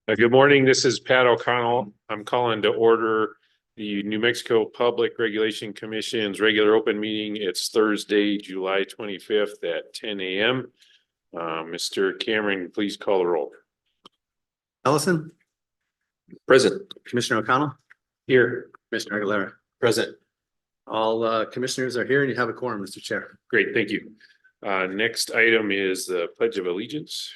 Good morning. This is Pat O'Connell. I'm calling to order the New Mexico Public Regulation Commission's regular open meeting. It's Thursday, July 25th at 10 a.m. Mr. Cameron, please call the roll. Ellison, Present. Commissioner O'Connell, Here. Commissioner Aguilera. Present. All commissioners are here and you have a quorum, Mr. Chair. Great, thank you. Next item is the Pledge of Allegiance.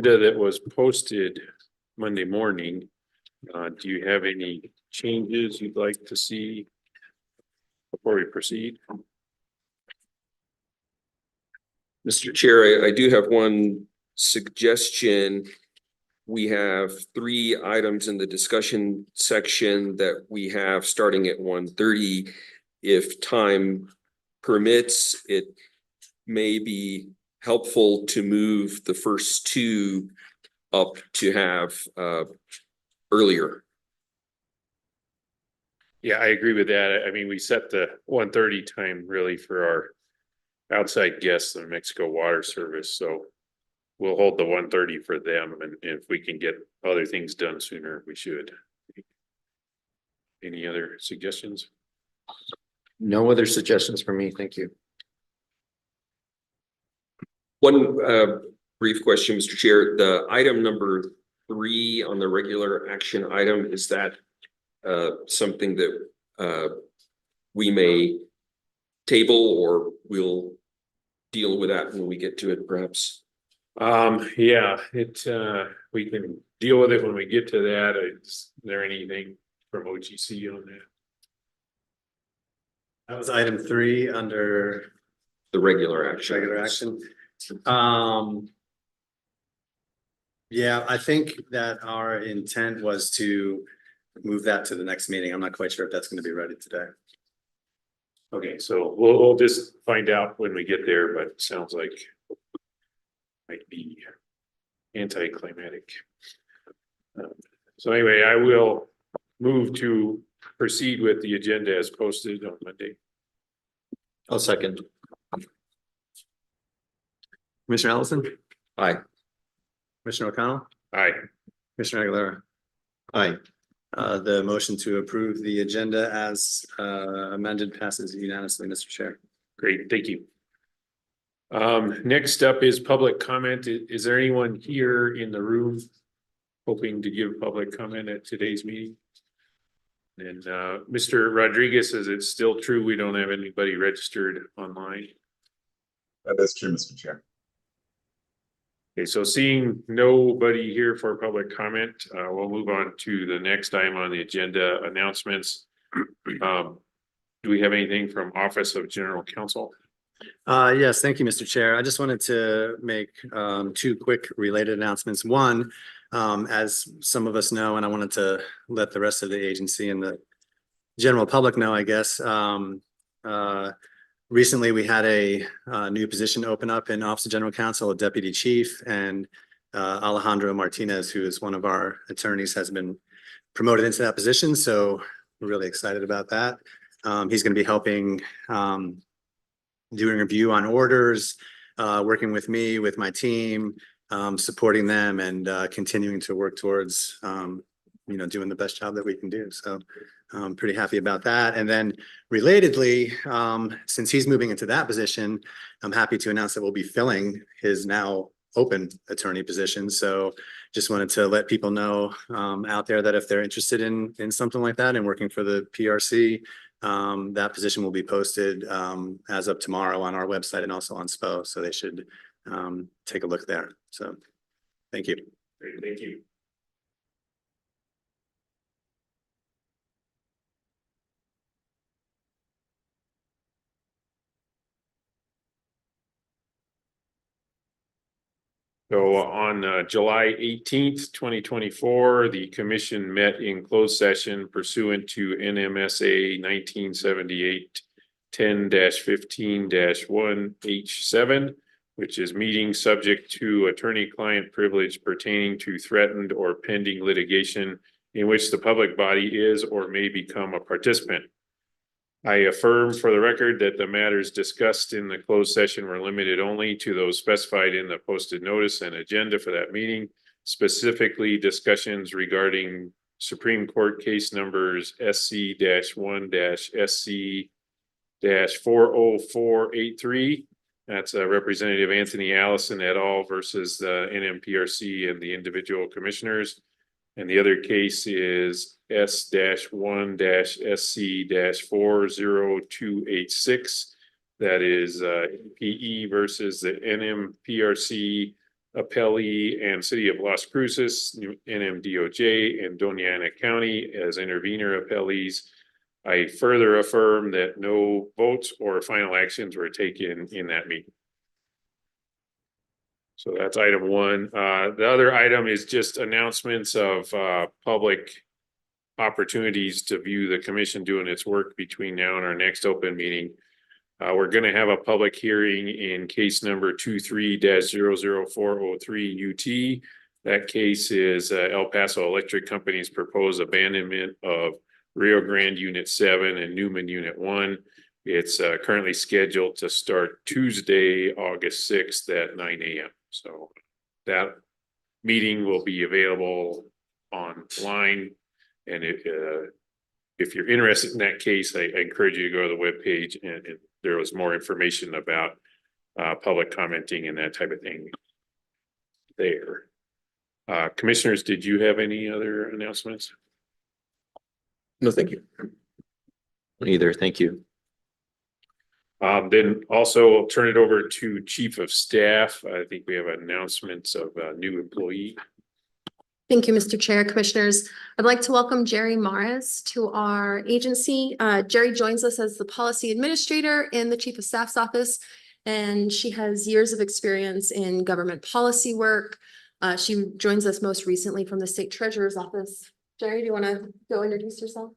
That was posted Monday morning. Do you have any changes you'd like to see before we proceed? Mr. Chair, I do have one suggestion. We have 3 items in the discussion section that we have starting at 1:30. If time permits, it may be helpful to move the first 2 up to have earlier. Yeah, I agree with that. I mean, we set the 1:30 time really for our outside guests, the New Mexico Water Service, so we'll hold the 1:30 for them, and if we can get other things done sooner, we should. Any other suggestions? No other suggestions for me. Thank you. One brief question, Mr. Chair. The item number 3 on the regular action item, is that something that we may table, or we'll deal with that when we get to it, perhaps? Yeah, we can deal with it when we get to that. Is there anything from OGC on that? That was item 3 under The regular action. regular action. Yeah, I think that our intent was to move that to the next meeting. I'm not quite sure if that's going to be ready today. Okay, so we'll just find out when we get there, but it sounds like might be anticlimactic. So anyway, I will move to proceed with the agenda as posted on Monday. I'll second. Commissioner Ellison, Aye. Commissioner O'Connell, Aye. Commissioner Aguilera. Aye. The motion to approve the agenda as amended passes unanimously, Mr. Chair. Great, thank you. Next up is public comment. Is there anyone here in the room hoping to give public comment at today's meeting? And Mr. Rodriguez, is it still true we don't have anybody registered online? That is true, Mr. Chair. Okay, so seeing nobody here for public comment, we'll move on to the next item on the agenda, announcements. Do we have anything from Office of General Counsel? Yes, thank you, Mr. Chair. I just wanted to make 2 quick related announcements. One, as some of us know, and I wanted to let the rest of the agency and the general public know, I guess. Recently, we had a new position open up in Office of General Counsel, a deputy chief, and Alejandro Martinez, who is one of our attorneys, has been promoted into that position. So we're really excited about that. He's going to be helping doing review on orders, working with me, with my team, supporting them, and continuing to work towards doing the best job that we can do. So I'm pretty happy about that. And then relatedly, since he's moving into that position, I'm happy to announce that we'll be filling his now open attorney position. So just wanted to let people know out there that if they're interested in something like that and working for the PRC, that position will be posted as of tomorrow on our website and also on SPO. So they should take a look there. So thank you. Great, thank you. So on July 18th, 2024, the commission met in closed session pursuant to NMSA 1978 10-15-1H7, which is meeting subject to attorney-client privilege pertaining to threatened or pending litigation in which the public body is or may become a participant. I affirm for the record that the matters discussed in the closed session were limited only to those specified in the posted notice and agenda for that meeting, specifically discussions regarding Supreme Court case numbers SC-1-SC-40483. That's Representative Anthony Allison et al. Versus the NMPRC and the individual commissioners. And the other case is S-1-SC-40286. That is PE versus the NMPRC appellee and City of Las Cruces, NMDOJ, and Doña Ana County as intervenor appellees. I further affirm that no votes or final actions were taken in that meeting. So that's item one. The other item is just announcements of public opportunities to view the commission doing its work between now and our next open meeting. We're going to have a public hearing in case number 23-00403 UT. That case is El Paso Electric Company's proposed abandonment of Rio Grande Unit 7 and Newman Unit 1. It's currently scheduled to start Tuesday, August 6th at 9 a.m. So that meeting will be available online. And if you're interested in that case, I encourage you to go to the webpage and there was more information about public commenting and that type of thing there. Commissioners, did you have any other announcements? No, thank you. Either, thank you. Then also I'll turn it over to Chief of Staff. I think we have announcements of a new employee. Thank you, Mr. Chair, Commissioners. I'd like to welcome Jerry Mares to our agency. Jerry joins us as the Policy Administrator in the Chief of Staff's office, and she has years of experience in government policy work. She joins us most recently from the State Treasurer's office. Jerry, do you want to go introduce yourself?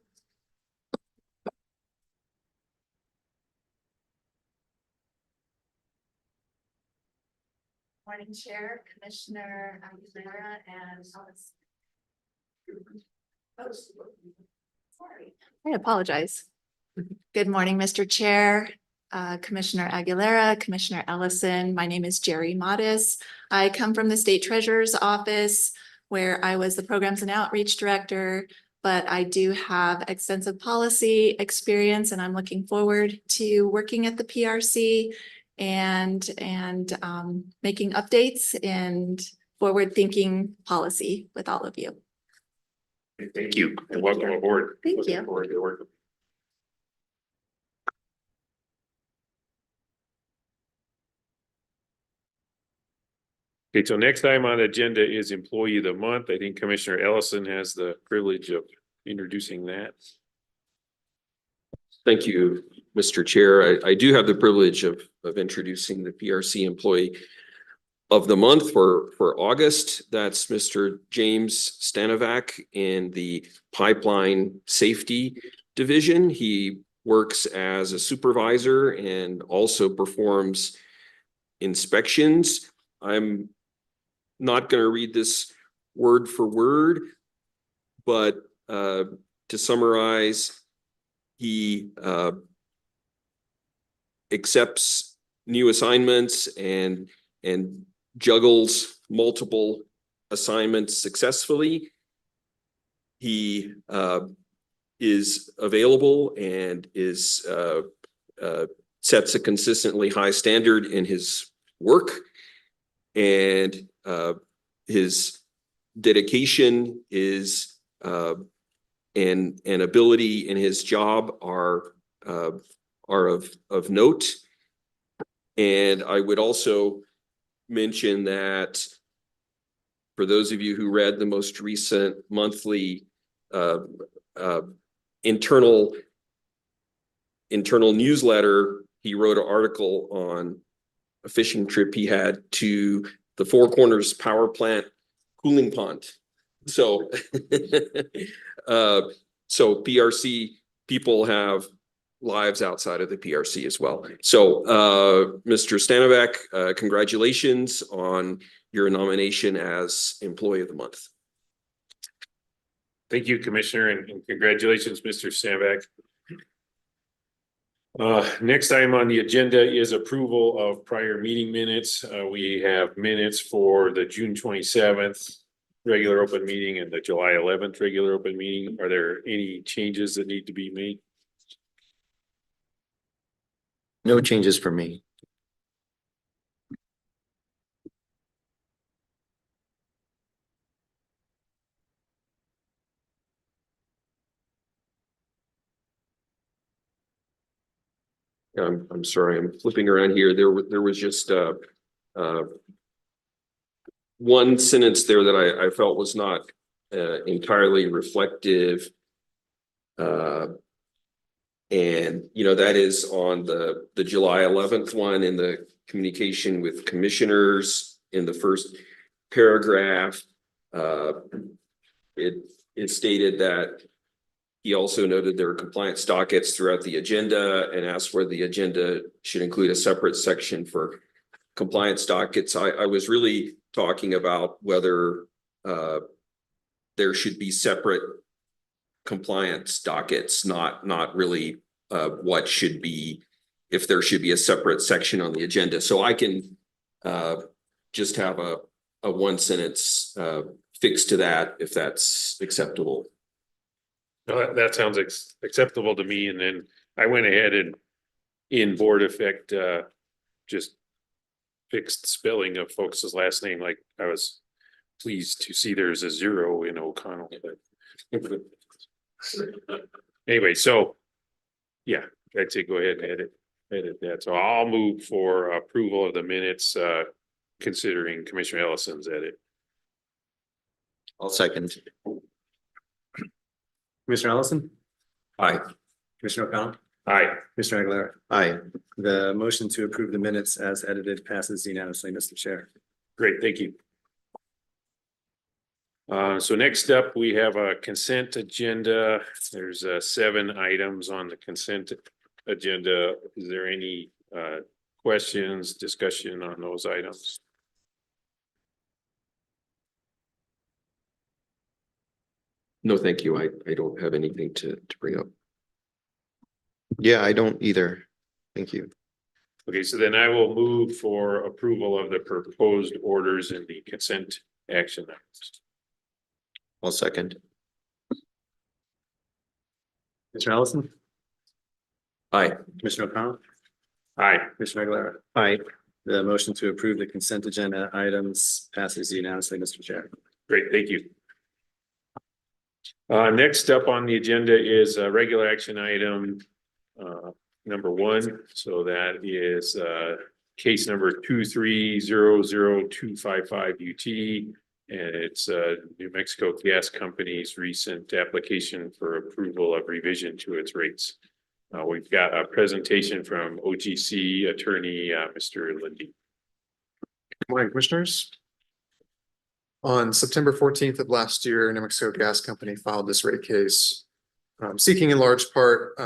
Morning, Chair, Commissioner Aguilera, and sorry. I apologize. Good morning, Mr. Chair, Commissioner Aguilera, Commissioner Ellison. My name is Jerry Modis. I come from the State Treasurer's Office, where I was the Programs and Outreach Director, but I do have extensive policy experience, and I'm looking forward to working at the PRC and making updates and forward-thinking policy with all of you. Thank you and welcome aboard. Thank Looking you. forward to working. Okay, so next item on the agenda is Employee of the Month. I think Commissioner Ellison has the privilege of introducing that. Thank you, Mr. Chair. I do have the privilege of introducing the PRC Employee of the Month for August. That's Mr. James Stanovac in the Pipeline Safety Division. He works as a supervisor and also performs inspections. I'm not going to read this word for word, but to summarize, he accepts new assignments and juggles multiple assignments successfully. He is available and is sets a consistently high standard in his work, and his dedication is and ability in his job are of note. And I would also mention that for those of you who read the most recent monthly internal newsletter, he wrote an article on a fishing trip he had to the Four Corners Power Plant cooling pond. So, so PRC people have lives outside of the PRC as well. So, Mr. Stanovac, congratulations on your nomination as Employee of the Month. Thank you, Commissioner, and congratulations, Mr. Sandback. Next item on the agenda is approval of prior meeting minutes. We have minutes for the June 27th regular open meeting and the July 11th regular open meeting. Are there any changes that need to be made? No changes for me. I'm sorry, I'm flipping around here. There was just one sentence there that I felt was not entirely reflective. And that is on the July 11th one in the communication with commissioners in the first paragraph. It stated that he also noted there were compliance dockets throughout the agenda and asked whether the agenda should include a separate section for compliance dockets. I was really talking about whether there should be separate compliance dockets, not really what should be, if there should be a separate section on the agenda. So I can just have a one sentence fix to that if that's acceptable. No, that sounds acceptable to me. And then I went ahead and in board effect, just fixed spelling of folks' last name. Like I was pleased to see there's a 0 in O'Connell. But anyway, so yeah, I'd say go ahead and edit that. So I'll move for approval of the minutes, considering Commissioner Ellison's edit. I'll second. Commissioner Ellison, Aye. Commissioner O'Connell, Aye. Commissioner Aguilera. Aye. The motion to approve the minutes as edited passes unanimously, Mr. Chair. Great, thank you. So next up, we have a consent agenda. There's 7 items on the consent agenda. Is there any questions, discussion on those items? No, thank you. I don't have anything to bring up. Yeah, I don't either. Thank you. Okay, so then I will move for approval of the proposed orders in the consent action items. I'll second. Commissioner Ellison, Aye. Commissioner O'Connell, Aye. Commissioner Aguilera. Aye. The motion to approve the consent agenda items passes unanimously, Mr. Chair. Great, thank you. Next up on the agenda is a regular action item number 1. So that is case number 2300255 UT. And it's New Mexico Gas Company's recent application for approval of revision to its rates. We've got a presentation from OGC attorney, Mr. Lindy. Good morning, Commissioners. On September 14th of last year, New Mexico Gas Company filed this rate case seeking in large part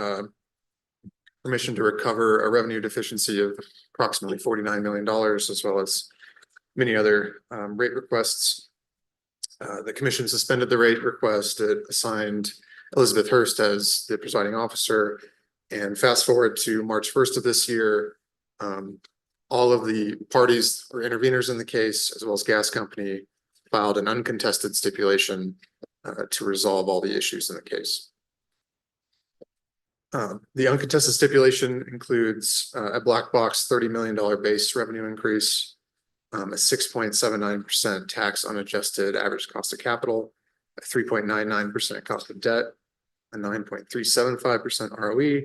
permission to recover a revenue deficiency of approximately $49 million, as well as many other rate requests. The commission suspended the rate request. It assigned Elizabeth Hurst as the presiding officer. And fast forward to March 1st of this year, all of the parties or interveners in the case, as well as gas company, filed an uncontested stipulation to resolve all the issues in the case. The uncontested stipulation includes a black box $30 million base revenue increase, a 6.79% tax unadjusted average cost of capital, a 3.99% cost of debt, a 9.375% ROE, a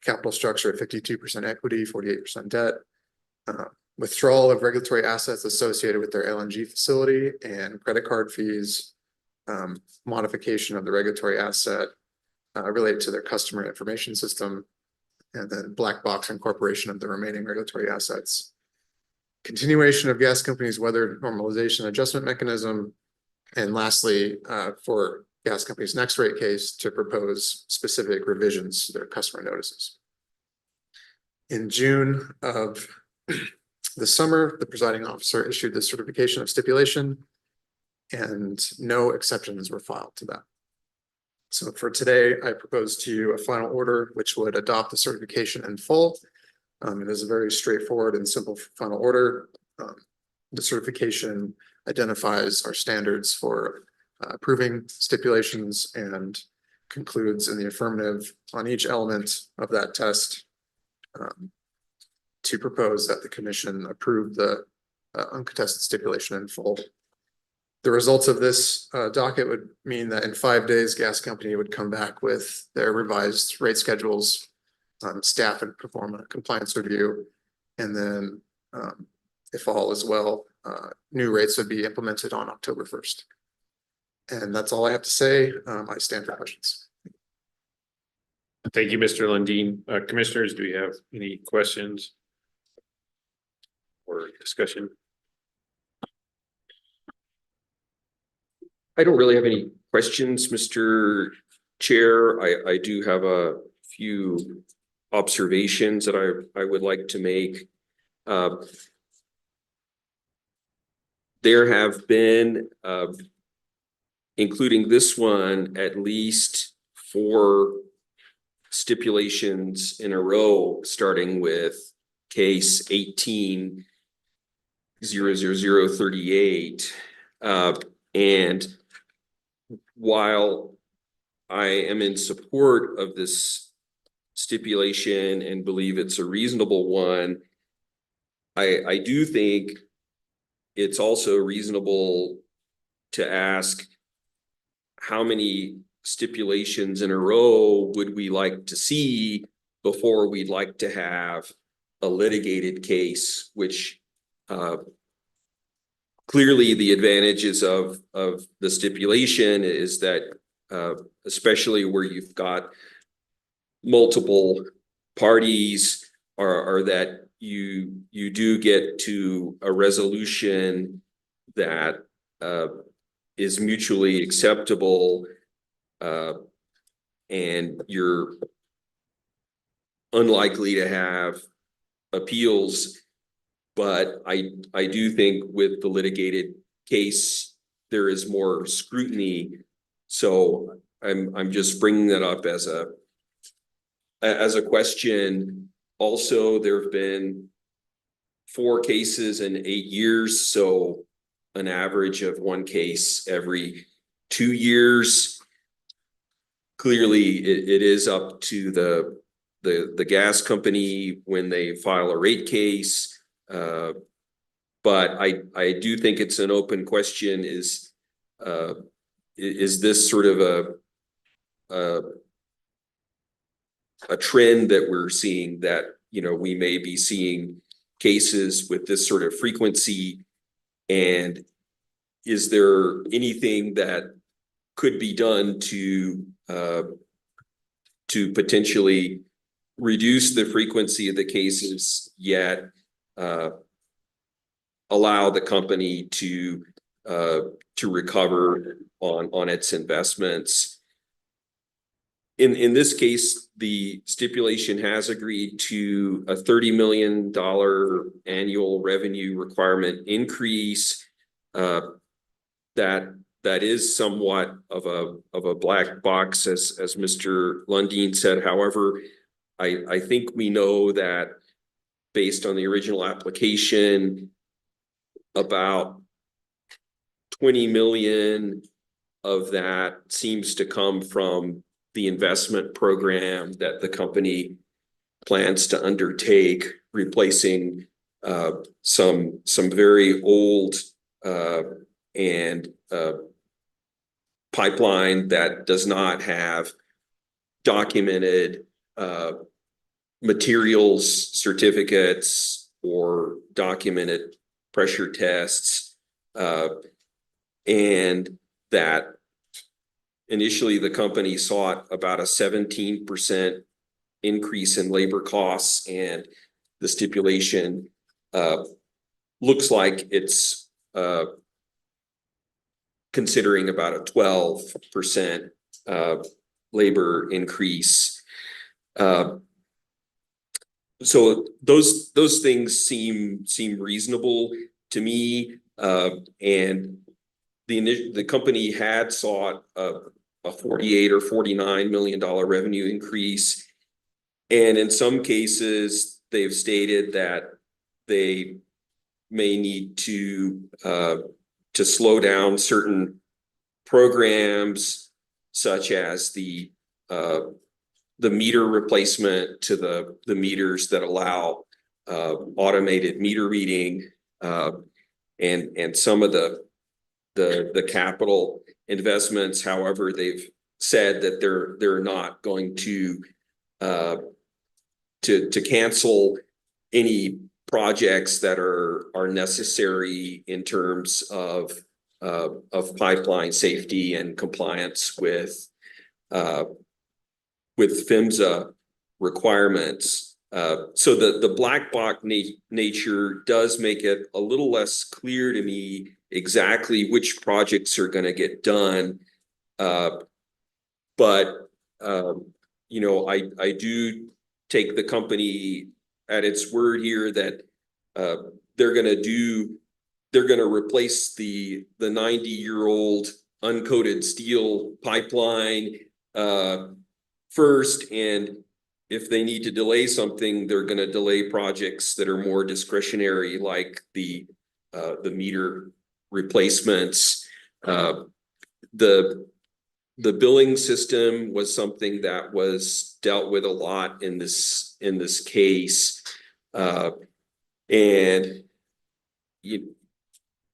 capital structure of 52% equity, 48% debt, withdrawal of regulatory assets associated with their LNG facility and credit card fees, modification of the regulatory asset related to their customer information system, and then black box incorporation of the remaining regulatory assets. continuation of gas company's weather normalization adjustment mechanism. And lastly, for gas company's next rate case to propose specific revisions to their customer notices. In June of the summer, the presiding officer issued the certification of stipulation and no exceptions were filed to that. So for today, I propose to you a final order which would adopt the certification in full. It is a very straightforward and simple final order. The certification identifies our standards for approving stipulations and concludes in the affirmative on each element of that test to propose that the commission approve the uncontested stipulation in full. The results of this docket would mean that in 5 days, gas company would come back with their revised rate schedules. Staff would perform a compliance review, and then if all is well, new rates would be implemented on October 1st. And that's all I have to say. I stand for questions. Thank you, Mr. Lundin. Commissioners, do we have any questions or discussion? I don't really have any questions, Mr. Chair. I do have a few observations that I would like to make. There have been, including this one, at least 4 stipulations in a row, starting with case 18-00038. And while I am in support of this stipulation and believe it's a reasonable one, I do think it's also reasonable to ask how many stipulations in a row would we like to see before we'd like to have a litigated case, which clearly the advantages of the stipulation is that especially where you've got multiple parties are that you do get to a resolution that is mutually acceptable, and you're unlikely to have appeals. But I do think with the litigated case, there is more scrutiny. So I'm just bringing that up as a question. Also, there have been 4 cases in 8 years, so an average of 1 case every 2 years. Clearly, it is up to the gas company when they file a rate case. But I do think it's an open question. Is this sort of a trend that we're seeing, that we may be seeing cases with this sort of frequency? And is there anything that could be done to potentially reduce the frequency of the cases, yet allow the company to recover on its investments? In this case, the stipulation has agreed to a $30 million annual revenue requirement increase. That is somewhat of a black box, as Mr. Lundin said. However, I think we know that based on the original application, about 20 million of that seems to come from the investment program that the company plans to undertake, replacing some very old and pipeline that does not have documented materials certificates or documented pressure tests, and that initially the company sought about a 17% increase in labor costs, and the stipulation looks like it's considering about a 12% labor increase. So those things seem reasonable to me. And the company had sought a 48 or $49 million revenue increase. And in some cases, they've stated that they may need to slow down certain programs, such as the meter replacement to the meters that allow automated meter reading, and some of the capital investments. However, they've said that they're not going to cancel any projects that are necessary in terms of pipeline safety and compliance with PHMSA requirements. So the black box nature does make it a little less clear to me exactly which projects are going to get done. But you know, I do take the company at its word here that they're going to replace the 90-year-old uncoated steel pipeline first, and if they need to delay something, they're going to delay projects that are more discretionary, like the meter replacements. The billing system was something that was dealt with a lot in this case, and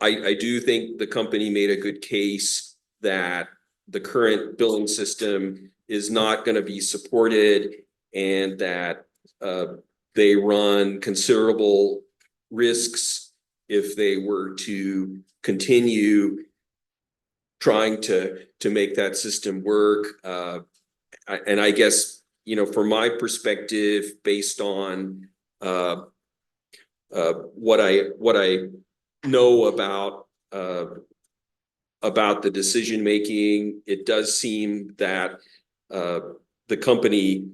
I do think the company made a good case that the current billing system is not going to be supported, and that they run considerable risks if they were to continue trying to make that system work. And I guess, you know, from my perspective, based on what I know about the decision making, it does seem that the company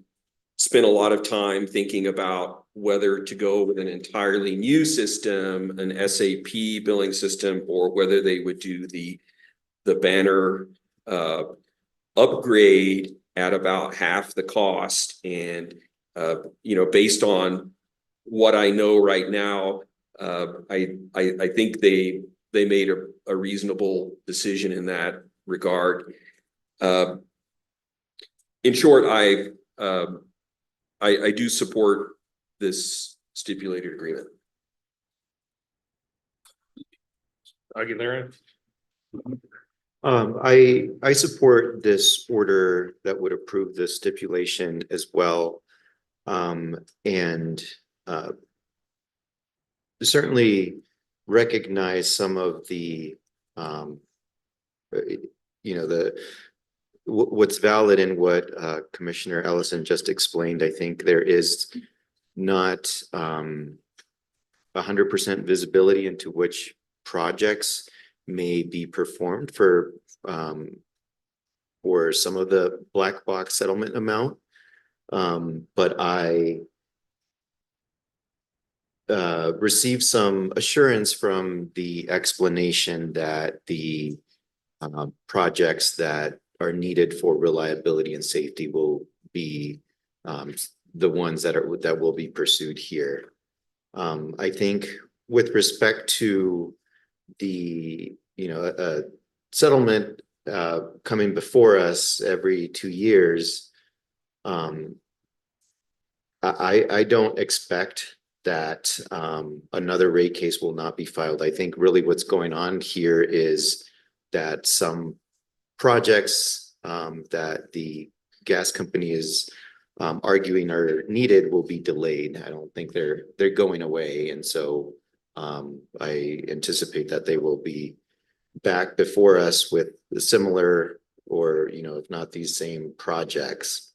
spent a lot of time thinking about whether to go with an entirely new system, an SAP billing system, or whether they would do the banner upgrade at about half the cost. And you know, based on what I know right now, I think they made a reasonable decision in that regard. In short, I do support this stipulated agreement. Aguilera? I support this order that would approve the stipulation as well. And certainly recognize some of the you know, what's valid in what Commissioner Ellison just explained. I think there is not 100% visibility into which projects may be performed for some of the black box settlement amount. But I received some assurance from the explanation that the projects that are needed for reliability and safety will be the ones that will be pursued here. I think with respect to the settlement coming before us every 2 years, I don't expect that another rate case will not be filed. I think really what's going on here is that some projects that the gas company is arguing are needed will be delayed. I don't think they're going away, and so I anticipate that they will be back before us with the similar, or if not these same projects.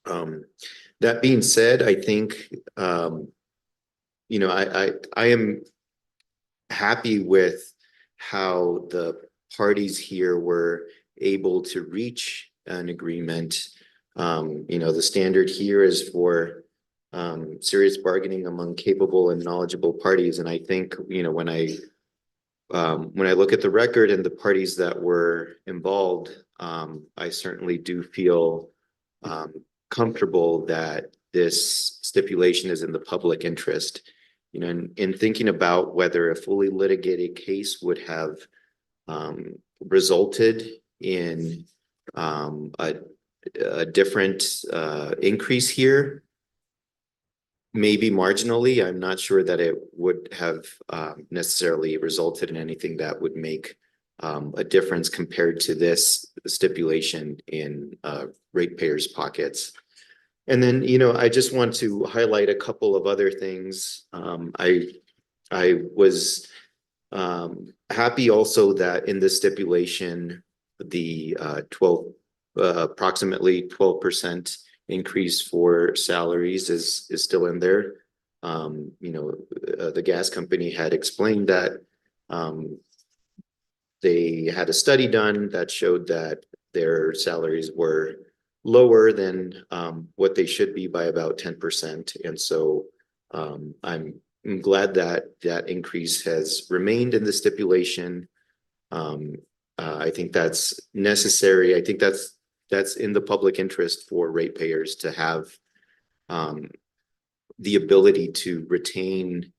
That being said, I think I am happy with how the parties here were able to reach an agreement. The standard here is for serious bargaining among capable and knowledgeable parties. And I think, when I look at the record and the parties that were involved, I certainly do feel comfortable that this stipulation is in the public interest. In thinking about whether a fully litigated case would have resulted in a different increase here, maybe marginally. I'm not sure that it would have necessarily resulted in anything that would make a difference compared to this stipulation in ratepayers' pockets. And then, I just want to highlight a couple of other things. I was happy also that in this stipulation, the approximately 12% increase for salaries is still in there. The gas company had explained that they had a study done that showed that their salaries were lower than what they should be by about 10%. And so I'm glad that that increase has remained in the stipulation. I think that's necessary. I think that's in the public interest for ratepayers to have the ability to retain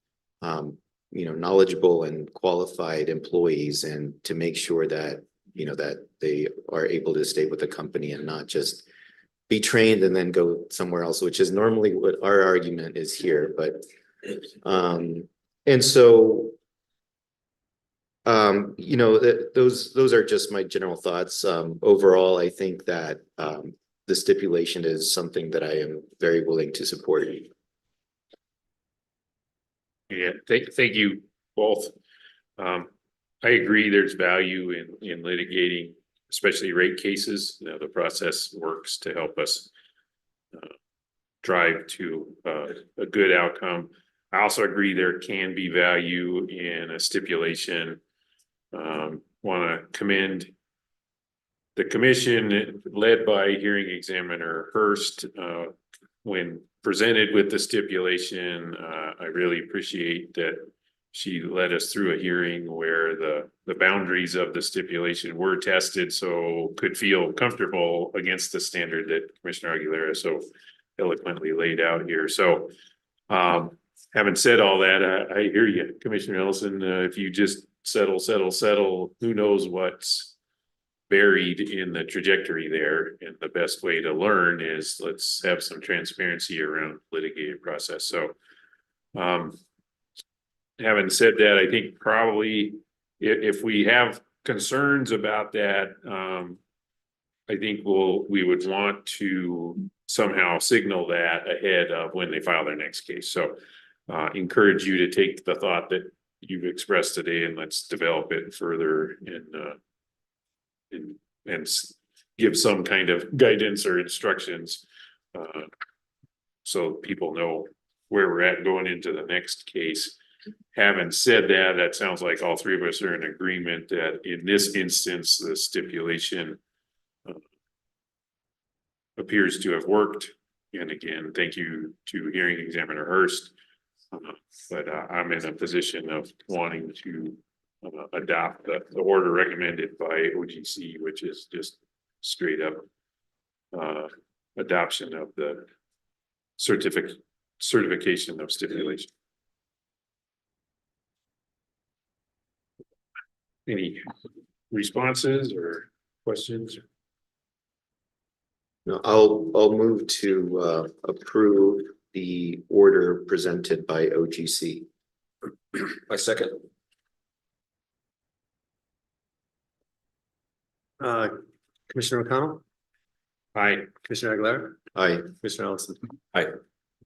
knowledgeable and qualified employees, and to make sure that that they are able to stay with the company and not just be trained and then go somewhere else, which is normally what our argument is here. But and so those are just my general thoughts. Overall, I think that the stipulation is something that I am very willing to support. Yeah, thank you both. I agree there's value in litigating, especially rate cases. The process works to help us drive to a good outcome. I also agree there can be value in a stipulation. Want to commend the commission led by hearing examiner Hurst when presented with the stipulation. I really appreciate that she led us through a hearing where the boundaries of the stipulation were tested, so could feel comfortable against the standard that Commissioner Aguilera so eloquently laid out here. So having said all that, I hear you, Commissioner Ellison. If you just settle, who knows what's buried in the trajectory there. And the best way to learn is let's have some transparency around litigated process. So having said that, I think probably if we have concerns about that, I think we would want to somehow signal that ahead of when they file their next case. So encourage you to take the thought that you've expressed today and let's develop it further and give some kind of guidance or instructions so people know where we're at going into the next case. Having said that, that sounds like all three of us are in agreement that in this instance, the stipulation appears to have worked. And again, thank you to hearing examiner Hurst. But I'm in a position of wanting to adopt the order recommended by OGC, which is just straight up adoption of the certification of stipulation. Any responses or questions? No, I'll move to approve the order presented by OGC. I second. Commissioner O'Connell, Aye. Commissioner Aguilera, Aye. Commissioner Ellison. Aye.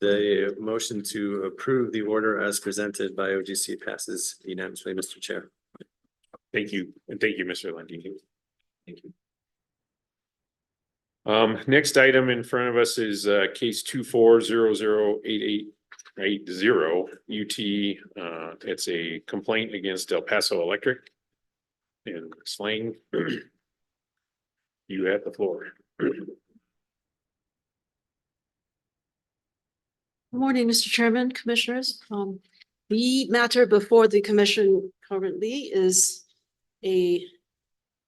The motion to approve the order as presented by OGC passes unanimously, Mr. Chair. Thank you. And thank you, Mr. Lundy. Thank you. Next item in front of us is case 240088 UT. It's a complaint against El Paso Electric. And Slang, you have the floor. Morning, Mr. Chairman, Commissioners. The matter before the commission currently is a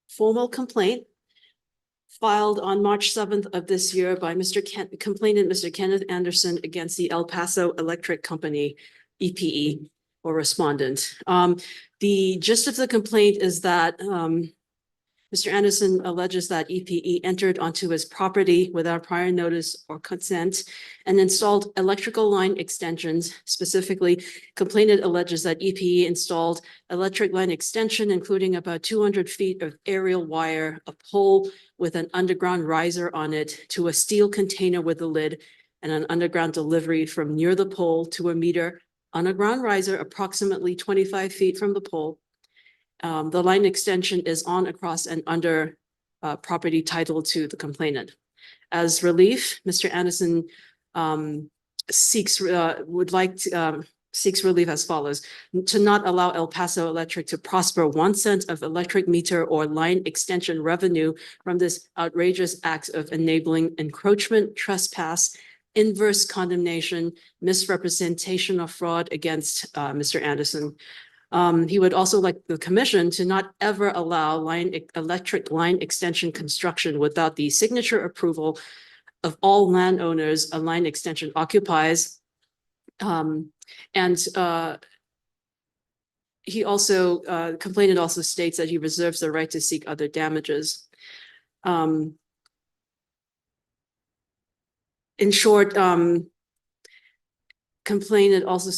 formal complaint filed on March 7th of this year by complainant Mr. Kenneth Anderson against the El Paso Electric Company, EPE, or respondent. The gist of the complaint is that Mr. Anderson alleges that EPE entered onto his property without prior notice or consent and installed electrical line extensions. Specifically, complainant alleges that EPE installed electric line extension, including about 200 feet of aerial wire, a pole with an underground riser on it, to a steel container with a lid, and an underground delivery from near the pole to a meter on a ground riser approximately 25 feet from the pole. The line extension is on, across, and under property title to the complainant. As relief, Mr. Anderson seeks relief as follows: to not allow El Paso Electric to prosper 1 cent of electric meter or line extension revenue from this outrageous act of enabling encroachment, trespass, inverse condemnation, misrepresentation, or fraud against Mr. Anderson. He would also like the commission to not ever allow electric line extension construction without the signature approval of all landowners a line extension occupies. He also, complainant also states that he reserves the right to seek other damages. In short, complainant also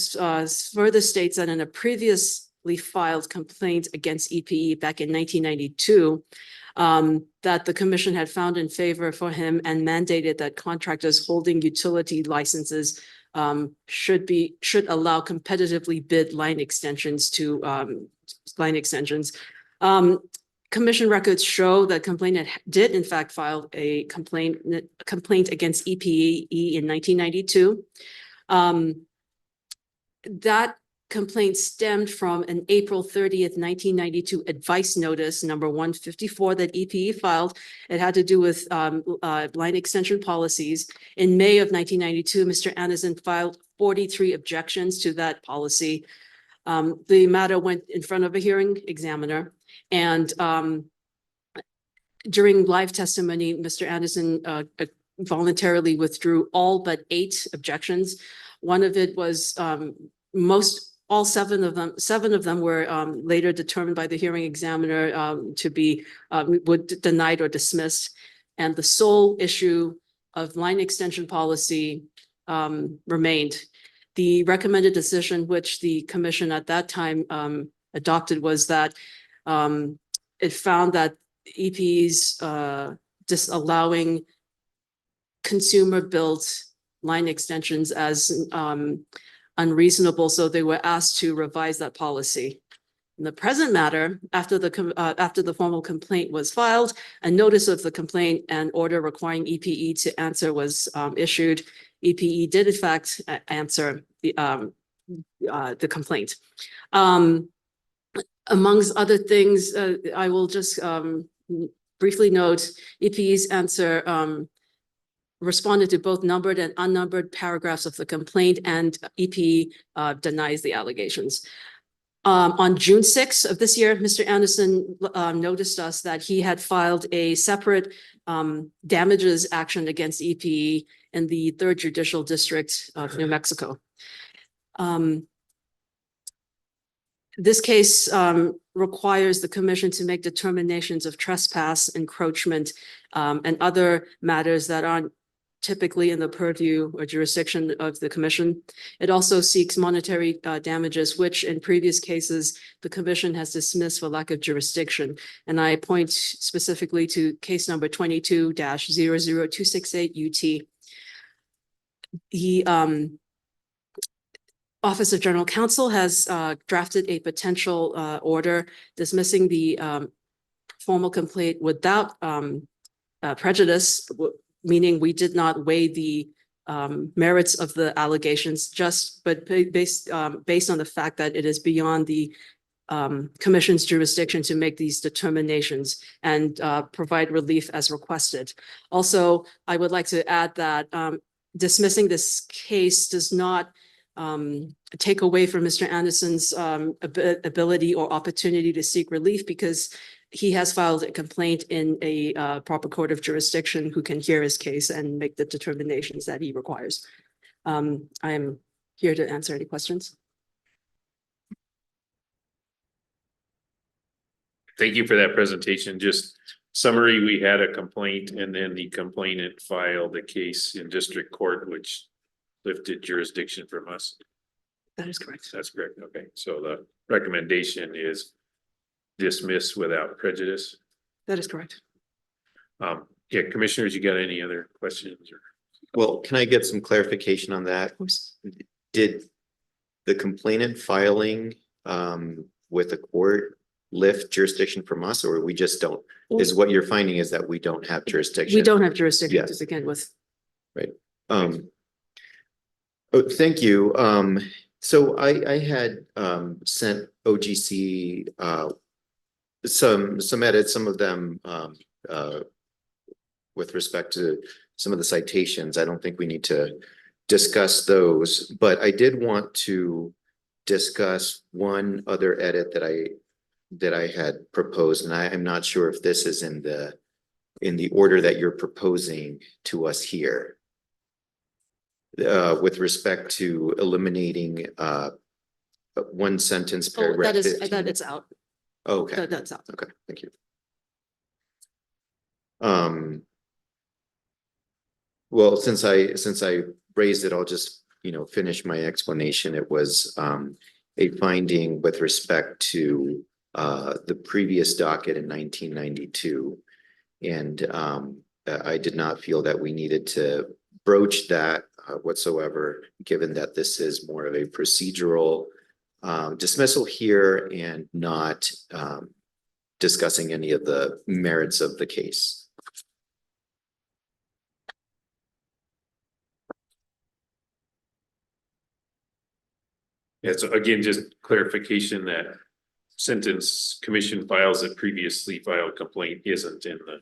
further states that in a previously filed complaint against EPE back in 1992, that the commission had found in favor for him and mandated that contractors holding utility licenses should allow competitively bid line extensions to line extensions. Commission records show that complainant did in fact file a complaint against EPE in 1992. That complaint stemmed from an April 30th, 1992 advice notice number 154 that EPE filed. It had to do with line extension policies. In May of 1992, Mr. Anderson filed 43 objections to that policy. The matter went in front of a hearing examiner, and during live testimony, Mr. Anderson voluntarily withdrew all but 8 objections. One of it was all seven of them were later determined by the hearing examiner to be denied or dismissed. And the sole issue of line extension policy remained. The recommended decision, which the commission at that time adopted, was that it found that EP's disallowing consumer-built line extensions as unreasonable, so they were asked to revise that policy. In the present matter, after the formal complaint was filed, a notice of the complaint and order requiring EPE to answer was issued. EPE did in fact answer the complaint. Amongst other things, I will just briefly note EPE's answer responded to both numbered and unnumbered paragraphs of the complaint, and EPE denies the allegations. On June 6th of this year, Mr. Anderson noticed us that he had filed a separate damages action against EPE in the 3rd Judicial District of New Mexico. This case requires the commission to make determinations of trespass, encroachment, and other matters that aren't typically in the purview or jurisdiction of the commission. It also seeks monetary damages, which in previous cases, the commission has dismissed for lack of jurisdiction. And I point specifically to case number 22-00268 UT. The Office of General Counsel has drafted a potential order dismissing the formal complaint without prejudice, meaning we did not weigh the merits of the allegations, based on the fact that it is beyond the commission's jurisdiction to make these determinations and provide relief as requested. Also, I would like to add that dismissing this case does not take away from Mr. Anderson's ability or opportunity to seek relief, because he has filed a complaint in a proper court of jurisdiction who can hear his case and make the determinations that he requires. I am here to answer any questions. Thank you for that presentation. Just summary, we had a complaint and then the complainant filed a case in district court, which lifted jurisdiction from us. That is correct. That's correct. Okay, so the recommendation is dismiss without prejudice. That is correct. Yeah, commissioners, you got any other questions or? Well, can I get some clarification on that? Of course. Did the complainant filing with the court lift jurisdiction from us, or we just don't? Is what you're finding is that we don't have jurisdiction? We don't have jurisdiction to Yes. begin with. Oh, thank you. So I had sent OGC some edits, some of them with respect to some of the citations. I don't think we need to discuss those, but I did want to discuss one other edit that I had proposed, and I am not sure if this is in the order that you're proposing to us here. With respect to eliminating one sentence Oh, paragraph that is, 15. that it's out. Okay, That's out. okay, thank you. Well, since I raised it, I'll just, finish my explanation. It was a finding with respect to the previous docket in 1992. And I did not feel that we needed to broach that whatsoever, given that this is more of a procedural dismissal here and not discussing any of the merits of the case. Yeah, so again, just clarification that sentence commission files a previously filed complaint isn't in the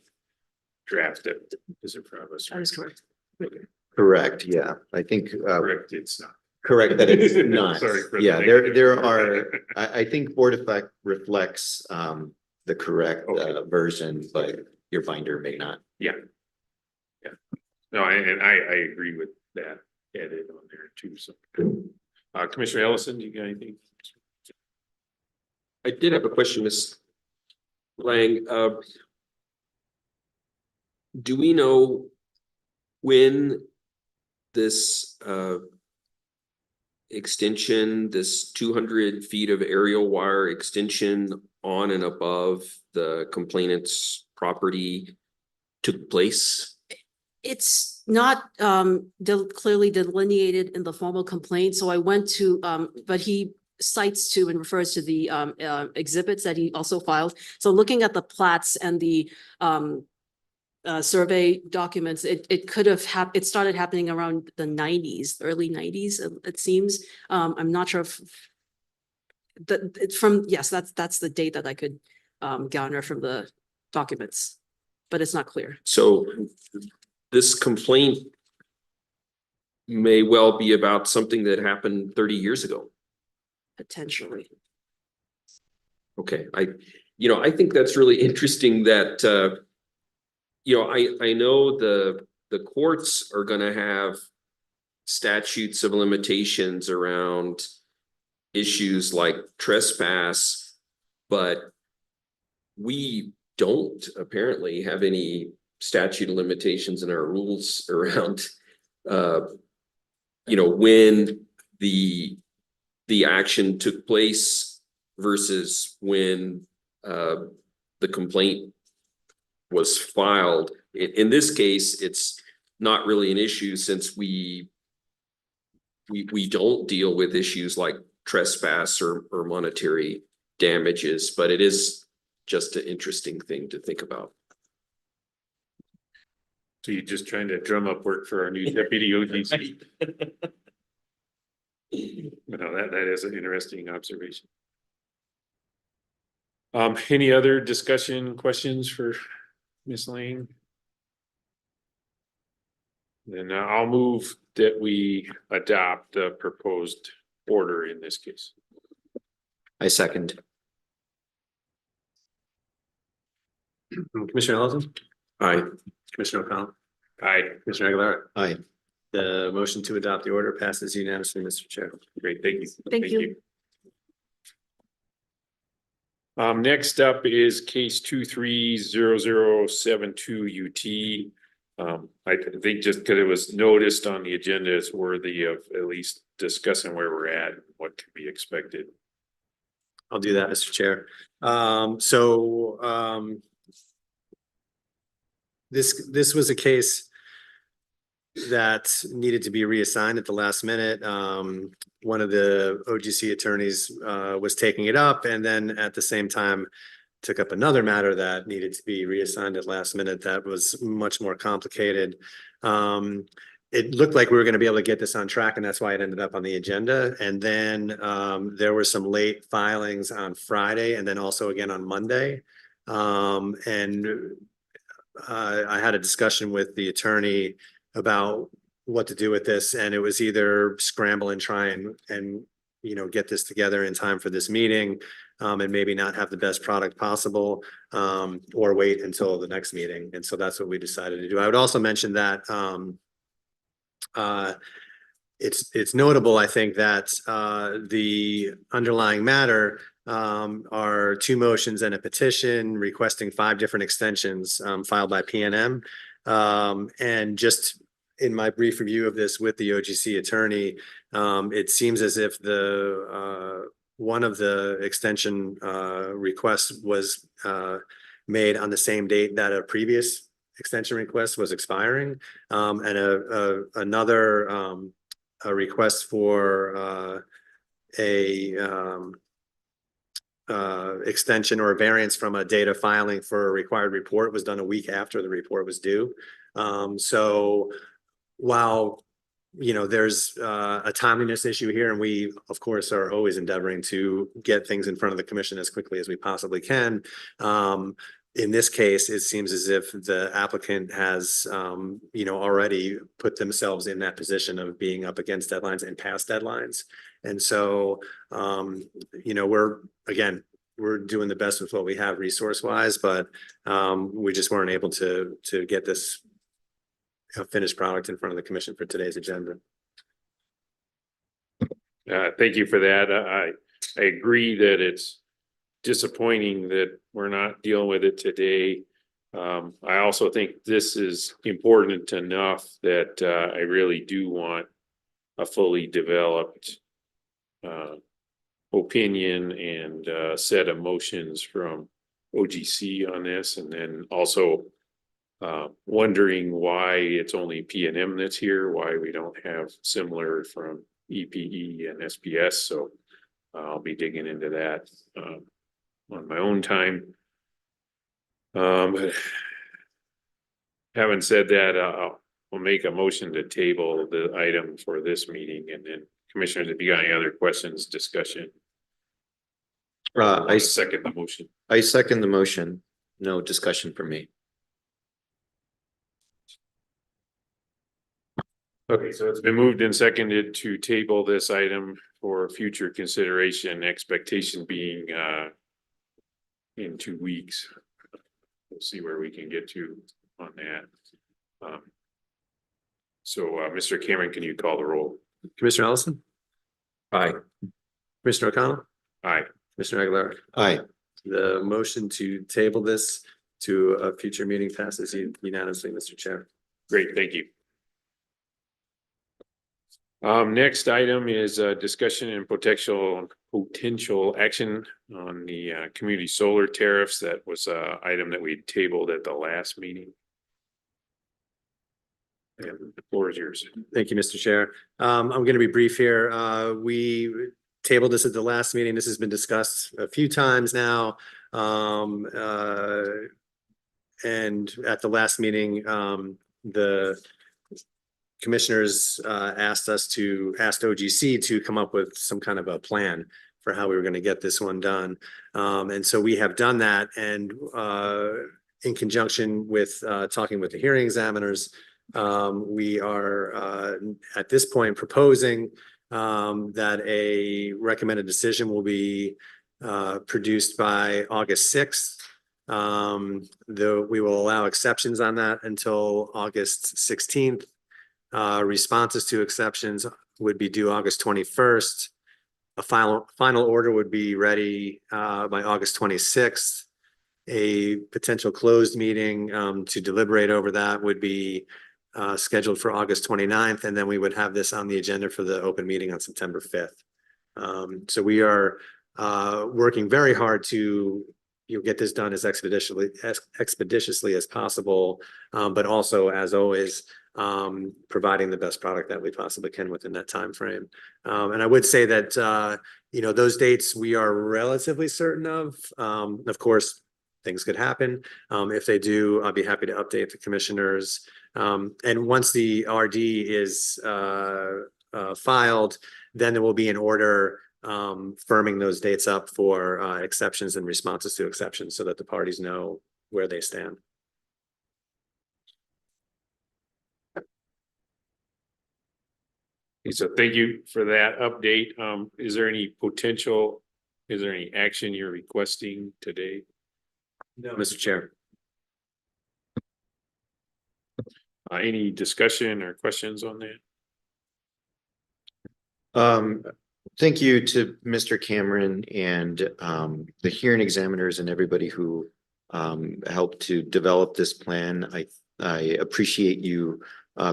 draft that is in front of us. That is correct. Correct, yeah, I think Correct, it's not. correct that it's not. Sorry for the Yeah, negative. there are, I think Board Effect reflects the correct Okay. version, but your binder may not. Yeah. Yeah. No, and I agree with that edit on there too, so. Commissioner Ellison, you got anything? I did have a question, Ms. Lang. Do we know when this extension, this 200 feet of aerial wire extension on and above the complainant's property took place? It's not clearly delineated in the formal complaint, so I went to, but he cites to and refers to the exhibits that he also filed. So looking at the plats and the survey documents, it could have it started happening around the 90s, early 90s, it seems. I'm not sure if it's from, yes, that's the date that I could garner from the documents, but it's not clear. So this complaint may well be about something that happened 30 years ago. Potentially. Okay, I think that's really interesting that, I know the courts are gonna have statutes of limitations around issues like trespass, but we don't apparently have any statute of limitations in our rules around, when the action took place versus when the complaint was filed. In this case, it's not really an issue since we don't deal with issues like trespass or monetary damages, but it is just an interesting thing to think about. So you're just trying to drum up work for our new deputy ODC? No, that is an interesting observation. Any other discussion, questions for Ms. Lane? Then I'll move that we adopt the proposed order in this case. I second. Commissioner Ellison, Aye. Commissioner O'Connell, Aye, Commissioner Aguilar. Aye. The motion to adopt the order passes unanimously, Mr. Chair. great, thank you. Thank you. Next up is case 230072 UT. I think just because it was noticed on the agenda, it's worthy of at least discussing where we're at, and what can be expected. I'll do that, Mr. Chair. This was a case that needed to be reassigned at the last minute. One of the OGC attorneys was taking it up, and then at the same time took up another matter that needed to be reassigned at last minute that was much more complicated. It looked like we were going to be able to get this on track, and that's why it ended up on the agenda. And then there were some late filings on Friday and then also again on Monday. I had a discussion with the attorney about what to do with this, and it was either scramble and try and get this together in time for this meeting, and maybe not have the best product possible, or wait until the next meeting. And so that's what we decided to do. I would also mention that it's notable, I think, that the underlying matter are 2 motions and a petition requesting 5 different extensions filed by PNM. And just in my brief review of this with the OGC attorney, it seems as if the one of the extension requests was made on the same date that a previous extension request was expiring, and another a request for extension or a variance from a date of filing for a required report was done a week after the report was due. So while there's a timeliness issue here, and we of course are always endeavoring to get things in front of the commission as quickly as we possibly can. In this case, it seems as if the applicant has already put themselves in that position of being up against deadlines and past deadlines. And so we're doing the best with what we have resource wise, but we just weren't able to get this finished product in front of the commission for today's agenda. Thank you for that. I agree that it's disappointing that we're not dealing with it today. I also think this is important enough that I really do want a fully developed opinion and set of motions from OGC on this, and then also wondering why it's only PNM that's here, why we don't have similar from EPE and SPS. So I'll be digging into that on my own time. But having said that, I'll make a motion to table the item for this meeting, and then commissioners, if you got any other questions, discussion. I second the motion. I second the motion. No discussion for me. Okay, so it's been moved and seconded to table this item for future consideration, expectation being in 2 weeks. We'll see where we can get to on that. Mr. Cameron, can you call the roll? Commissioner Ellison, Aye. Commissioner O'Connell, Aye. Commissioner Aguilar. Aye. The motion to table this to a future meeting passes unanimously, Mr. Chair. Great, thank you. Next item is discussion and potential action on the community solar tariffs. That was a item that we tabled at the last meeting. And the floor is yours. Thank you, Mr. Chair. I'm going to be brief here. We tabled this at the last meeting. This has been discussed a few times now. And at the last meeting, the commissioners asked OGC to come up with some kind of a plan for how we were going to get this one done. And so we have done that, and in conjunction with talking with the hearing examiners, we are at this point proposing that a recommended decision will be produced by August 6th. Though we will allow exceptions on that until August 16th. Responses to exceptions would be due August 21st. A final order would be ready by August 26th. A potential closed meeting to deliberate over that would be scheduled for August 29th, and then we would have this on the agenda for the open meeting on September 5th. So we are working very hard to get this done as expeditiously as possible, but also, as always, providing the best product that we possibly can within that time frame. And I would say that those dates we are relatively certain of. Of course, things could happen. If they do, I'll be happy to update the commissioners. And once the RD is filed, then there will be an order firming those dates up for exceptions and responses to exceptions, so that the parties know where they stand. Okay, so thank you for that update. Is there any action you're requesting today? No, Mr. Chair. Any discussion or questions on that? Thank you to Mr. Cameron and the hearing examiners and everybody who helped to develop this plan. I appreciate you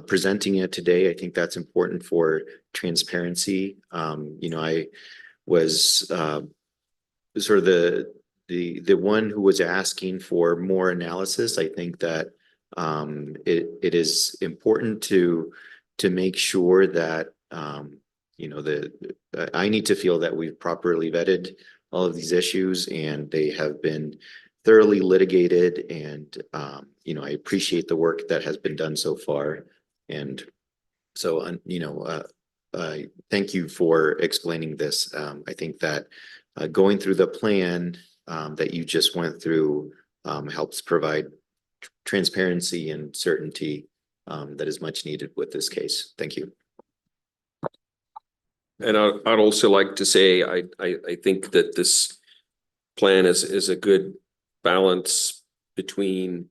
presenting it today. I think that's important for transparency. I was sort of the one who was asking for more analysis. I think that it is important to make sure that I need to feel that we've properly vetted all of these issues, and they have been thoroughly litigated. And I appreciate the work that has been done so far. And so thank you for explaining this. I think that going through the plan that you just went through helps provide transparency and certainty that is much needed with this case. Thank you. And I'd also like to say, I think that this plan is a good balance between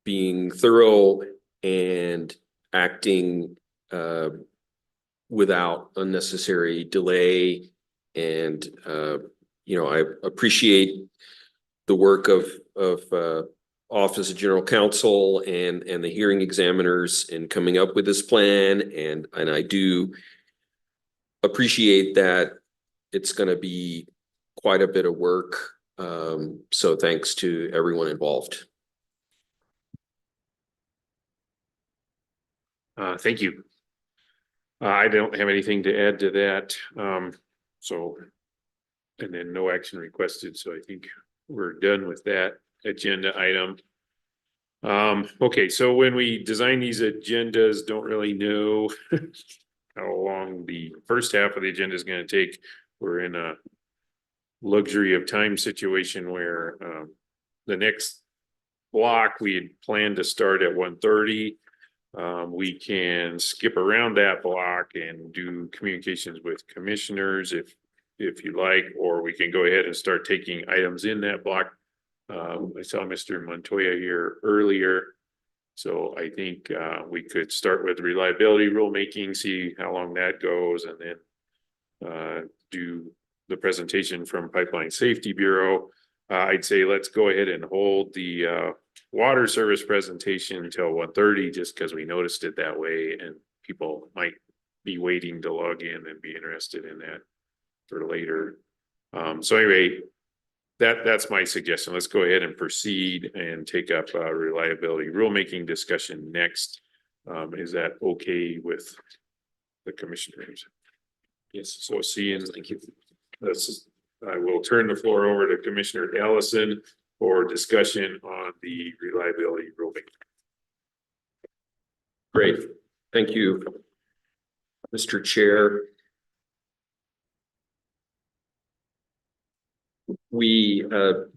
being thorough and acting without unnecessary delay. And I appreciate the work of Office of General Counsel and the hearing examiners in coming up with this plan, and I do appreciate that it's going to be quite a bit of work. So thanks to everyone involved. Thank you. I don't have anything to add to that. And then no action requested. So I think we're done with that agenda item. Okay, so when we design these agendas, don't really know how long the first half of the agenda is going to take. We're in a luxury of time situation where the next block we had planned to start at 1:30. We can skip around that block and do communications with commissioners if you like, or we can go ahead and start taking items in that block. I saw Mr. Montoya here earlier. So I think we could start with reliability rulemaking, see how long that goes, and then do the presentation from Pipeline Safety Bureau. I'd say let's go ahead and hold the water service presentation until 1:30, just because we noticed it that way, and people might be waiting to log in and be interested in that for later. So anyway, that's my suggestion. Let's go ahead and proceed and take up reliability rulemaking discussion next. Is that okay with the commissioners? Yes, so thank you. I will turn the floor over to Commissioner Ellison for discussion on the reliability rulemaking. Great, thank you, Mr. Chair. We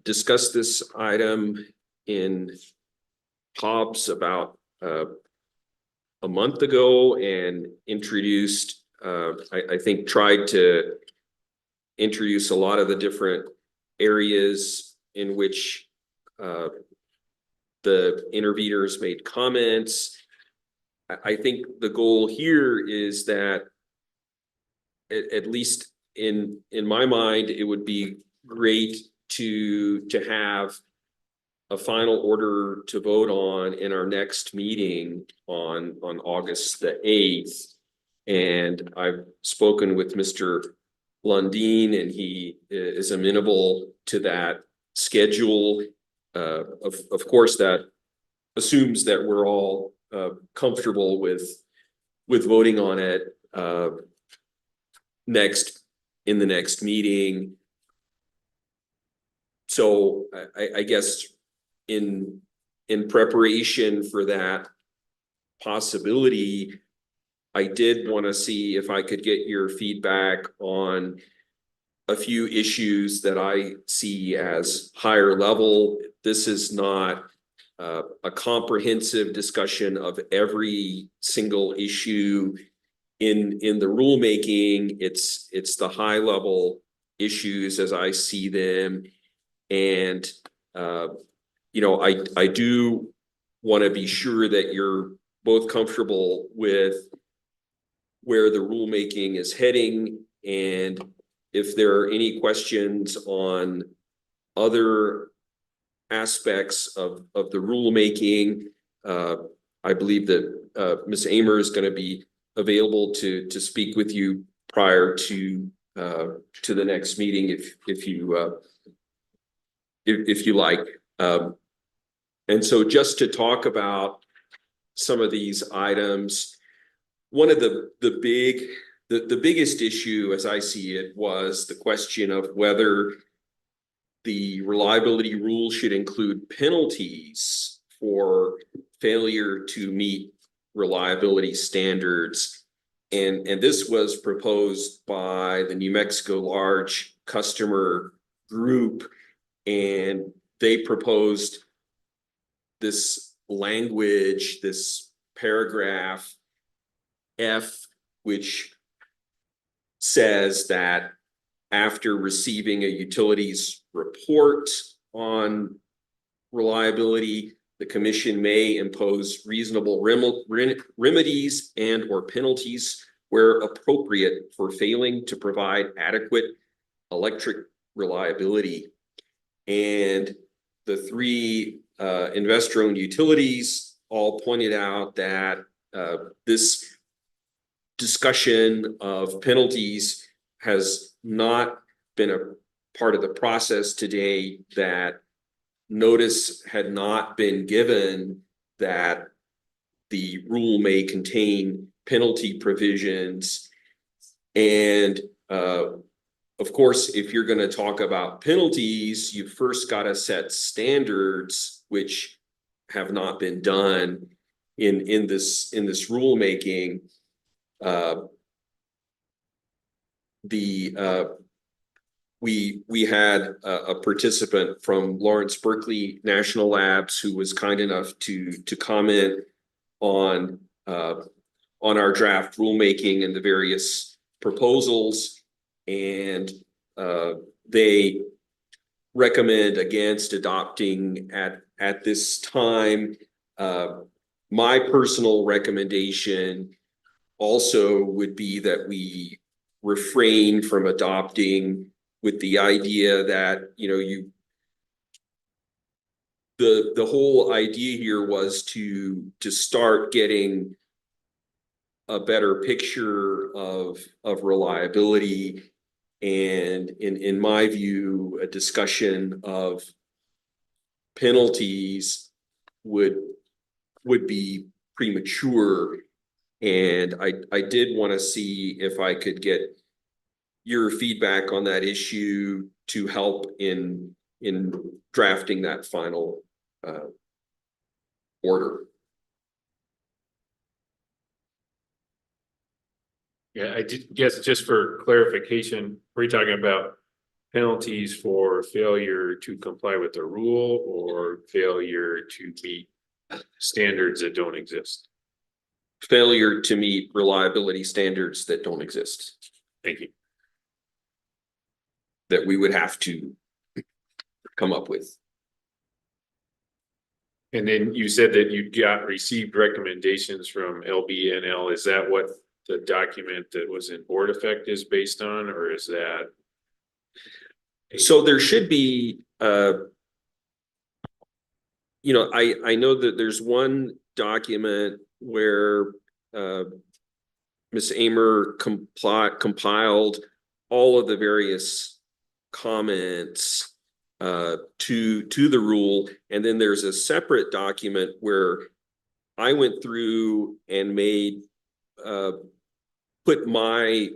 discussed this item in Hobbs about a month ago and introduced, I think tried to introduce a lot of the different areas in which the interveners made comments. I think the goal here is that at least in my mind, it would be great to have a final order to vote on in our next meeting on August the 8th. And I've spoken with Mr. Lundin, and he is amenable to that schedule. Of course, that assumes that we're all comfortable with voting on it in the next meeting. So I guess in preparation for that possibility, I did want to see if I could get your feedback on a few issues that I see as higher level. This is not a comprehensive discussion of every single issue in the rulemaking. It's the high level issues as I see them. And you know, I do want to be sure that you're both comfortable with where the rulemaking is heading, and if there are any questions on other aspects of the rulemaking, I believe that Ms. Amer is going to be available to speak with you prior to the next meeting if you like. And so just to talk about some of these items, one of the biggest issue as I see it was the question of whether the reliability rule should include penalties for failure to meet reliability standards. And this was proposed by the New Mexico Large Customer Group, and they proposed this language, this paragraph F, which says that after receiving a utility's report on reliability, the commission may impose reasonable remedies and or penalties where appropriate for failing to provide adequate electric reliability. And the three investor-owned utilities all pointed out that this discussion of penalties has not been a part of the process today, that notice had not been given that the rule may contain penalty provisions. And of course, if you're going to talk about penalties, you first got to set standards, which have not been done in this rulemaking. We had a participant from Lawrence Berkeley National Labs who was kind enough to comment on our draft rulemaking and the various proposals, and they recommend against adopting at this time. My personal recommendation also would be that we refrain from adopting with the idea that, you know, the whole idea here was to start getting a better picture of reliability, and in my view, a discussion of penalties would be premature. And I did want to see if I could get your feedback on that issue to help in drafting that final order. Yeah, I did guess just for clarification, were you talking about penalties for failure to comply with the rule or failure to meet standards that don't exist? Failure to meet reliability standards that don't exist, Thank you. that we would have to come up with. And then you said that you received recommendations from LBNL. Is that what the document that was in board effect is based on, or is that? So there should be, I know that there's one document where Ms. Amer compiled all of the various comments to the rule, and then there's a separate document where I went through and made put my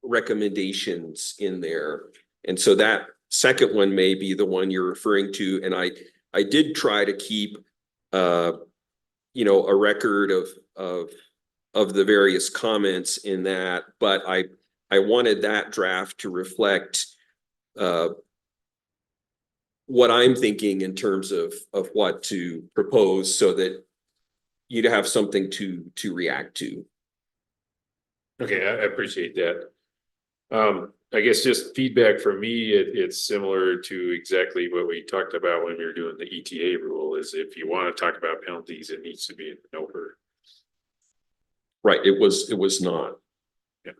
recommendations in there. And so that second one may be the one you're referring to. And I did try to keep a record of the various comments in that, but I wanted that draft to reflect what I'm thinking in terms of what to propose, so that you'd have something to react to. Okay, I appreciate that. I guess just feedback from me, it's similar to exactly what we talked about when we were doing the ETA rule, is if you want to talk about penalties, it needs to be in the NOPR. Right, it was not. Yeah.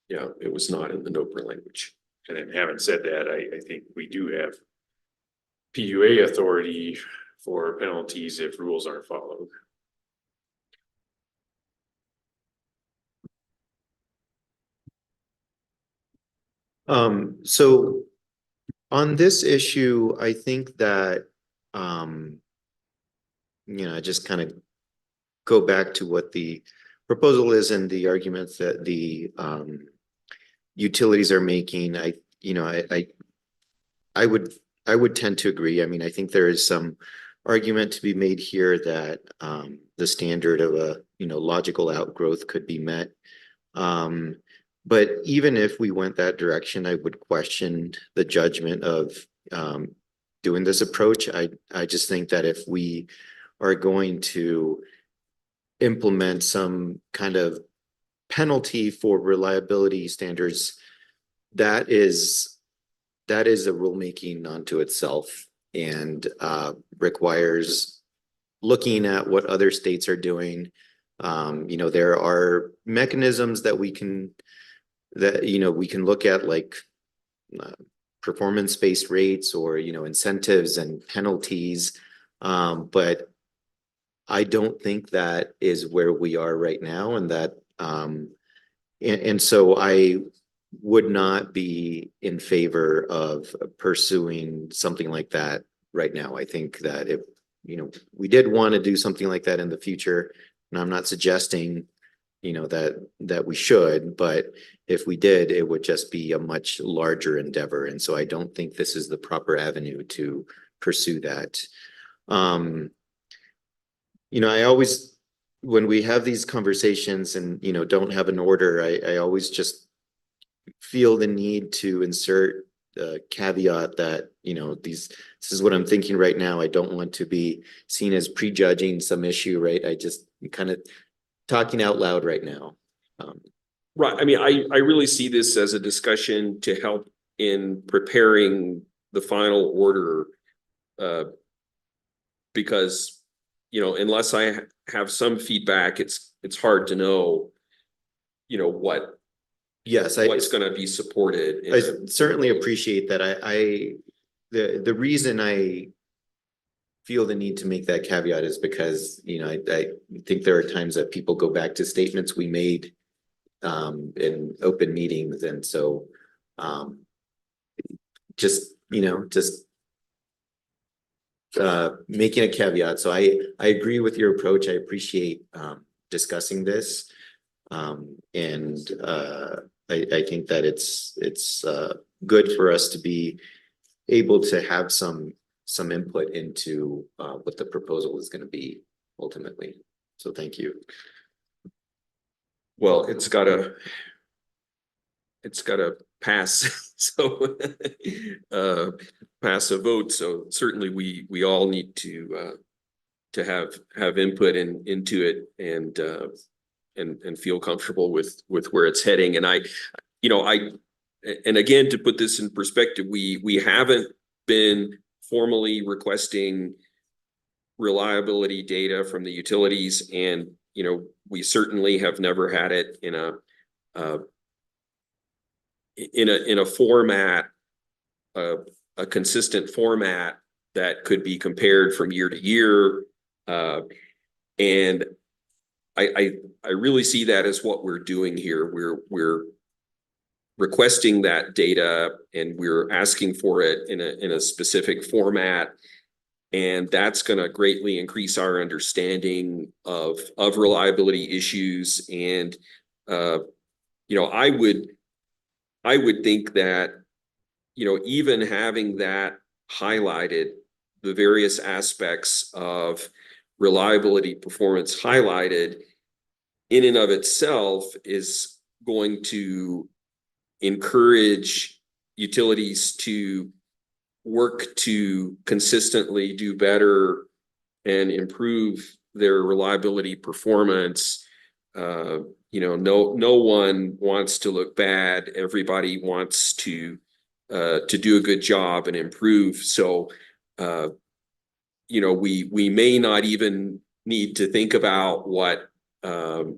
Yeah, it was not in the NOPR language. And then having said that, I think we do have PUA authority for penalties if rules aren't followed. So on this issue, I think that, I just kind of go back to what the proposal is and the arguments that the utilities are making. I would tend to agree. I mean, I think there is some argument to be made here that the standard of a logical outgrowth could be met. But even if we went that direction, I would question the judgment of doing this approach. I just think that if we are going to implement some kind of penalty for reliability standards, that is a rulemaking unto itself, and requires looking at what other states are doing. There are mechanisms that we can look at, like performance-based rates or incentives and penalties, but I don't think that is where we are right now, and that and so I would not be in favor of pursuing something like that right now. I think that if we did want to do something like that in the future, and I'm not suggesting that we should, but if we did, it would just be a much larger endeavor, and so I don't think this is the proper avenue to pursue that. I always, when we have these conversations and don't have an order, I always just feel the need to insert a caveat that this is what I'm thinking right now. I don't want to be seen as prejudging some issue, right? I just kind of talking out loud right now. Right. I mean, I really see this as a discussion to help in preparing the final order, because unless I have some feedback, it's hard to know what. Yes, what's going to be supported. I certainly appreciate that. The reason I feel the need to make that caveat is because I think there are times that people go back to statements we made in open meetings, and so just making a caveat. So I agree with your approach. I appreciate discussing this, and I think that it's good for us to be able to have some input into what the proposal is going to be ultimately. So thank you. Well, it's gotta pass, so pass a vote, so certainly we all need to have input into it and feel comfortable with where it's heading. And and again, to put this in perspective, we haven't been formally requesting reliability data from the utilities, and we certainly have never had it in a format, a consistent format that could be compared from year to year. And I really see that as what we're doing here. We're requesting that data, and we're asking for it in a specific format. And that's going to greatly increase our understanding of reliability issues. And I would think that even having that highlighted, the various aspects of reliability performance highlighted, in and of itself is going to encourage utilities to work to consistently do better and improve their reliability performance. No one wants to look bad. Everybody wants to do a good job and improve. So, we may not even need to think about what the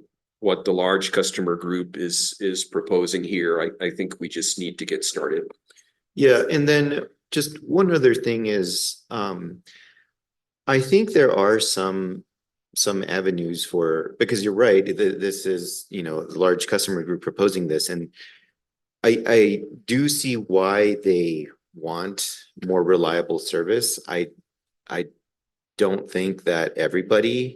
large customer group is proposing here. I think we just need to get started. Yeah, and then just one other thing is, I think there are some avenues for, because you're right, this is, a large customer group proposing this, and I do see why they want more reliable service. I don't think that everybody,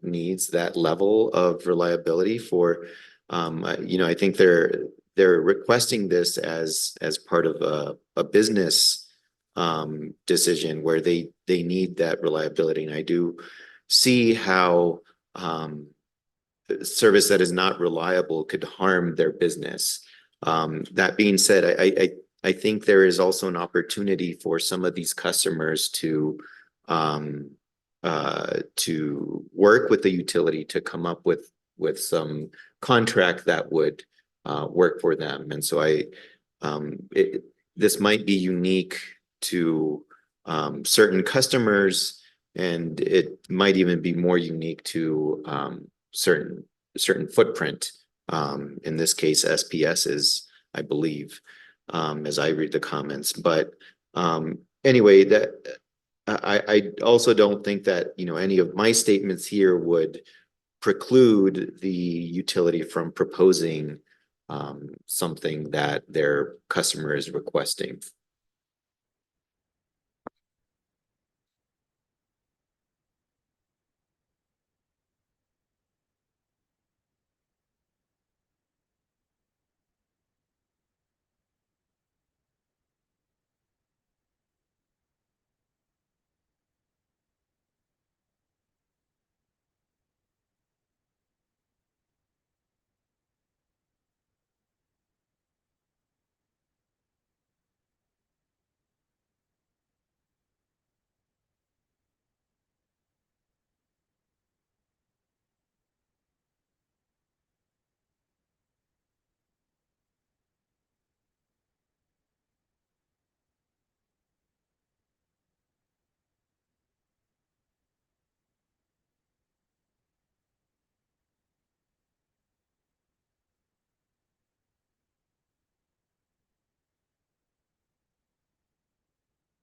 needs that level of reliability for, I think they're requesting this as part of a business decision where they need that reliability. And I do see how service that is not reliable could harm their business. That being said, I think there is also an opportunity for some of these customers to work with the utility to come up with some contract that would work for them. And so this might be unique to certain customers, and it might even be more unique to certain footprint. In this case, SPS's, I believe, as I read the comments. But anyway, that I also don't think that any of my statements here would preclude the utility from proposing something that their customer is requesting.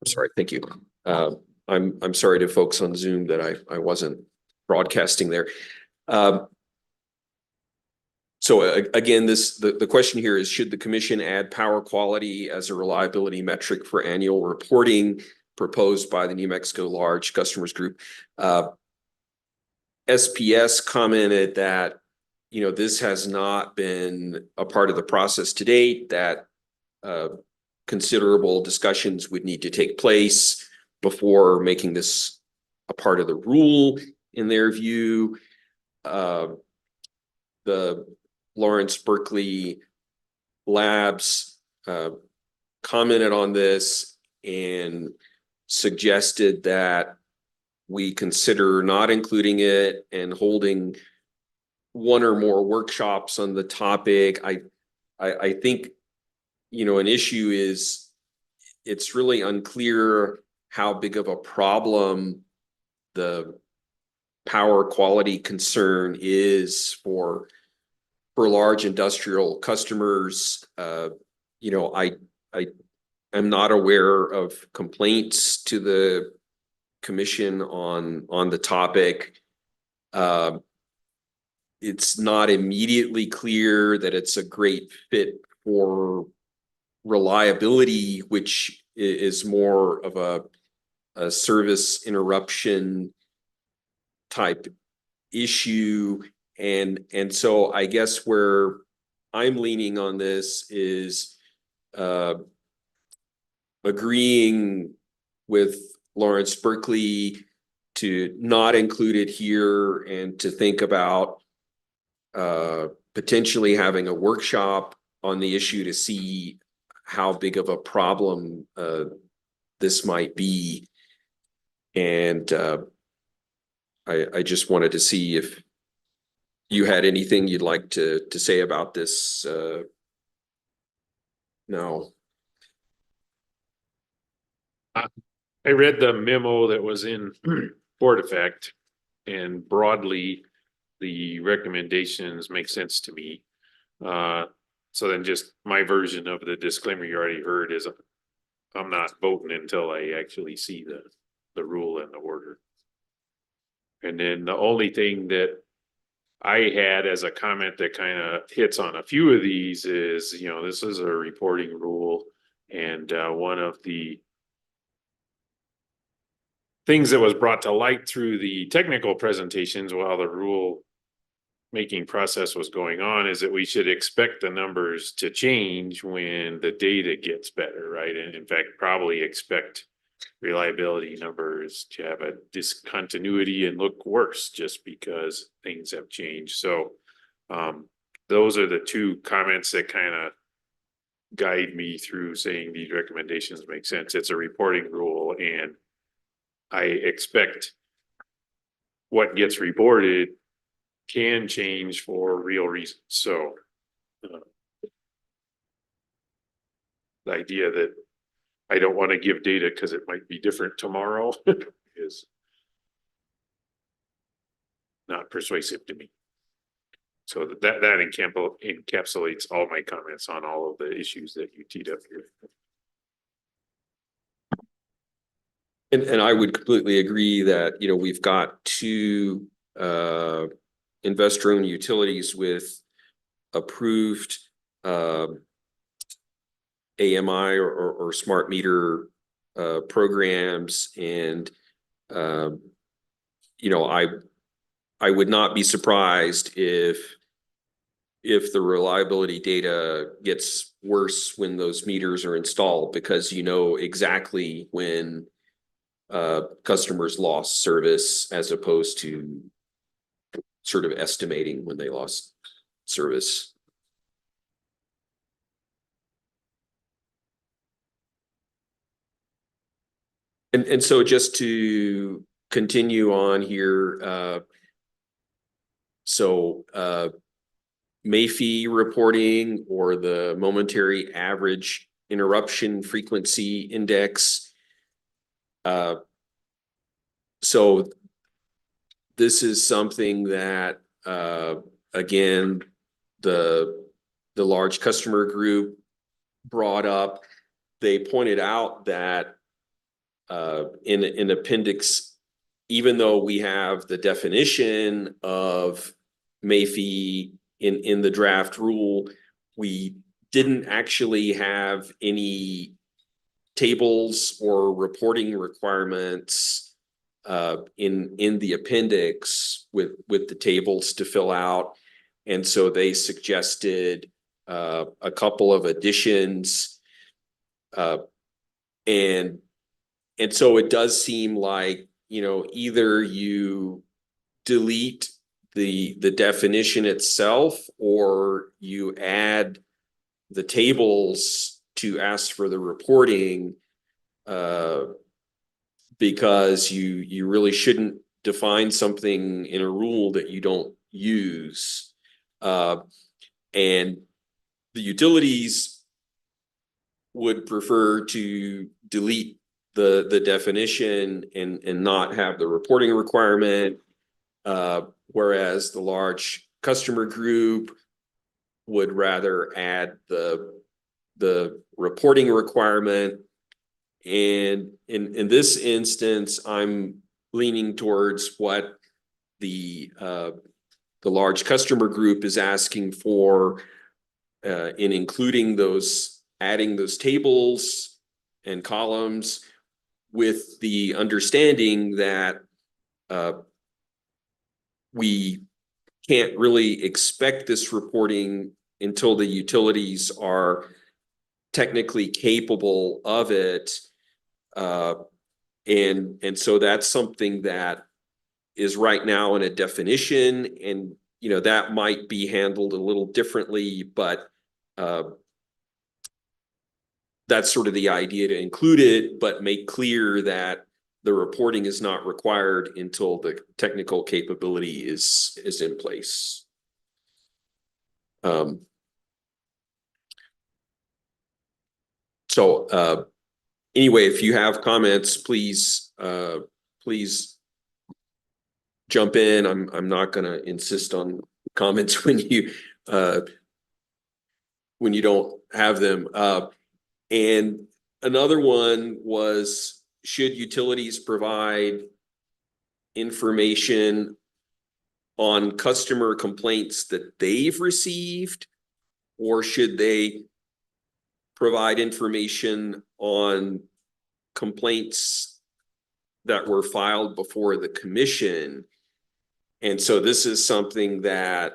Sorry, thank you. I'm sorry to folks on Zoom that I wasn't broadcasting there. So again, the question here is, should the commission add power quality as a reliability metric for annual reporting proposed by the New Mexico Large Customers Group? SPS commented that this has not been a part of the process to date, that considerable discussions would need to take place before making this a part of the rule in their view. The Lawrence Berkeley Labs commented on this and suggested that we consider not including it and holding one or more workshops on the topic. I think, you know, an issue is it's really unclear how big of a problem the power quality concern is for large industrial customers. You know, I am not aware of complaints to the commission on the topic. It's not immediately clear that it's a great fit for reliability, which is more of a service interruption type issue. And so I guess where I'm leaning on this is agreeing with Lawrence Berkeley to not include it here and to think about potentially having a workshop on the issue to see how big of a problem this might be. And I just wanted to see if you had anything you'd like to say about this. No. I read the memo that was in Board Effect, and broadly, the recommendations make sense to me. So then just my version of the disclaimer you already heard is I'm not voting until I actually see the rule and the order. And then the only thing that I had as a comment that kind of hits on a few of these is, you know, this is a reporting rule, and one of the things that was brought to light through the technical presentations while the rule making process was going on is that we should expect the numbers to change when the data gets better, right? And in fact, probably expect reliability numbers to have a discontinuity and look worse just because things have changed. So those are the two comments that kind of guide me through saying these recommendations make sense. It's a reporting rule, and I expect what gets reported can change for real reasons. So the idea that I don't want to give data because it might be different tomorrow is not persuasive to me. So that encapsulates all my comments on all of the issues that you teed up here. And I would completely agree that, you know, we've got two investor-owned utilities with approved AMI or smart meter programs, and you know, I would not be surprised if the reliability data gets worse when those meters are installed, because you know exactly when customers lost service as opposed to sort of estimating when they lost service. And so just to continue on here, MAFI reporting, or the momentary average interruption frequency index. So this is something that, again, the large customer group brought up. They pointed out that in appendix, even though we have the definition of MAFI in the draft rule, we didn't actually have any tables or reporting requirements in the appendix with the tables to fill out. And so they suggested a couple of additions, and so it does seem like, you know, either you delete the definition itself, or you add the tables to ask for the reporting, because you really shouldn't define something in a rule that you don't use. And the utilities would prefer to delete the definition and not have the reporting requirement. Whereas the large customer group would rather add the reporting requirement. And in this instance, I'm leaning towards what the large customer group is asking for, in including adding those tables and columns, with the understanding that we can't really expect this reporting until the utilities are technically capable of it. And so that's something that is right now in a definition, and that might be handled a little differently, but that's sort of the idea, to include it, but make clear that the reporting is not required until the technical capability is in place. So anyway, if you have comments, please jump in. I'm not going to insist on comments when you don't have them. And another one was, should utilities provide information on customer complaints that they've received, or should they provide information on complaints that were filed before the commission? And so this is something that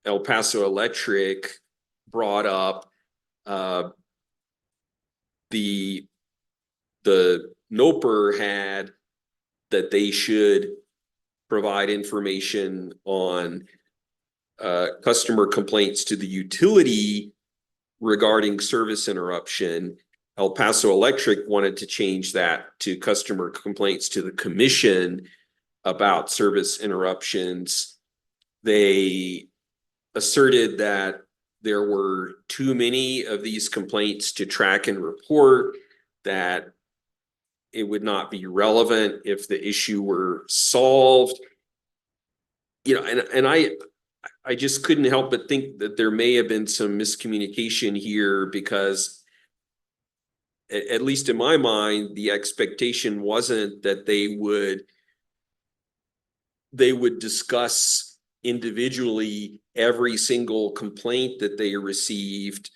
El Paso Electric brought up. The NOPR had that they should provide information on customer complaints to the utility regarding service interruption. El Paso Electric wanted to change that to customer complaints to the commission about service interruptions. They asserted that there were too many of these complaints to track and report, that it would not be relevant if the issue were solved. And I just couldn't help but think that there may have been some miscommunication here, because at least in my mind, the expectation wasn't that they would discuss individually every single complaint that they received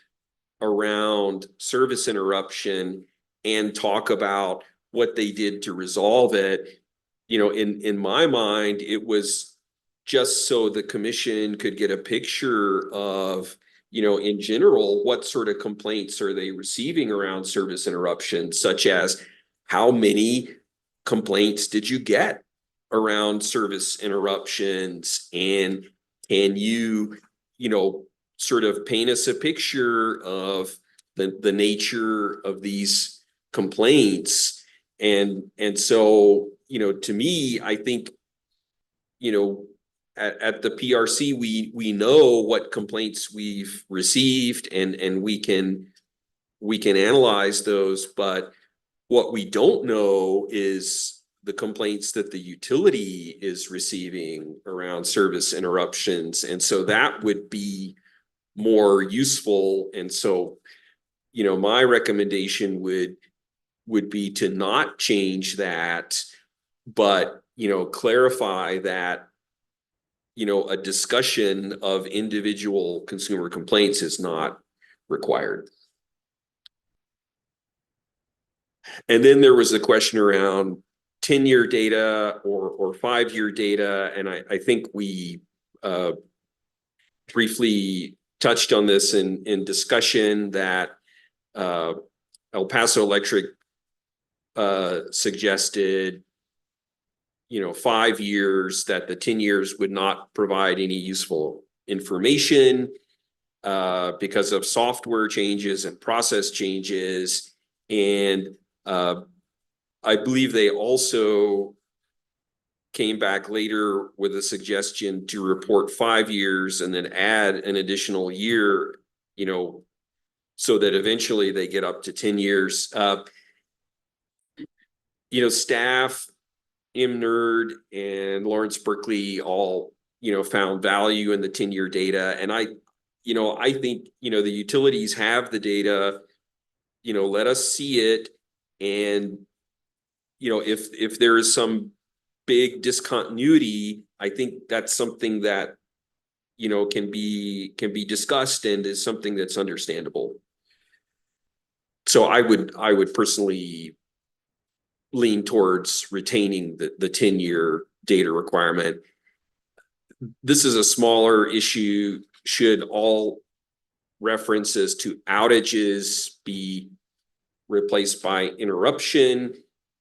around service interruption and talk about what they did to resolve it. In my mind, it was just so the commission could get a picture of, in general, what sort of complaints are they receiving around service interruption, such as how many complaints did you get around service interruptions, and can you, sort of paint us a picture of the nature of these complaints. And so, to me, I think, at the PRC, we know what complaints we've received, and we can analyze those, but what we don't know is the complaints that the utility is receiving around service interruptions. And so that would be more useful. And so, my recommendation would be to not change that, but, clarify that, a discussion of individual consumer complaints is not required. And then there was a question around 10-year data or 5-year data. And I think we briefly touched on this in discussion, that El Paso Electric suggested 5 years, that the 10 years would not provide any useful information because of software changes and process changes. And I believe they also came back later with a suggestion to report 5 years and then add an additional year, so that eventually they get up to 10 years. Staff, MNerd and Lawrence Berkeley all, found value in the 10-year data. And I think, the utilities have the data, let us see it. And, if there is some big discontinuity, I think that's something that, can be discussed and is something that's understandable. So I would personally lean towards retaining the 10-year data requirement. This is a smaller issue. Should all references to outages be replaced by interruption?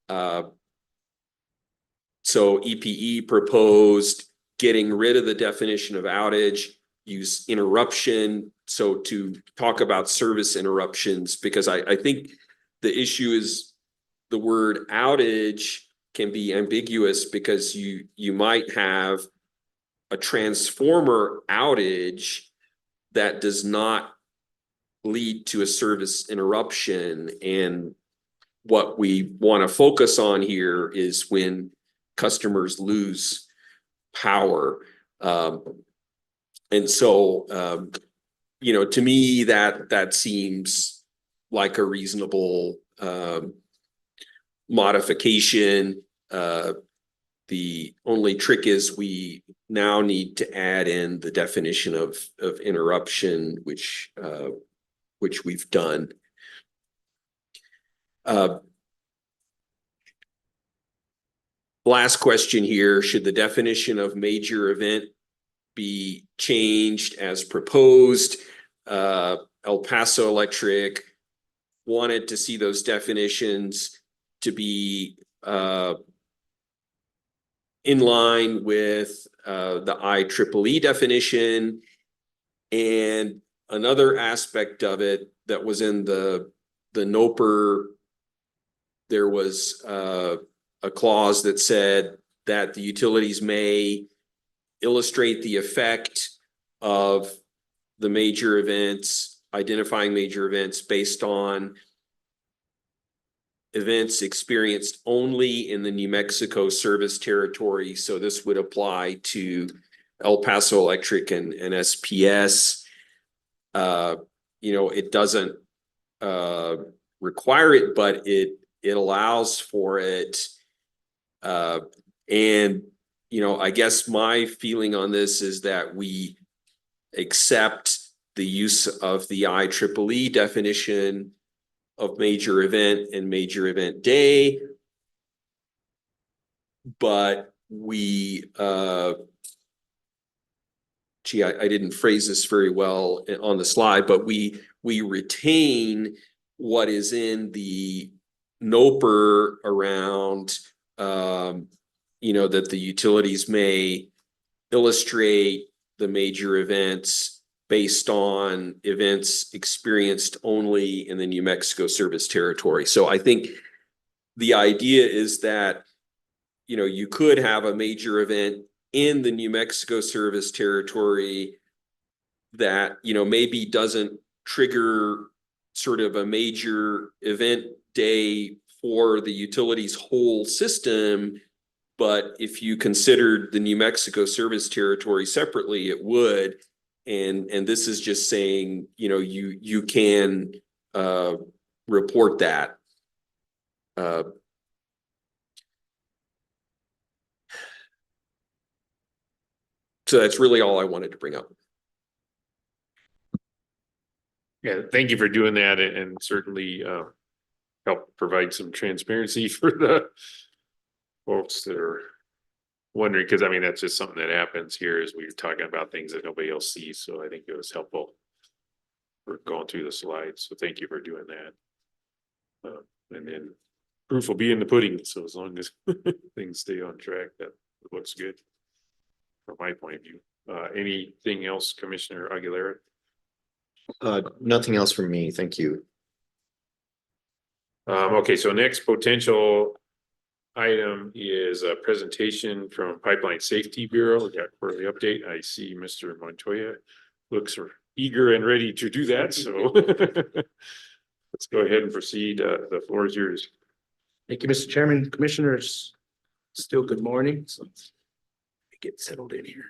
So EPE proposed getting rid of the definition of outage, use interruption. So to talk about service interruptions, because I think the issue is the word outage can be ambiguous because you might have a transformer outage that does not lead to a service interruption. And what we want to focus on here is when customers lose power. And so, to me, that seems like a reasonable modification. The only trick is we now need to add in the definition of interruption, which we've done. Last question here, should the definition of major event be changed as proposed? El Paso Electric wanted to see those definitions to be in line with the IEEE definition. And another aspect of it that was in the NOPR, there was a clause that said that the utilities may illustrate the effect of the major events, identifying major events based on events experienced only in the New Mexico service territory. So this would apply to El Paso Electric and SPS. It doesn't require it, but it allows for it. And I guess my feeling on this is that we accept the use of the IEEE definition of major event and major event day, but we I didn't phrase this very well on the slide, but we retain what is in the NOPR around that the utilities may illustrate the major events based on events experienced only in the New Mexico service territory. So I think the idea is that, you could have a major event in the New Mexico service territory that, maybe doesn't trigger sort of a major event day for the utilities whole system. But if you considered the New Mexico service territory separately, it would. And this is just saying, you can report that. So that's really all I wanted to bring up. Yeah, thank you for doing that and certainly help provide some transparency for the folks that are wondering, because that's just something that happens here as we're talking about things that nobody else sees. So I think it was helpful for going through the slides. So thank you for doing that. And then proof will be in the pudding, so as long as things stay on track, that looks good. From my point of view, anything else, Commissioner Aguilera? Nothing else from me. Thank you. Okay, so next potential item is a presentation from Pipeline Safety Bureau. We got quarterly update. I see Mr. Montoya looks eager and ready to do that, so let's go ahead and proceed. The floor is yours. Thank you, Mr. Chairman, Commissioners. Still good morning. So get settled in here.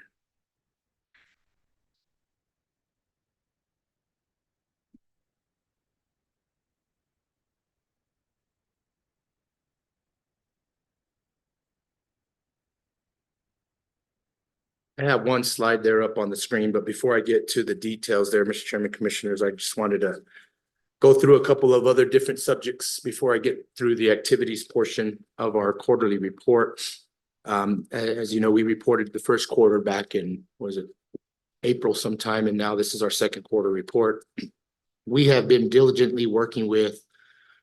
I have one slide there up on the screen, but before I get to the details there, Mr. Chairman, Commissioners, I just wanted to go through a couple of other different subjects before I get through the activities portion of our quarterly report. As you know, we reported the first quarter back in, was it April sometime, and now this is our second quarter report. We have been diligently working with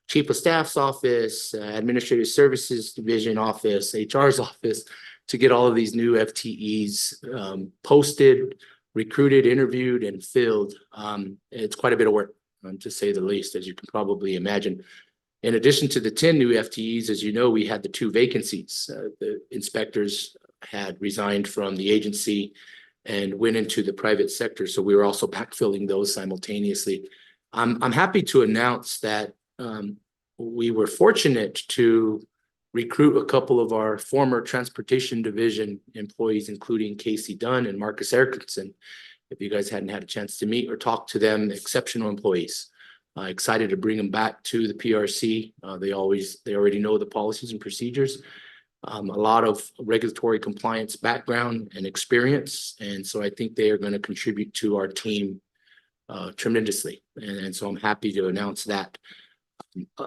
Chief of Staff's office, Administrative Services Division office, HR's office, to get all of these new FTEs posted, recruited, interviewed, and filled. It's quite a bit of work, to say the least, as you can probably imagine. In addition to the 10 new FTEs, as you know, we had the 2 vacancies. The inspectors had resigned from the agency and went into the private sector, so we were also backfilling those simultaneously. I'm happy to announce that we were fortunate to recruit a couple of our former Transportation Division employees, including Casey Dunn and Marcus Erickson. If you guys hadn't had a chance to meet or talk to them, exceptional employees. Excited to bring them back to the PRC. They already know the policies and procedures. A lot of regulatory compliance background and experience. And so I think they are going to contribute to our team tremendously. And so I'm happy to announce that.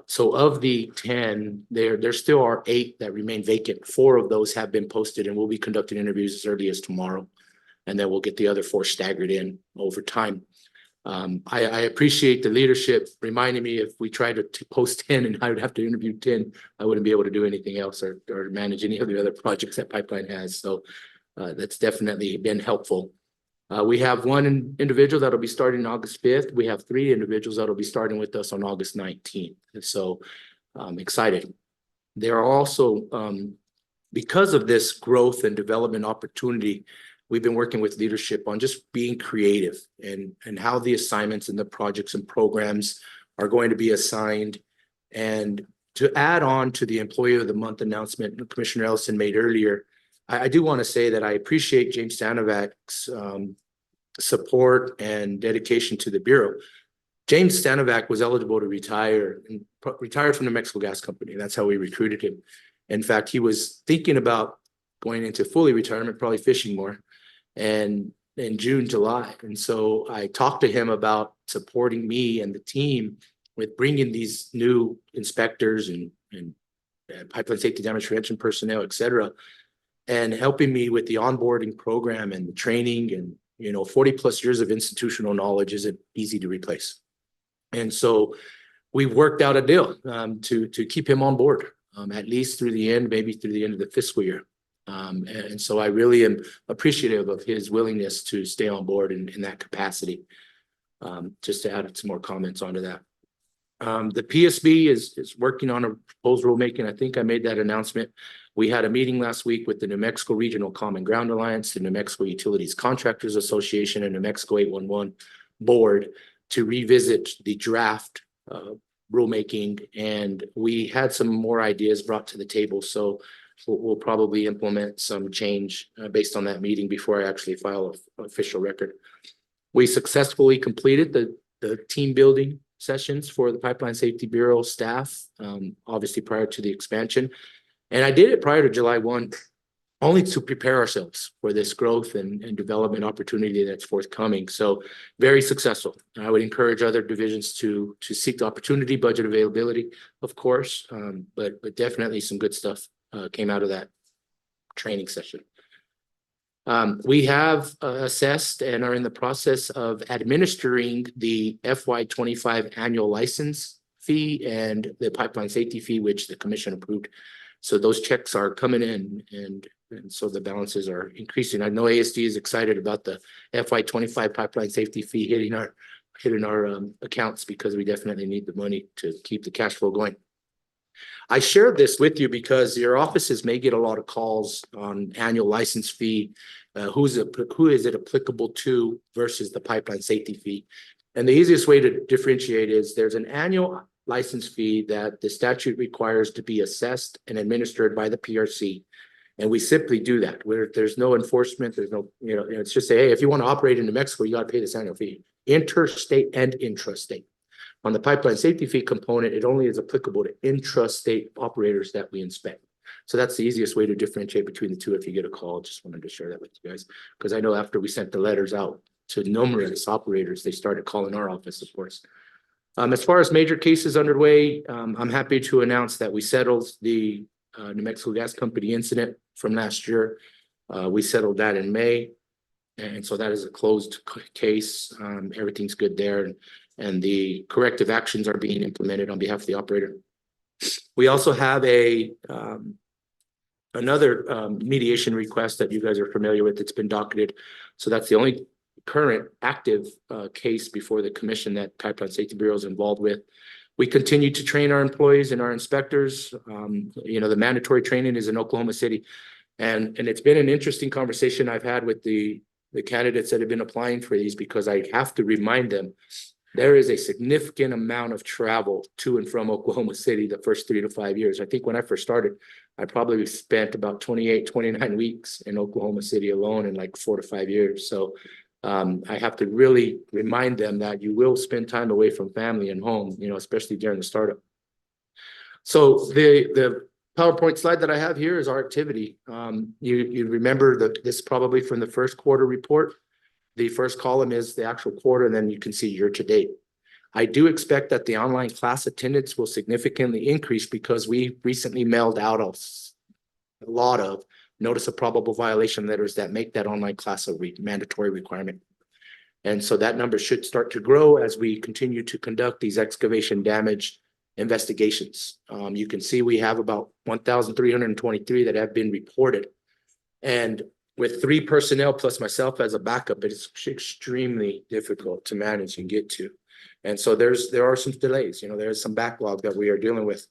So of the 10, there still are 8 that remain vacant. 4 of those have been posted, and we'll be conducting interviews as early as tomorrow. And then we'll get the other 4 staggered in over time. I appreciate the leadership reminding me if we tried to post 10 and I would have to interview 10, I wouldn't be able to do anything else or manage any of the other projects that Pipeline has. So that's definitely been helpful. We have 1 individual that'll be starting August 5th. We have 3 individuals that'll be starting with us on August 19th. And so I'm excited. There are also, because of this growth and development opportunity, we've been working with leadership on just being creative and how the assignments and the projects and programs are going to be assigned. And to add on to the Employee of the Month announcement Commissioner Ellison made earlier, I do want to say that I appreciate James Stanovac's support and dedication to the Bureau. James Stanovac was eligible to retire and retired from the Mexico Gas Company. That's how we recruited him. In fact, he was thinking about going into fully retirement, probably fishing more, and in June, July. And so I talked to him about supporting me and the team with bringing these new inspectors and pipeline safety damage prevention personnel, et cetera, and helping me with the onboarding program and the training. And, 40+ years of institutional knowledge isn't easy to replace. And so we worked out a deal to keep him on board, at least through the end, maybe through the end of the fiscal year. And so I really am appreciative of his willingness to stay on board in that capacity. Just to add some more comments onto that. The PSB is working on a proposed rulemaking. I think I made that announcement. We had a meeting last week with the New Mexico Regional Common Ground Alliance, the New Mexico Utilities Contractors Association, and New Mexico 811 Board to revisit the draft rulemaking. And we had some more ideas brought to the table. So we'll probably implement some change based on that meeting before I actually file an official record. We successfully completed the team building sessions for the Pipeline Safety Bureau staff, obviously prior to the expansion. And I did it prior to July 1, only to prepare ourselves for this growth and development opportunity that's forthcoming. So very successful. I would encourage other divisions to seek the opportunity, budget availability, of course, but definitely some good stuff came out of that training session. We have assessed and are in the process of administering the FY25 annual license fee and the pipeline safety fee, which the commission approved. So those checks are coming in and so the balances are increasing. I know ASD is excited about the FY25 pipeline safety fee hitting our accounts because we definitely need the money to keep the cash flow going. I shared this with you because your offices may get a lot of calls on annual license fee. Who is it applicable to versus the pipeline safety fee? And the easiest way to differentiate is there's an annual license fee that the statute requires to be assessed and administered by the PRC. And we simply do that where there's no enforcement, there's no, it's just say, hey, if you want to operate in New Mexico, you got to pay this annual fee, interstate and intrastate. On the pipeline safety fee component, it only is applicable to intrastate operators that we inspect. So that's the easiest way to differentiate between the two. If you get a call, just wanted to share that with you guys. Because I know after we sent the letters out to numerous operators, they started calling our office, of course. As far as major cases underway, I'm happy to announce that we settled the New Mexico Gas Company incident from last year. We settled that in May. And so that is a closed case. Everything's good there. And the corrective actions are being implemented on behalf of the operator. We also have another mediation request that you guys are familiar with. It's been docketed. So that's the only current active case before the commission that Pipeline Safety Bureau is involved with. We continue to train our employees and our inspectors. The mandatory training is in Oklahoma City. And it's been an interesting conversation I've had with the candidates that have been applying for these, because I have to remind them there is a significant amount of travel to and from Oklahoma City the first 3 to 5 years. I think when I first started, I probably spent about 28, 29 weeks in Oklahoma City alone in like 4 to 5 years. So I have to really remind them that you will spend time away from family and home, especially during the startup. So the PowerPoint slide that I have here is our activity. You remember that this is probably from the first quarter report. The first column is the actual quarter, and then you can see year to date. I do expect that the online class attendance will significantly increase because we recently mailed out a lot of notice of probable violation letters that make that online class a mandatory requirement. And so that number should start to grow as we continue to conduct these excavation damage investigations. You can see we have about 1,323 that have been reported. And with 3 personnel plus myself as a backup, it's extremely difficult to manage and get to. And so there are some delays, there's some backlog that we are dealing with.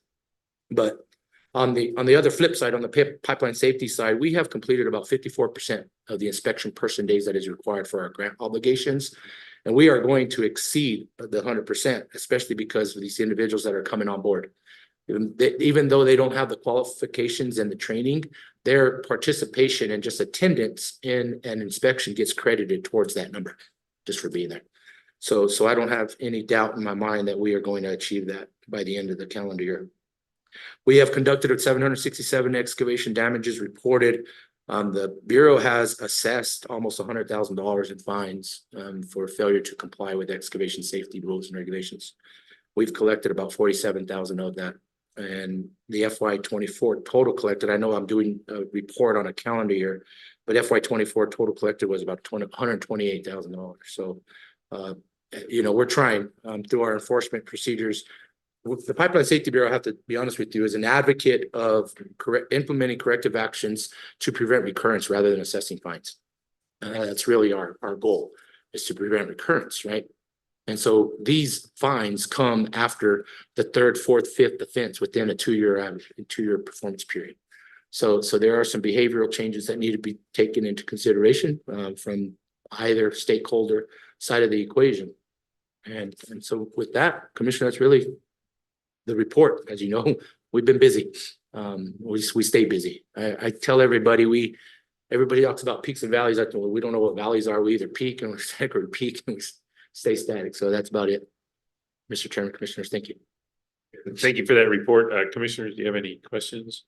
But on the other flip side, on the pipeline safety side, we have completed about 54% of the inspection person days that is required for our grant obligations. And we are going to exceed the 100%, especially because of these individuals that are coming on board. Even though they don't have the qualifications and the training, their participation and just attendance in an inspection gets credited towards that number just for being there. So I don't have any doubt in my mind that we are going to achieve that by the end of the calendar year. We have conducted 767 excavation damages reported. The Bureau has assessed almost $100,000 in fines for failure to comply with excavation safety rules and regulations. We've collected about 47,000 of that. And the FY24 total collected, I know I'm doing a report on a calendar year, but FY24 total collected was about $128,000. So, we're trying through our enforcement procedures. The Pipeline Safety Bureau, I have to be honest with you, is an advocate of implementing corrective actions to prevent recurrence rather than assessing fines. That's really our goal, is to prevent recurrence, right? And so these fines come after the 3rd, 4th, 5th offense within a 2-year average, 2-year performance period. So there are some behavioral changes that need to be taken into consideration from either stakeholder side of the equation. And so with that, Commissioner, that's really the report. As you know, we've been busy. We stay busy. I tell everybody, everybody talks about peaks and valleys. We don't know what valleys are. We either peak and we're static, or peak and we stay static. So that's about it. Mr. Chairman, Commissioners, thank you. Thank you for that report. Commissioners, do you have any questions?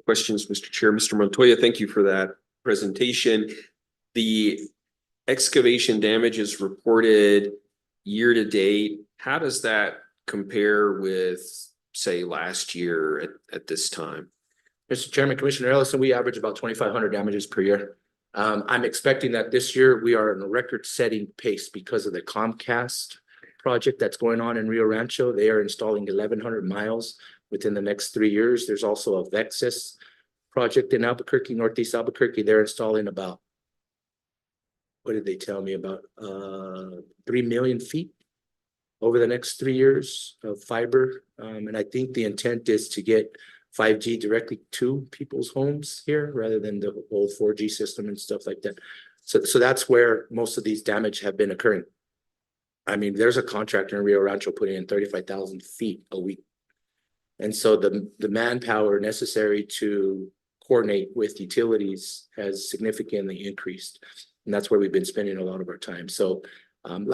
Questions, Mr. Chair. Mr. Montoya, thank you for that presentation. The excavation damages reported year to date, how does that compare with, say, last year at this time? Mr. Chairman, Commissioner Ellison, we average about 2,500 damages per year. I'm expecting that this year we are in a record-setting pace because of the Comcast project that's going on in Rio Rancho. They are installing 1,100 miles within the next 3 years. There's also a Vexus project in Albuquerque, Northeast Albuquerque. They're installing about, what did they tell me, about 3 million feet over the next 3 years of fiber. And I think the intent is to get 5G directly to people's homes here rather than the old 4G system and stuff like that. So that's where most of these damage have been occurring. I mean, there's a contractor in Rio Rancho putting in 35,000 feet a week. And so the manpower necessary to coordinate with utilities has significantly increased. And that's where we've been spending a lot of our time. So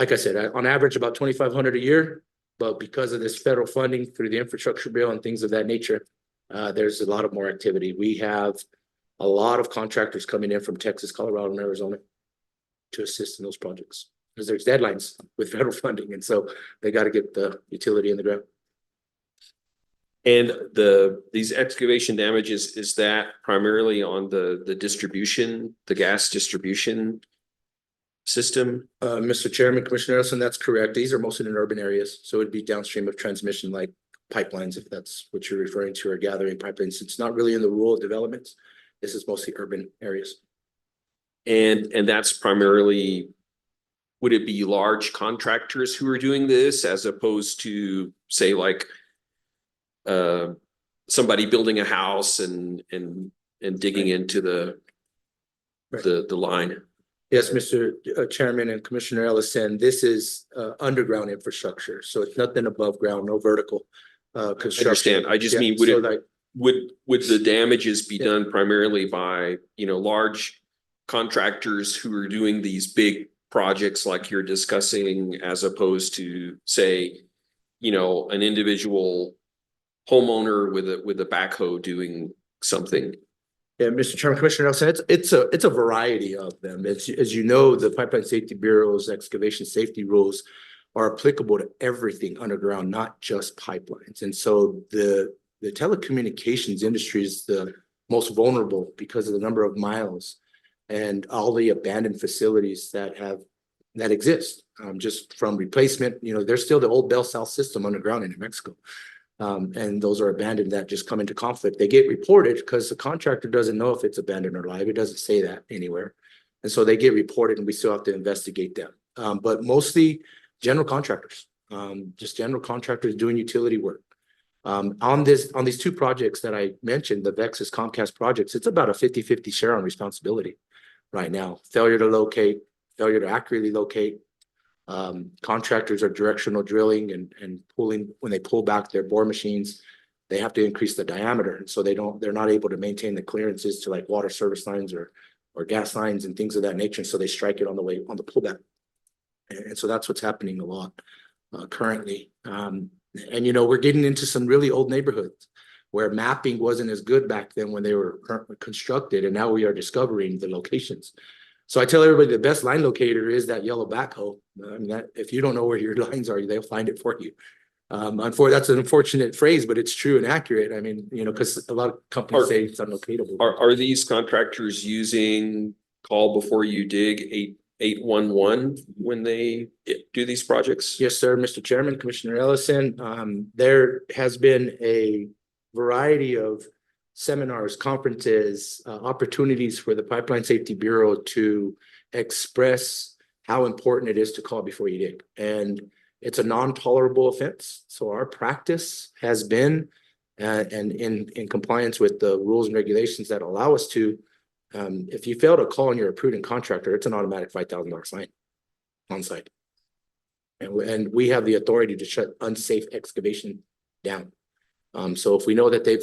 like I said, on average, about 2,500 a year, but because of this federal funding through the infrastructure bill and things of that nature, there's a lot of more activity. We have a lot of contractors coming in from Texas, Colorado, and Arizona to assist in those projects because there's deadlines with federal funding. And so they got to get the utility in the ground. And these excavation damages, is that primarily on the distribution, the gas distribution system? Mr. Chairman, Commissioner Nelson, that's correct. These are mostly in urban areas. So it'd be downstream of transmission, like pipelines, if that's what you're referring to, or gathering pipelines. It's not really in the rural developments. This is mostly urban areas. And that's primarily, would it be large contractors who are doing this as opposed to, say, like somebody building a house and digging into the line? Yes, Mr. Chairman and Commissioner Ellison, this is underground infrastructure. So it's nothing above ground, no vertical construction. I understand. I just mean, would the damages be done primarily by, large contractors who are doing these big projects like you're discussing, as opposed to, say, an individual homeowner with a backhoe doing something? Yeah, Mr. Chairman, Commissioner Nelson, it's a variety of them. As you know, the Pipeline Safety Bureau's excavation safety rules are applicable to everything underground, not just pipelines. And so the telecommunications industry is the most vulnerable because of the number of miles and all the abandoned facilities that exist. Just from replacement, there's still the old Bell South system underground in New Mexico. And those are abandoned that just come into conflict. They get reported because the contractor doesn't know if it's abandoned or live. It doesn't say that anywhere. And so they get reported and we still have to investigate them. But mostly general contractors, just general contractors doing utility work. On these two projects that I mentioned, the Vexus Comcast projects, it's about a 50-50 share on responsibility right now. Failure to locate, failure to accurately locate. Contractors are directional drilling and pulling. When they pull back their bore machines, they have to increase the diameter. And so they're not able to maintain the clearances to like water service lines or gas lines and things of that nature. So they strike it on the pullback. And so that's what's happening a lot currently. And we're getting into some really old neighborhoods where mapping wasn't as good back then when they were constructed. And now we are discovering the locations. So I tell everybody the best line locator is that yellow backhoe. I mean, that if you don't know where your lines are, they'll find it for you. That's an unfortunate phrase, but it's true and accurate. I mean, because a lot of companies say it's unlocatable. Are these contractors using call before you dig 811 when they do these projects? Yes, sir, Mr. Chairman, Commissioner Ellison. There has been a variety of seminars, conferences, opportunities for the Pipeline Safety Bureau to express how important it is to call before you dig. And it's a non-tolerable offense. So our practice has been, and in compliance with the rules and regulations that allow us to, if you fail to call and you're a prudent contractor, it's an automatic $5,000 fine on site. And we have the authority to shut unsafe excavation down. So if we know that they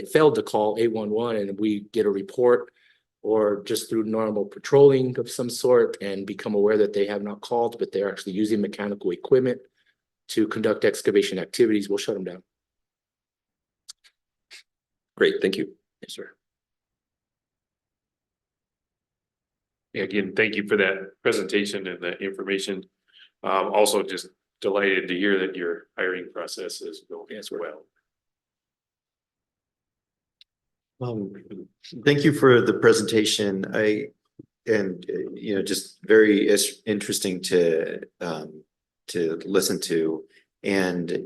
failed to call 811 and we get a report or just through normal patrolling of some sort and become aware that they have not called, but they're actually using mechanical equipment to conduct excavation activities, we'll shut them down. Great, thank you. Yes, sir. Again, thank you for that presentation and that information. Also just delighted to hear that your hiring process is going as well. Thank you for the presentation. Just very interesting to to listen to. And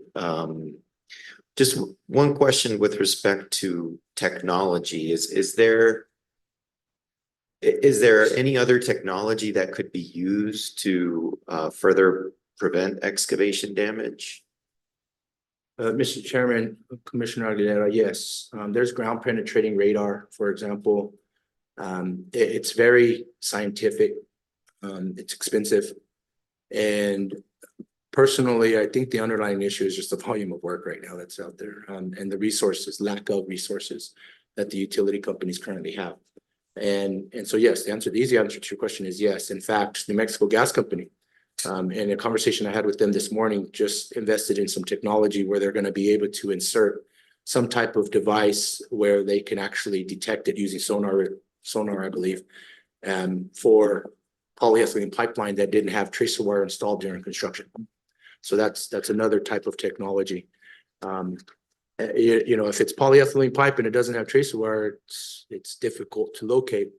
just one question with respect to technology is there any other technology that could be used to further prevent excavation damage? Mr. Chairman, Commissioner Aguilera, yes, there's ground penetrating radar, for example. It's very scientific. It's expensive. And personally, I think the underlying issue is just the volume of work right now that's out there, and the resources, lack of resources that the utility companies currently have. And so, yes, the easy answer to your question is yes. In fact, New Mexico Gas Company, in a conversation I had with them this morning, just invested in some technology where they're going to be able to insert some type of device where they can actually detect it using sonar, I believe, for polyethylene pipeline that didn't have tracer wire installed during construction. So that's another type of technology. You know, if it's polyethylene pipe and it doesn't have tracer wire, it's difficult to locate.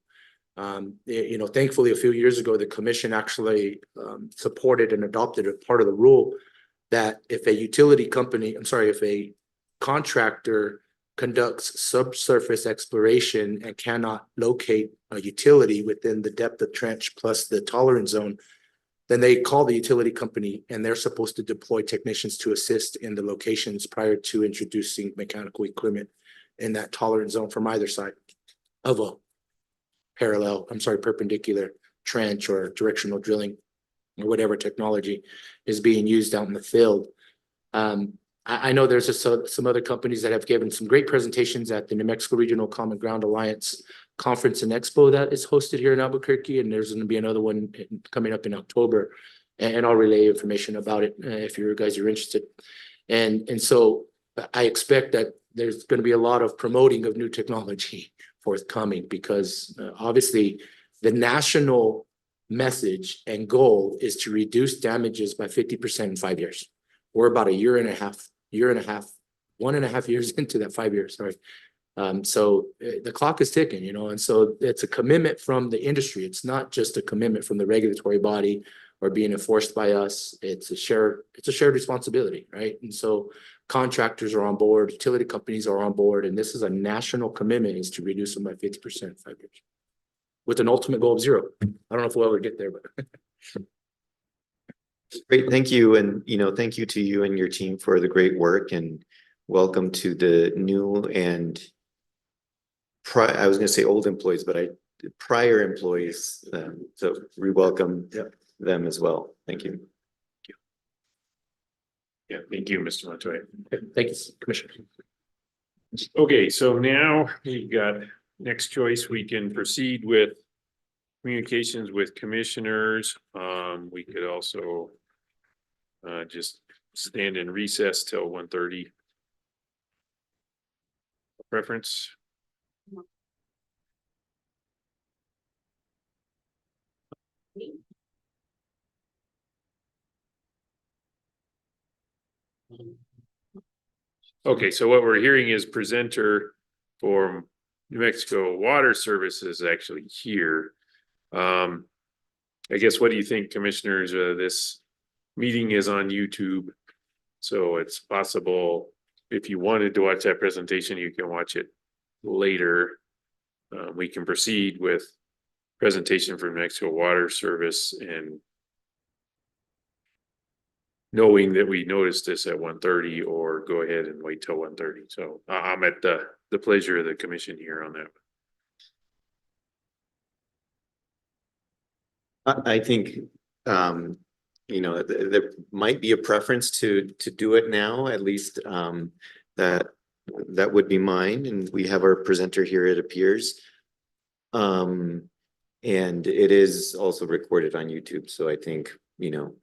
You know, thankfully, a few years ago, the commission actually supported and adopted a part of the rule that if a contractor conducts subsurface exploration and cannot locate a utility within the depth of trench plus the tolerance zone, then they call the utility company and they're supposed to deploy technicians to assist in the locations prior to introducing mechanical equipment in that tolerance zone from either side of a perpendicular trench or directional drilling or whatever technology is being used out in the field. I know there's some other companies that have given some great presentations at the New Mexico Regional Common Ground Alliance Conference and Expo that is hosted here in Albuquerque, and there's going to be another one coming up in October, and I'll relay information about it if you guys are interested. And so I expect that there's going to be a lot of promoting of new technology forthcoming, because obviously the national message and goal is to reduce damages by 50% in 5 years. We're about a year and a half, 1.5 years into that 5 years. Sorry. So the clock is ticking, you know, and so it's a commitment from the industry. It's not just a commitment from the regulatory body or being enforced by us. It's a shared responsibility, right? And so contractors are on board, utility companies are on board, and this is a national commitment, is to reduce them by 50% in 5 years with an ultimate goal of 0. I don't know if we'll ever get there, but Great, thank you. And, you know, thank you to you and your team for the great work, and welcome to the new and I was going to say old employees, but prior employees. So we welcome them as well. Thank you. Yeah, thank you, Mr. Montoya. thank you, Commissioner. Okay, so now we got next choice. We can proceed with communications with commissioners. We could also just stand in recess till 1:30. Preference? Okay, so what we're hearing is presenter for New Mexico Water Services actually here. I guess, what do you think, commissioners? This meeting is on YouTube, so it's possible if you wanted to watch that presentation, you can watch it later. We can proceed with presentation from New Mexico Water Service, and knowing that we noticed this at 1:30, or go ahead and wait till 1:30. So I'm at the pleasure of the commission here on that. I think, you know, there might be a preference to do it now, at least that would be mine. And we have our presenter here, it appears. And it is also recorded on YouTube. So I think, you know,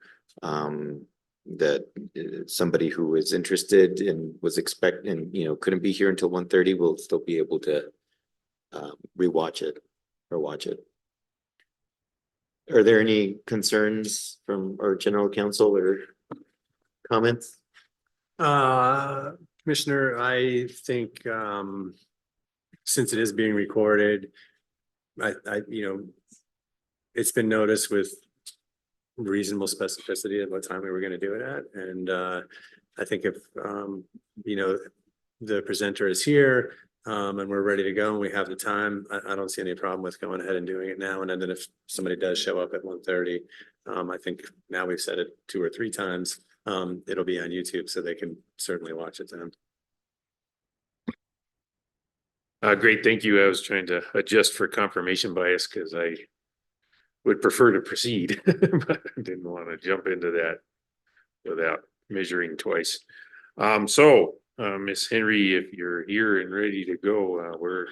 that somebody who is interested and was expecting, you know, couldn't be here until 1:30 will still be able to rewatch it or watch it. Are there any concerns from our general counsel or comments? Commissioner, I think since it is being recorded, I you know, it's been noticed with reasonable specificity of what time we were gonna do it at. And I think if you know, the presenter is here and we're ready to go and we have the time, I don't see any problem with going ahead and doing it now. And then if somebody does show up at 1:30, I think now we've said it 2 or 3 times, it'll be on YouTube, so they can certainly watch it then. Great, thank you. I was trying to adjust for confirmation bias because I would prefer to proceed, but I didn't want to jump into that without measuring twice. Miss Henry, if you're here and ready to go, we're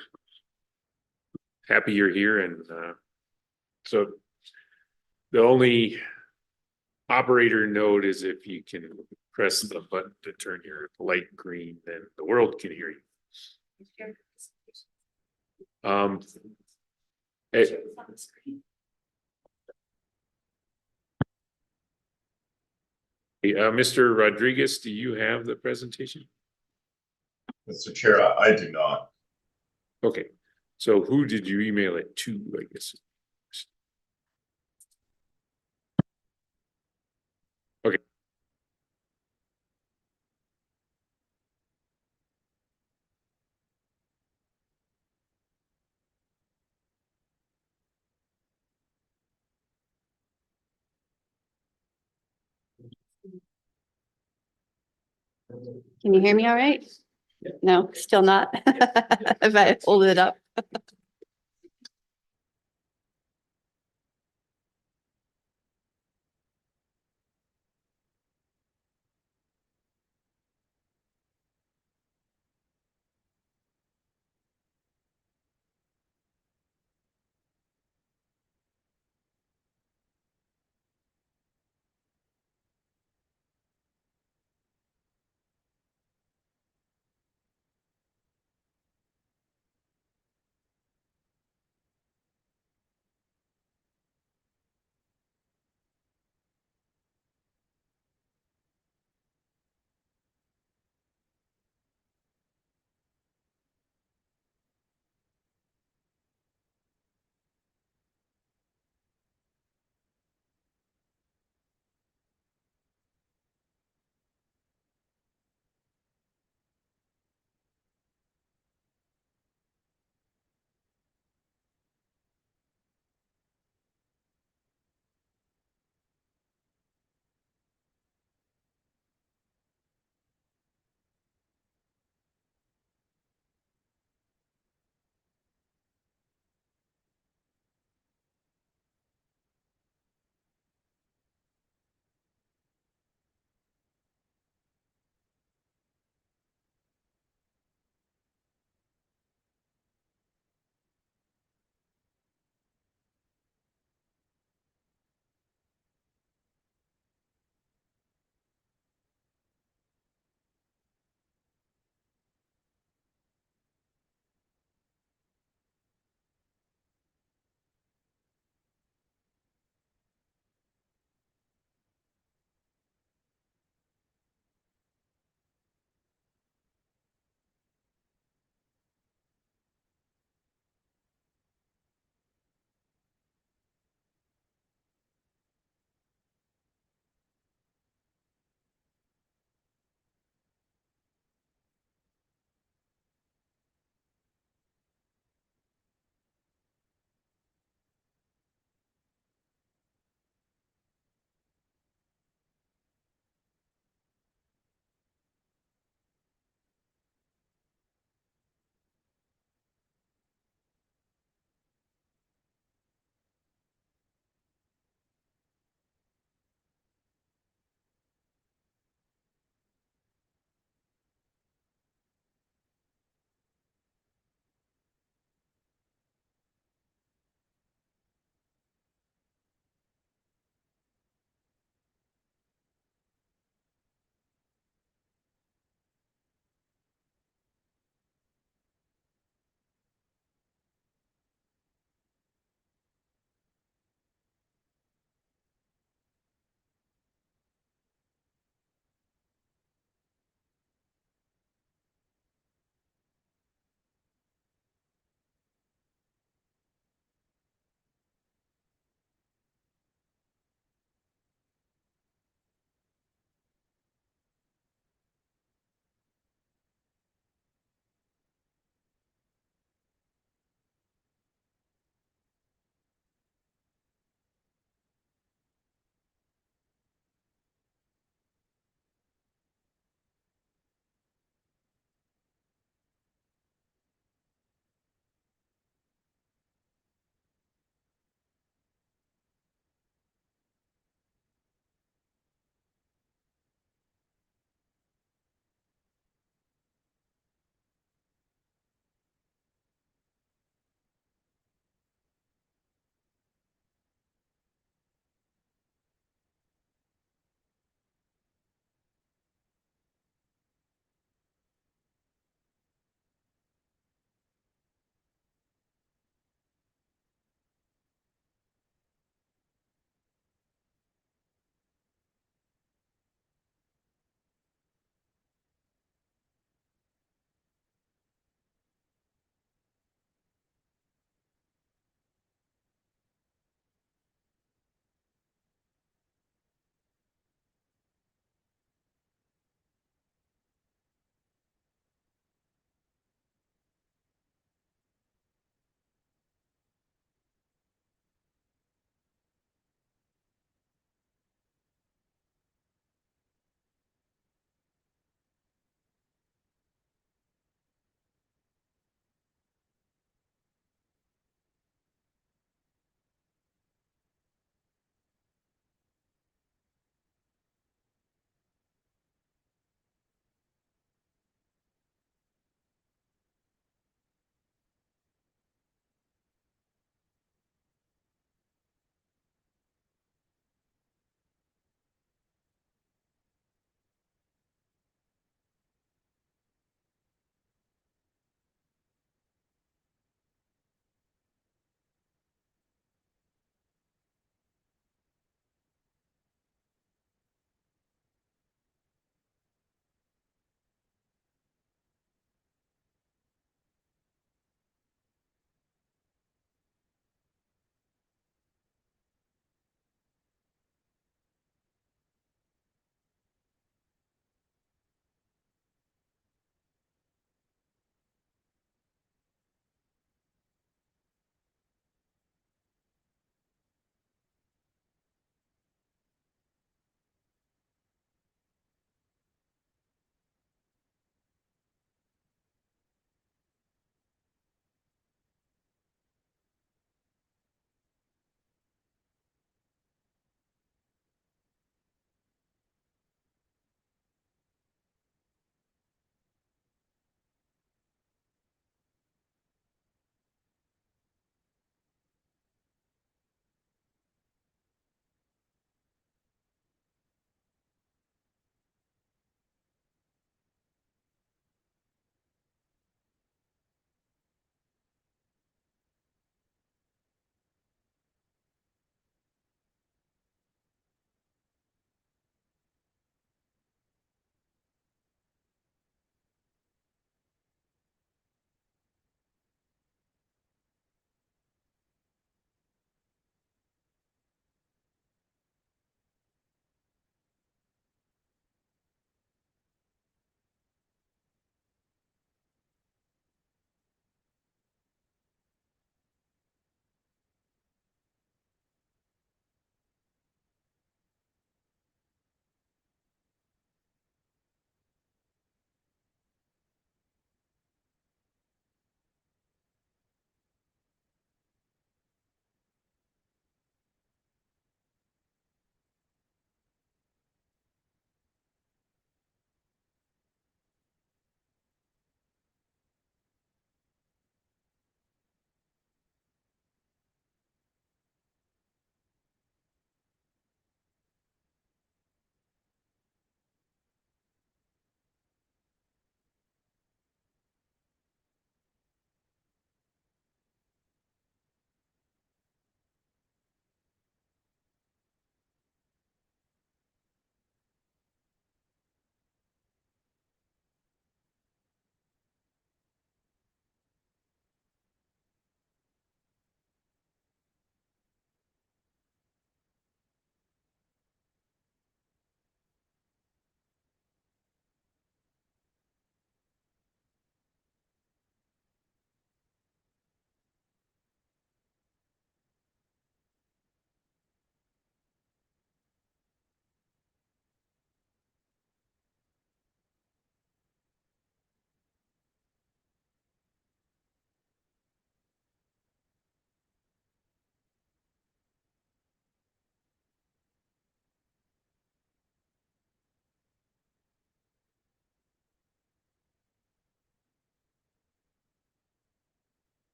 happy you're here. And so the only operator note is if you can press the button to turn your light green, then the world can hear you. Hey, Mr. Rodriguez, do you have the presentation? Mr. Chair, I do not. Okay, so who did you email it to, I guess? Okay. Can you hear me all right? No, still not. If I hold it up.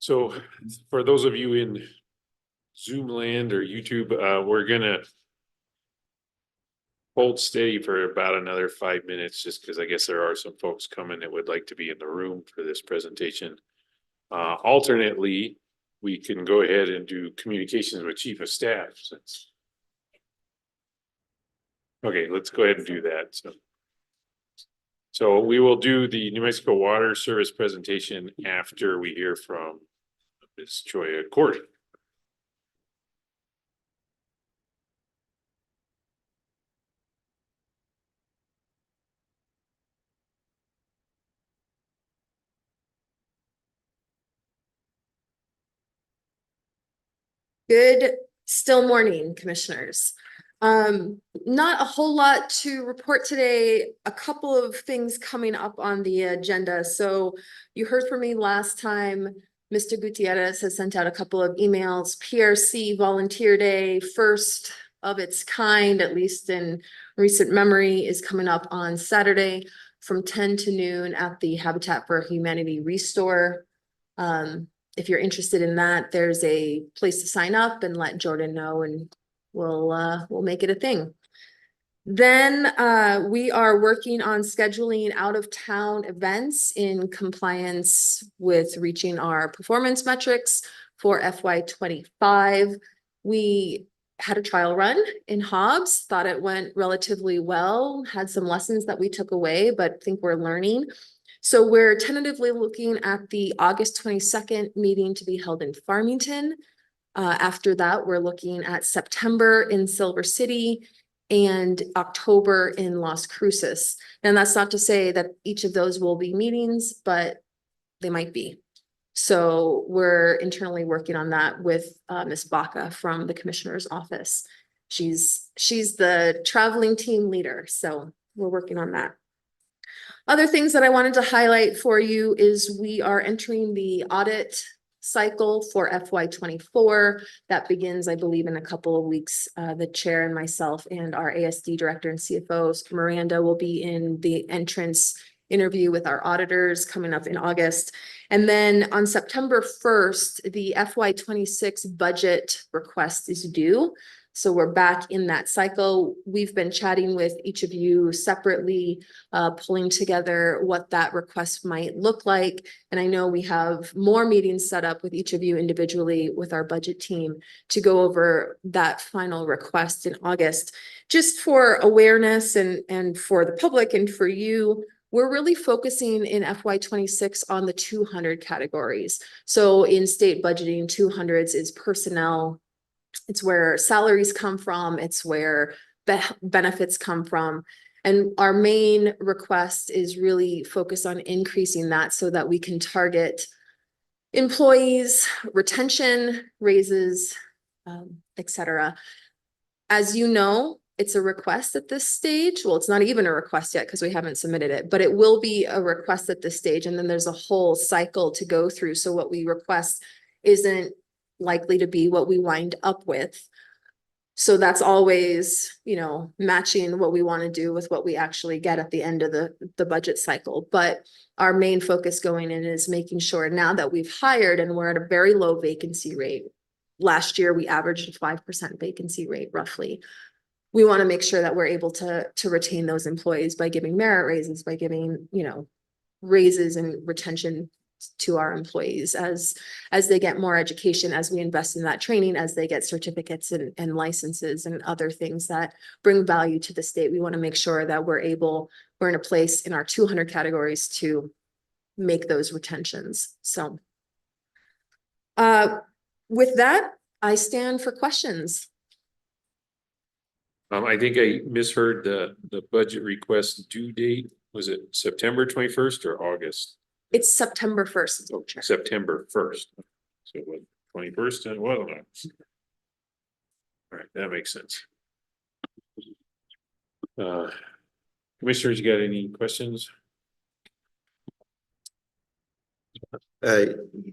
So for those of you in Zoom land or YouTube, we're gonna hold steady for about another 5 minutes, just because I guess there are some folks coming that would like to be in the room for this presentation. Alternately, we can go ahead and do communications with Chief of Staff since. Okay, let's go ahead and do that. So we will do the New Mexico Water Service presentation after we hear from Ms. Choya Cordy. Good still morning, commissioners. Not a whole lot to report today. A couple of things coming up on the agenda. So you heard from me last time. Mr. Gutierrez has sent out a couple of emails. PRC Volunteer Day, first of its kind, at least in recent memory, is coming up on Saturday from 10 to noon at the Habitat for Humanity Restore. If you're interested in that, there's a place to sign up and let Jordan know, and we'll make it a thing. Then we are working on scheduling out of town events in compliance with reaching our performance metrics for FY25. We had a trial run in Hobbs, thought it went relatively well, had some lessons that we took away, but think we're learning. So we're tentatively looking at the August 22nd meeting to be held in Farmington. After that, we're looking at September in Silver City and October in Las Cruces. And that's not to say that each of those will be meetings, but they might be. So we're internally working on that with Ms. Baca from the Commissioner's office. She's the traveling team leader, so we're working on that. Other things that I wanted to highlight for you is we are entering the audit cycle for FY24. That begins, I believe, in a couple of weeks. The chair and myself and our ASD director and CFO, Miranda, will be in the entrance interview with our auditors coming up in August. And then on September 1st, the FY26 budget request is due. So we're back in that cycle. We've been chatting with each of you separately, pulling together what that request might look like. And I know we have more meetings set up with each of you individually with our budget team to go over that final request in August. Just for awareness and for the public and for you, we're really focusing in FY26 on the 200 categories. So in state budgeting, 200s is personnel. It's where salaries come from. It's where benefits come from. And our main request is really focused on increasing that so that we can target employees, retention, raises, et cetera. As you know, it's a request at this stage. Well, it's not even a request yet because we haven't submitted it, but it will be a request at this stage. And then there's a whole cycle to go through. So what we request isn't likely to be what we wind up with. So that's always, matching what we want to do with what we actually get at the end of the budget cycle. But our main focus going in is making sure now that we've hired and we're at a very low vacancy rate. Last year, we averaged a 5% vacancy rate roughly. We want to make sure that we're able to retain those employees by giving merit raises, by giving, raises and retention to our employees as they get more education, as we invest in that training, as they get certificates and licenses and other things that bring value to the state. We want to make sure that we're in a place in our 200 categories to make those retentions. So with that, I stand for questions. I think I misheard the budget request due date. Was it September 21st or August? It's September 1st. Oh, September 1st. So what, 21st and well, all right, that makes sense. Commissioners, you got any questions?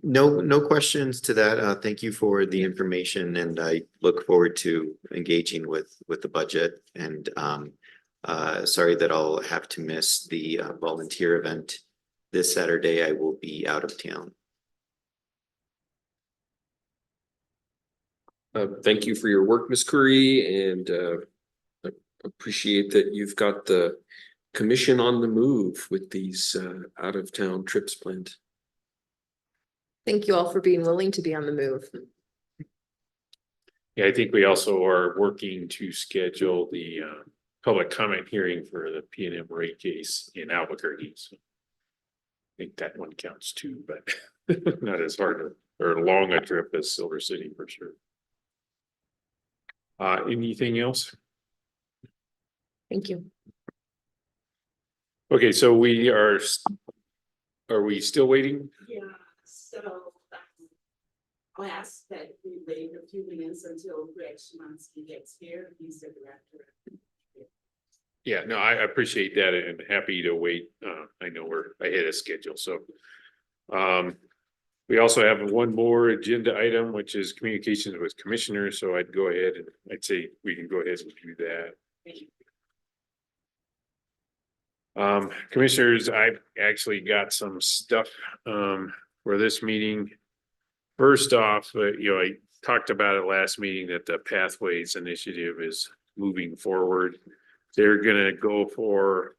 No questions to that. Thank you for the information, and I look forward to engaging with the budget. And sorry that I'll have to miss the volunteer event this Saturday. I will be out of town. Thank you for your work, Ms. Curry, and I appreciate that you've got the commission on the move with these out of town trips planned. Thank you all for being willing to be on the move. Yeah, I think we also are working to schedule the public comment hearing for the P and M rate case in Albuquerque. So I think that one counts too, but not as hard or long a trip as Silver City for sure. Anything else? Thank you. Okay, so are we still waiting? Yeah, so I'll ask that we wait a few minutes until Greg Szymanski gets here. He's the director. Yeah, no, I appreciate that and happy to wait. I know we're ahead of schedule, so. We also have one more agenda item, which is communications with commissioners, so I'd go ahead and I'd say we can go ahead and do that. Commissioners, I've actually got some stuff for this meeting. First off, I talked about it last meeting that the Pathways Initiative is moving forward. They're gonna go for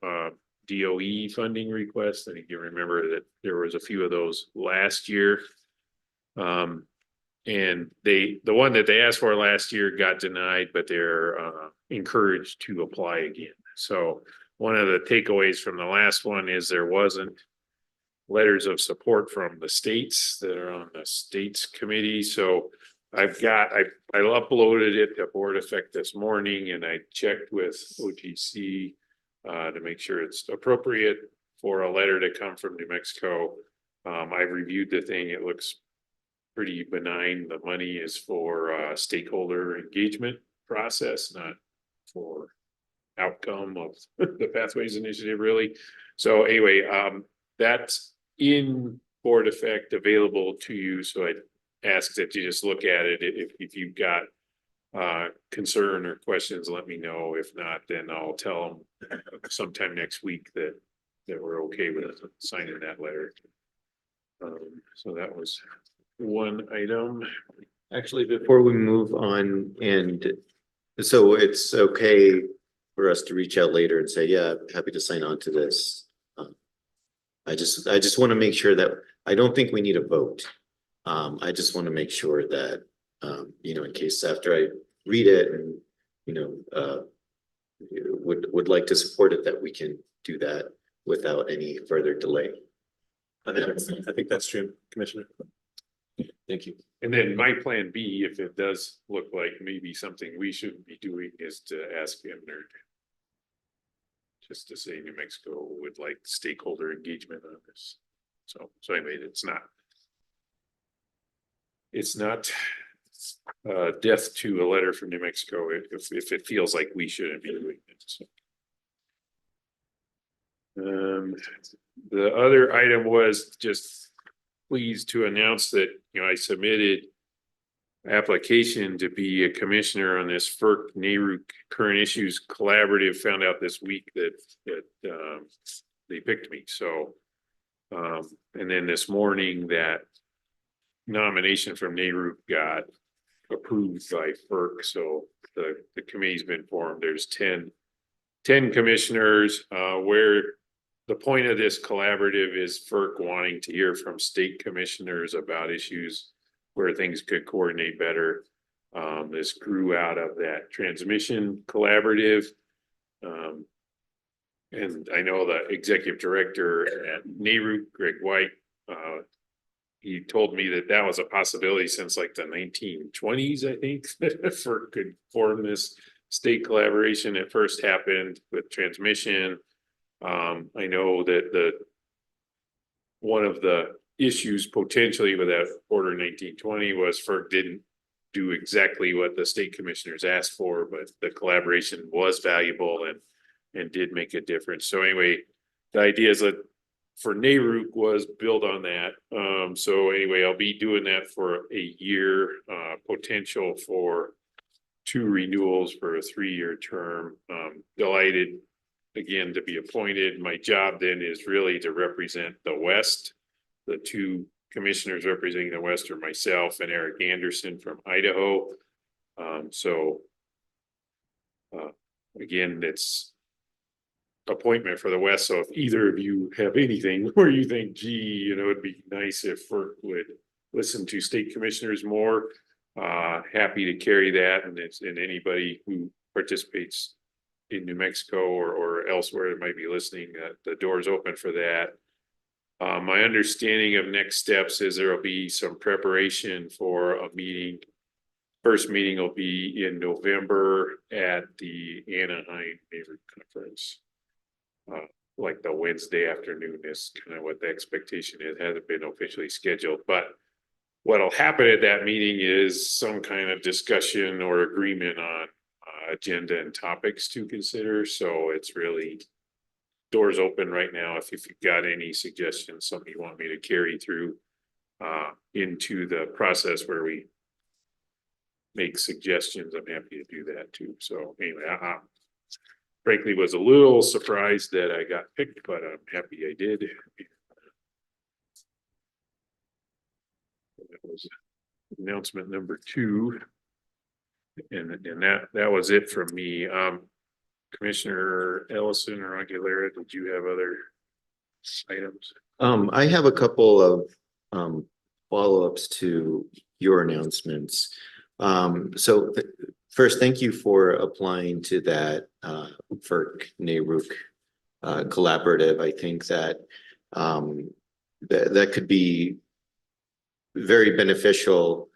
DOE funding requests. I think you remember that there was a few of those last year. And the one that they asked for last year got denied, but they're encouraged to apply again. So one of the takeaways from the last one is there wasn't letters of support from the states that are on the states committee. So I uploaded it to Board Effect this morning and I checked with OGC to make sure it's appropriate for a letter to come from New Mexico. I've reviewed the thing. It looks pretty benign. The money is for stakeholder engagement process, not for outcome of the Pathways Initiative, really. So anyway, that's in Board Effect available to you. So I ask that you just look at it. If you've got concern or questions, let me know. If not, then I'll tell them sometime next week that we're okay with signing that letter. So that was one item. Actually, before we move on, and so it's okay for us to reach out later and say, yeah, happy to sign on to this. I just want to make sure that I don't think we need a vote. I just want to make sure that, in case after I read it and, would like to support it, that we can do that without any further delay. I think that's true, Commissioner. Thank you. And then my plan B, if it does look like maybe something we shouldn't be doing, is to ask NMPRC. Just to say New Mexico would like stakeholder engagement on this. So anyway, it's not death to a letter from New Mexico if it feels like we shouldn't be doing it. So. The other item was just pleased to announce that, I submitted application to be a commissioner on this FERC NARUC Current Issues Collaborative. Found out this week that they picked me. So, and then this morning that nomination from NARUC got approved by FERC. So the committee's been formed. There's 10 commissioners, where the point of this collaborative is FERC wanting to hear from state commissioners about issues where things could coordinate better. This grew out of that transmission collaborative. And I know the executive director at NARUC, Greg White, he told me that was a possibility since like the 1920s, I think, that FERC could form this state collaboration. It first happened with transmission. I know that one of the issues potentially with that order 1920 was FERC didn't do exactly what the state commissioners asked for, but the collaboration was valuable and did make a difference. So anyway, the idea is that for NARUC was built on that. So anyway, I'll be doing that for a year, potential for 2 renewals for a 3-year term. Delighted again to be appointed. My job then is really to represent the West. The 2 commissioners representing the West are myself and Eric Anderson from Idaho. So again, it's appointment for the West. So if either of you have anything where you think, gee, you know, it'd be nice if FERC would listen to state commissioners more, happy to carry that. And anybody who participates in New Mexico or elsewhere that might be listening, the door's open for that. My understanding of next steps is there will be some preparation for a meeting. First meeting will be in November at the Anaheim Neighborhood Conference. Like the Wednesday afternoon is kind of what the expectation is. It hasn't been officially scheduled, but what'll happen at that meeting is some kind of discussion or agreement on agenda and topics to consider. So it's really doors open right now. If you've got any suggestions, something you want me to carry through into the process where we make suggestions, I'm happy to do that too. So anyway, I frankly was a little surprised that I got picked, but I'm happy I did. That was announcement number 2. And that was it from me. Commissioner Ellison or Aguilera, did you have other items? I have a couple of follow-ups to your announcements. So first, thank you for applying to that FERC NARUC collaborative. I think that that could be very beneficial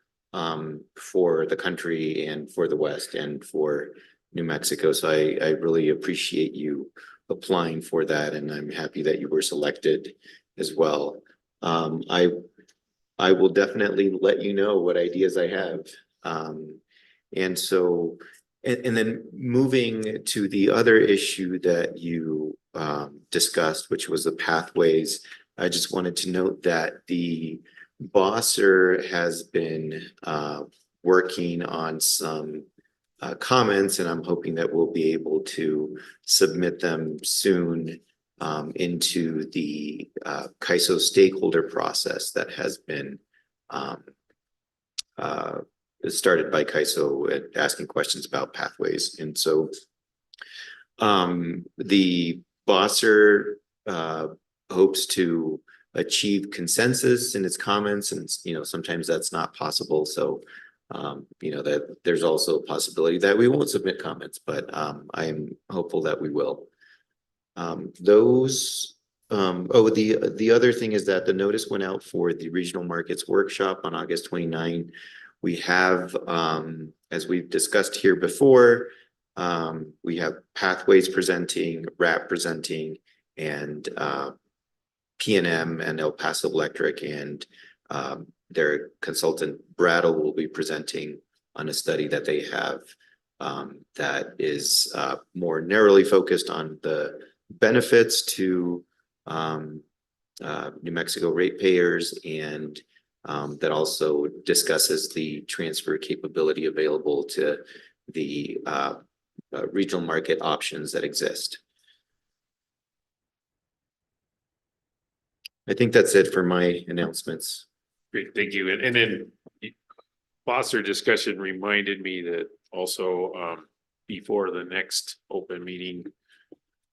for the country and for the West and for New Mexico. So I really appreciate you applying for that, and I'm happy that you were selected as well. I will definitely let you know what ideas I have. And so, and then moving to the other issue that you discussed, which was the pathways, I just wanted to note that the Bosser has been working on some comments, and I'm hoping that we'll be able to submit them soon into the CAISO stakeholder process that has been started by CAISO, asking questions about pathways. And so the Bosser hopes to achieve consensus in its comments, and sometimes that's not possible. So that there's also a possibility that we won't submit comments, but I am hopeful that we will. The other thing is that the notice went out for the regional markets workshop on August 29. We have, as we've discussed here before, we have Pathways presenting, RAP presenting, and PNM and El Paso Electric, and their consultant Brattle will be presenting on a study that they have that is more narrowly focused on the benefits to New Mexico ratepayers, and that also discusses the transfer capability available to the regional market options that exist. I think that's it for my announcements. Great, thank you. And then Bosser discussion reminded me that also before the next open meeting,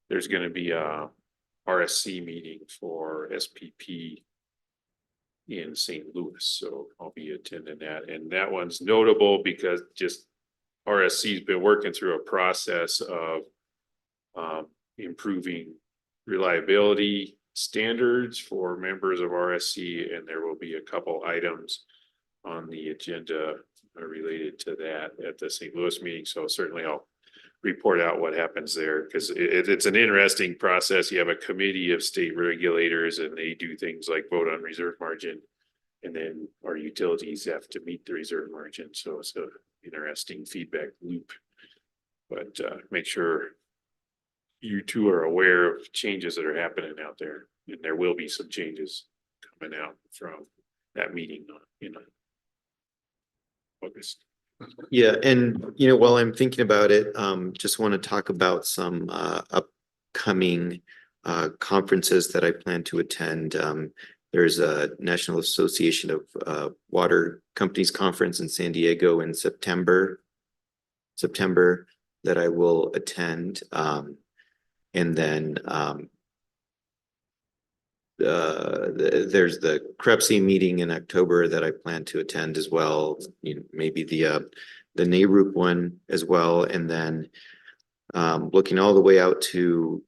there's going to be a RSC meeting for SPP in St. Louis. So I'll be attending that. And that one's notable because just RSC's been working through a process of improving reliability standards for members of RSC, and there will be a couple items on the agenda related to that at the St. Louis meeting. So certainly I'll report out what happens there, because it's an interesting process. You have a committee of state regulators, and they do things like vote on reserve margin, and then our utilities have to meet the reserve margin. So it's an interesting feedback loop, but make sure you two are aware of changes that are happening out there, and there will be some changes coming out from that meeting in August. Yeah, and while I'm thinking about it, just want to talk about some upcoming conferences that I plan to attend. There's a National Association of Water Companies conference in San Diego in September. September that I will attend. And then there's the CREPC meeting in October that I plan to attend as well. You know, maybe the NARUC one as well. And then looking all the way out to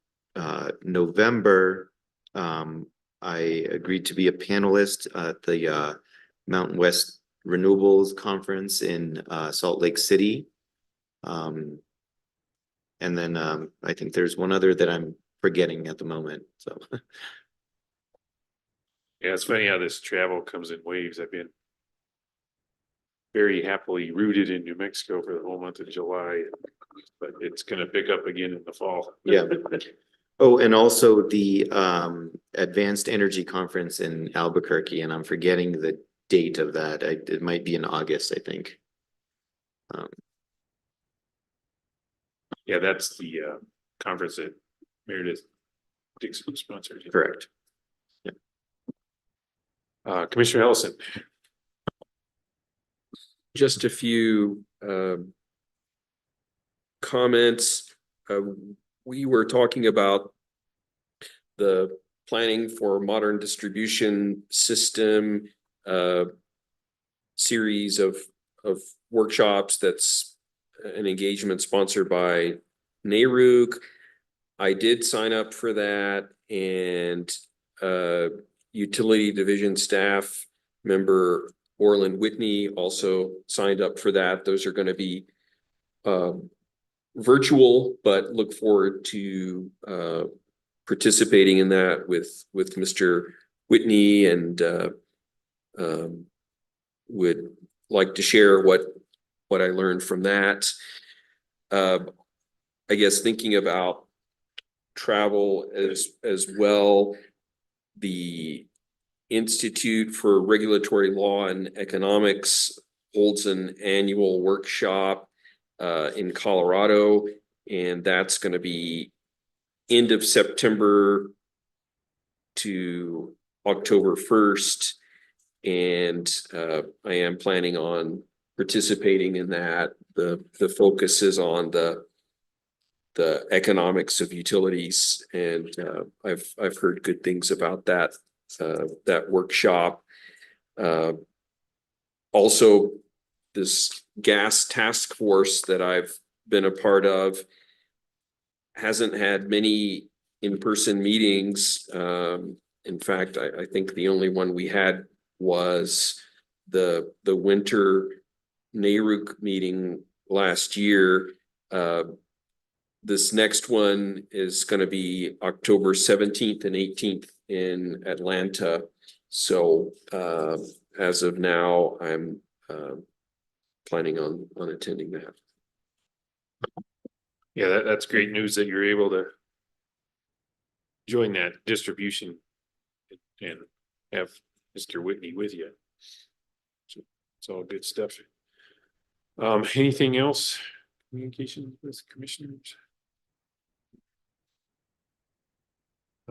November, I agreed to be a panelist at the Mountain West Renewables Conference in Salt Lake City. And then I think there's one other that I'm forgetting at the moment, so. Yeah, it's funny how this travel comes in waves. I've been very happily rooted in New Mexico for the whole month of July, but it's gonna pick up again in the fall. Yeah. Oh, and also the Advanced Energy Conference in Albuquerque, and I'm forgetting the date of that. It might be in August, I think. Yeah, that's the conference that Meredith Dixon sponsored. Correct. Commissioner Ellison. Just a few comments. We were talking about the planning for modern distribution system series of workshops. That's an engagement sponsored by NARUC. I did sign up for that, and utility division staff member Orland Whitney also signed up for that. Those are going to be virtual, but look forward to participating in that with Mr. Whitney, and would like to share what I learned from that. I guess thinking about travel as well, the Institute for Regulatory Law and Economics holds an annual workshop in Colorado, and that's going to be end of September to October 1st. And I am planning on participating in that. The focus is on the economics of utilities, and I've heard good things about that workshop. Also, this gas task force that I've been a part of hasn't had many in-person meetings. In fact, I think the only one we had was the winter NARUC meeting last year. This next one is going to be October 17th and 18th in Atlanta. So as of now, I'm planning on attending that. Yeah, that's great news that you're able to join that distribution and have Mr. Whitney with you. So it's all good stuff. Anything else? Communication with commissioners?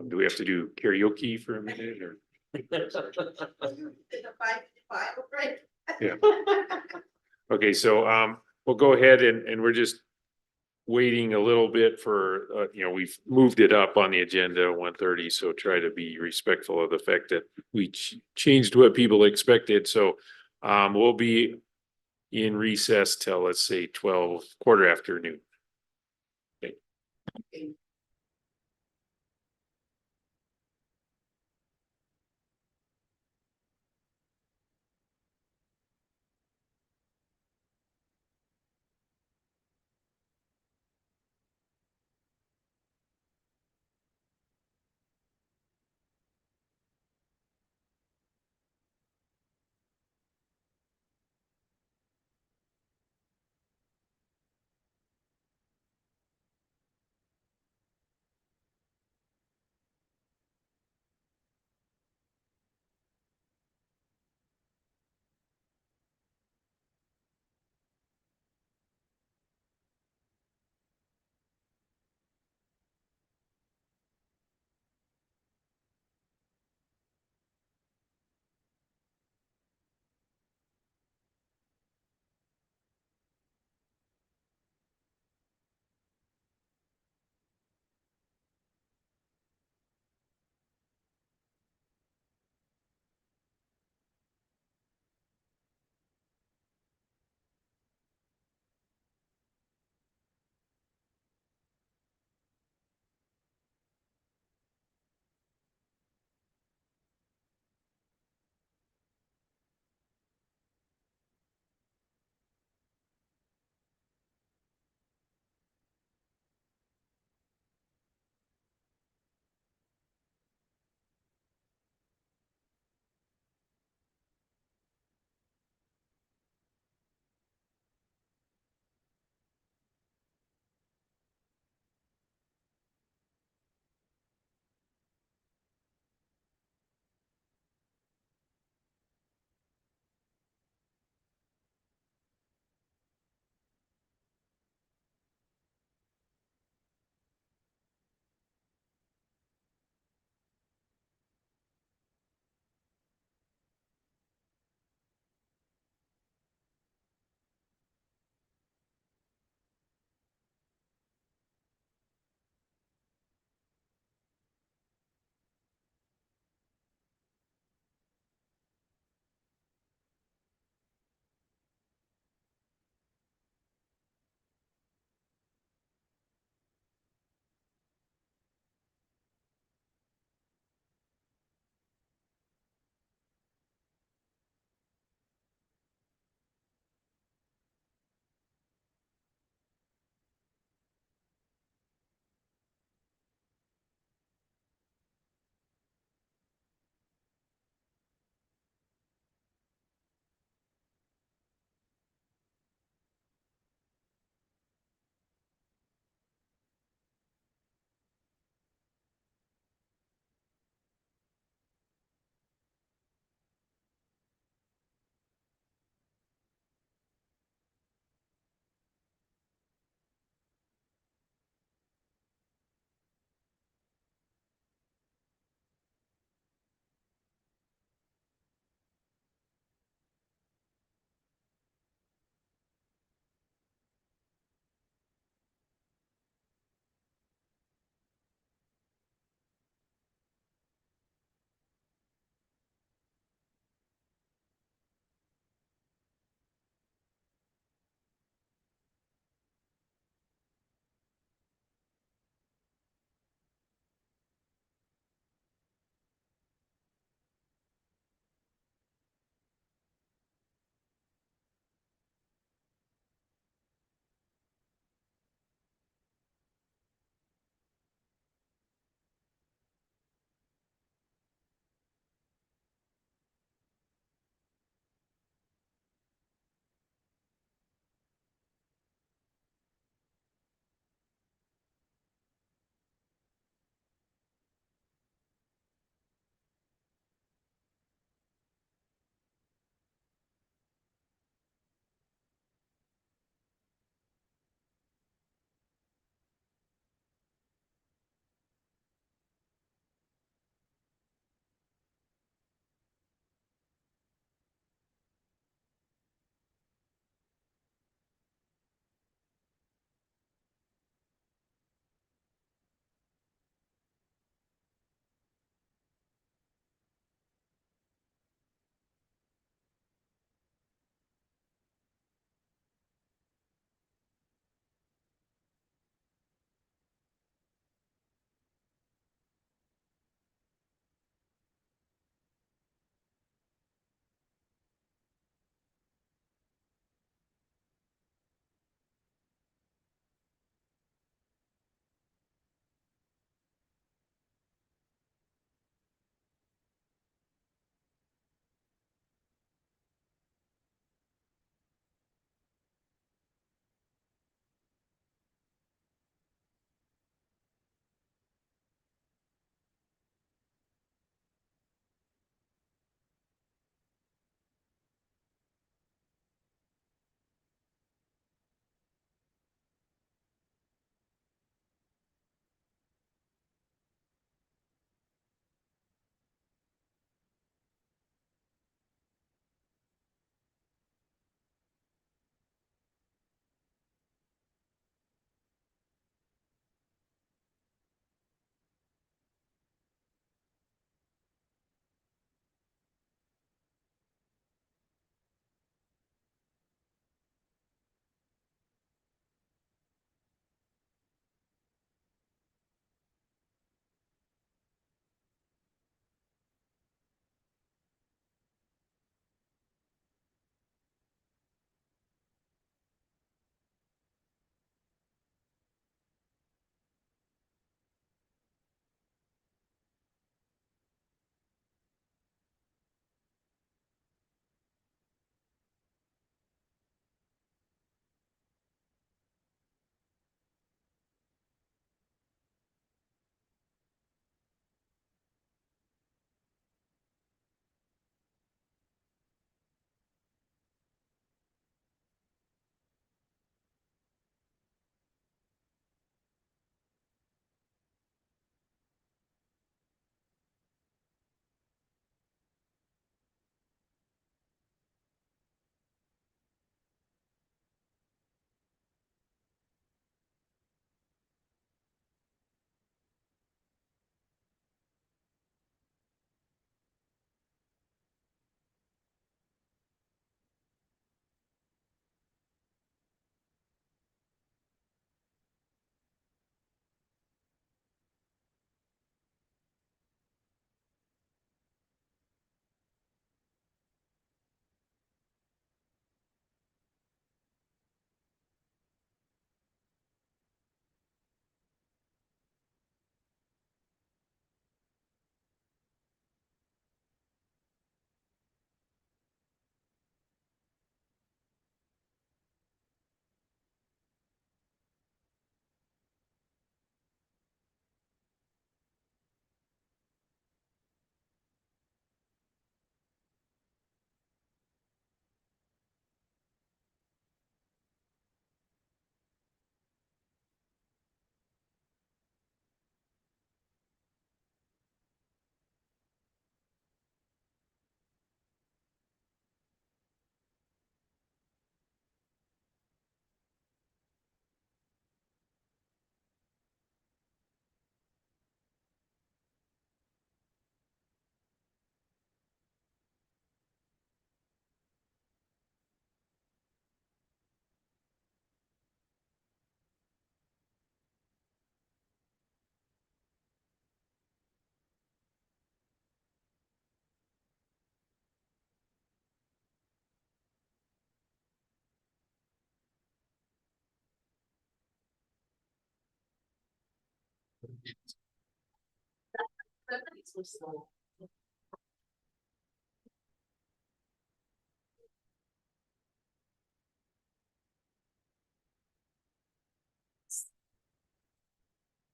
Do we have to do karaoke for a minute or? Yeah. Okay, so we'll go ahead and we're just waiting a little bit for we've moved it up on the agenda 1:30, so try to be respectful of the fact that we changed what people expected. So we'll be in recess till, let's say, 12, quarter after noon. Okay.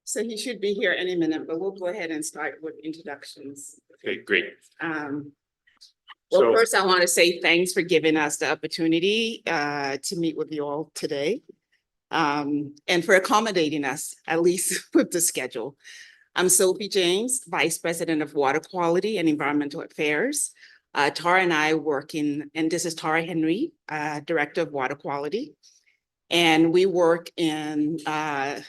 So he should be here any minute, but we'll go ahead and start with introductions. Okay, great. Well, So, first I want to say thanks for giving us the opportunity to meet with you all today. And for accommodating us, at least with the schedule. I'm Sophie James, Vice President of Water Quality and Environmental Affairs. Tara and I work and this is Tara Henry, Director of Water Quality. And we work in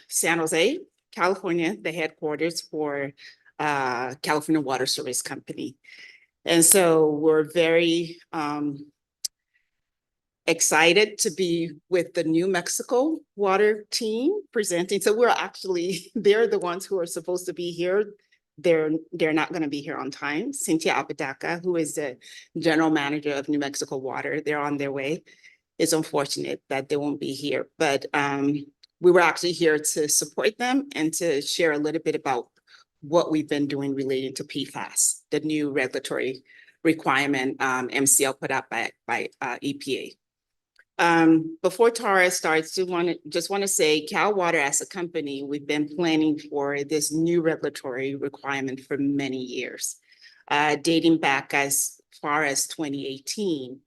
San Jose, California, the headquarters for California Water Service Company. And so we're very excited to be with the New Mexico water team presenting. So we're actually, they're the ones who are supposed to be here. They're not going to be here on time. Cynthia Apodaca, who is the general manager of New Mexico Water, they're on their way. It's unfortunate that they won't be here, but we were actually here to support them and to share a little bit about what we've been doing related to PFAS, the new regulatory requirement MCL put up by EPA. Before Tara starts, just want to say Cal Water as a company, we've been planning for this new regulatory requirement for many years, dating back as far as 2018,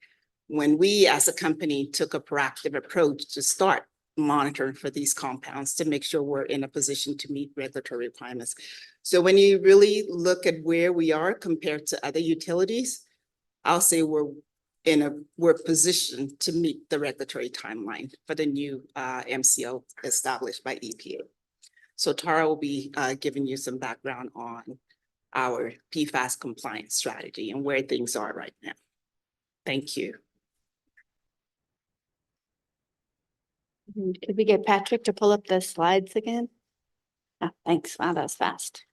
when we as a company took a proactive approach to start monitoring for these compounds to make sure we're in a position to meet regulatory requirements. So when you really look at where we are compared to other utilities, I'll say we're positioned to meet the regulatory timeline for the new MCO established by EPA. So Tara will be giving you some background on our PFAS compliance strategy and where things are right now. Thank you. Could we get Patrick to pull up the slides again? Oh, thanks. Wow, that was fast.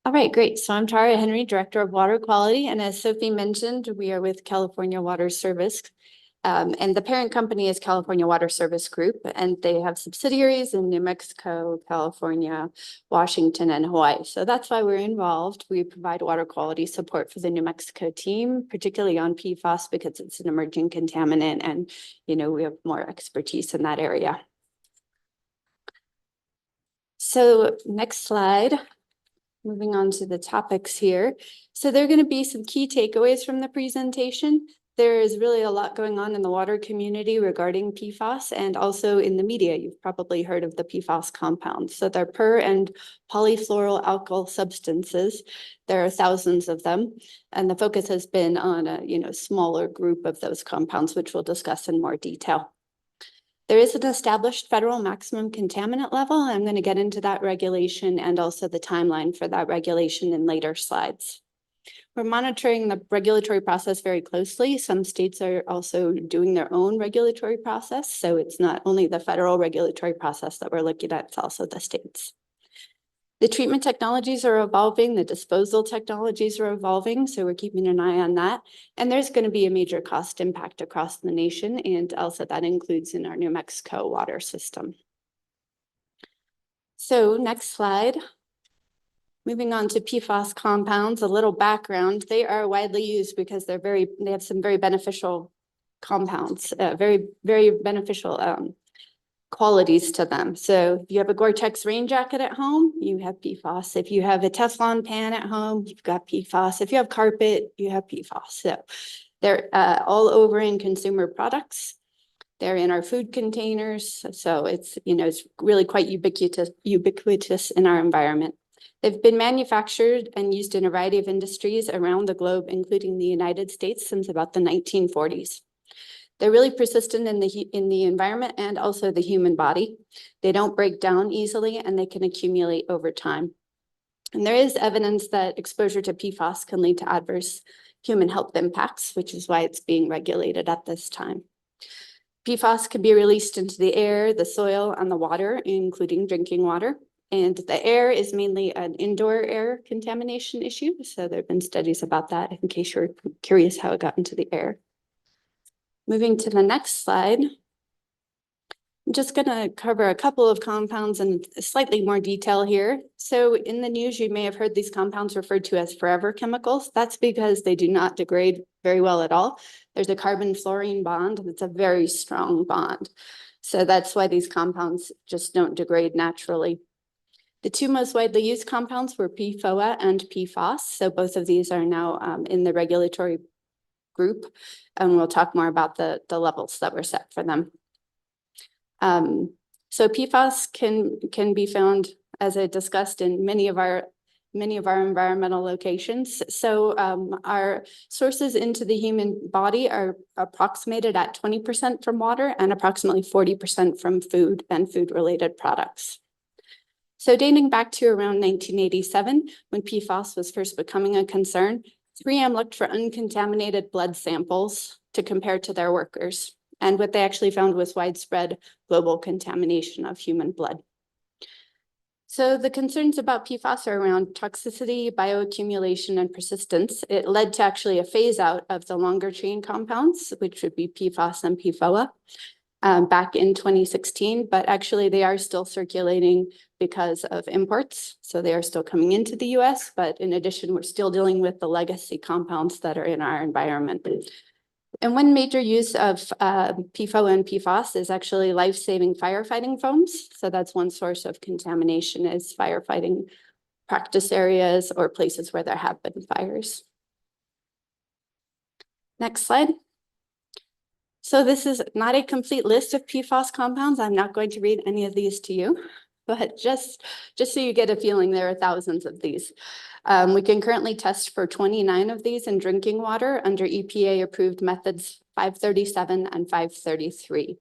All right, great. So I'm Tara Henry, Director of Water Quality. And as Sophie mentioned, we are with California Water Service. And the parent company is California Water Service Group, and they have subsidiaries in New Mexico, California, Washington, and Hawaii. So that's why we're involved. We provide water quality support for the New Mexico team, particularly on PFAS because it's an emerging contaminant and, we have more expertise in that area. So next slide. Moving on to the topics here. So there are going to be some key takeaways from the presentation. There is really a lot going on in the water community regarding PFAS and also in the media. You've probably heard of the PFAS compounds. So they're per and polyfluoroalkyl substances. There are thousands of them. And the focus has been on a smaller group of those compounds, which we'll discuss in more detail. There is an established federal maximum contaminant level. I'm going to get into that regulation and also the timeline for that regulation in later slides. We're monitoring the regulatory process very closely. Some states are also doing their own regulatory process. So it's not only the federal regulatory process that we're looking at, it's also the states. The treatment technologies are evolving, the disposal technologies are evolving, so we're keeping an eye on that. And there's going to be a major cost impact across the nation, and also that includes in our New Mexico water system. So next slide. Moving on to PFAS compounds, a little background. They are widely used because they have some very beneficial compounds, very beneficial qualities to them. So if you have a Gore-Tex rain jacket at home, you have PFAS. If you have a Teflon pan at home, you've got PFAS. If you have carpet, you have PFAS. So they're all over in consumer products. They're in our food containers. So it's really quite ubiquitous in our environment. They've been manufactured and used in a variety of industries around the globe, including the United States, since about the 1940s. They're really persistent in the environment and also the human body. They don't break down easily and they can accumulate over time. And there is evidence that exposure to PFAS can lead to adverse human health impacts, which is why it's being regulated at this time. PFAS can be released into the air, the soil, and the water, including drinking water. And the air is mainly an indoor air contamination issue. So there have been studies about that in case you're curious how it got into the air. Moving to the next slide. I'm just gonna cover a couple of compounds in slightly more detail here. So in the news, you may have heard these compounds referred to as forever chemicals. That's because they do not degrade very well at all. There's a carbon fluorine bond that's a very strong bond. So that's why these compounds just don't degrade naturally. The two most widely used compounds were PFOA and PFOS. So both of these are now in the regulatory group, and we'll talk more about the levels that were set for them. So PFAS can be found, as I discussed, in many of our environmental locations. So our sources into the human body are approximated at 20% from water and approximately 40% from food and food-related products. So dating back to around 1987, when PFAS was first becoming a concern, 3M looked for uncontaminated blood samples to compare to their workers. And what they actually found was widespread global contamination of human blood. So the concerns about PFAS are around toxicity, bioaccumulation, and persistence. It led to actually a phase out of the longer chain compounds, which would be PFAS and PFOA, back in 2016, but actually they are still circulating because of imports. So they are still coming into the US, but in addition, we're still dealing with the legacy compounds that are in our environment. And one major use of PFOA and PFAS is actually life-saving firefighting foams. So that's one source of contamination, is firefighting practice areas or places where there have been fires. Next slide. So this is not a complete list of PFAS compounds. I'm not going to read any of these to you, but just so you get a feeling, there are thousands of these. We can currently test for 29 of these in drinking water under EPA approved methods 537 and 533.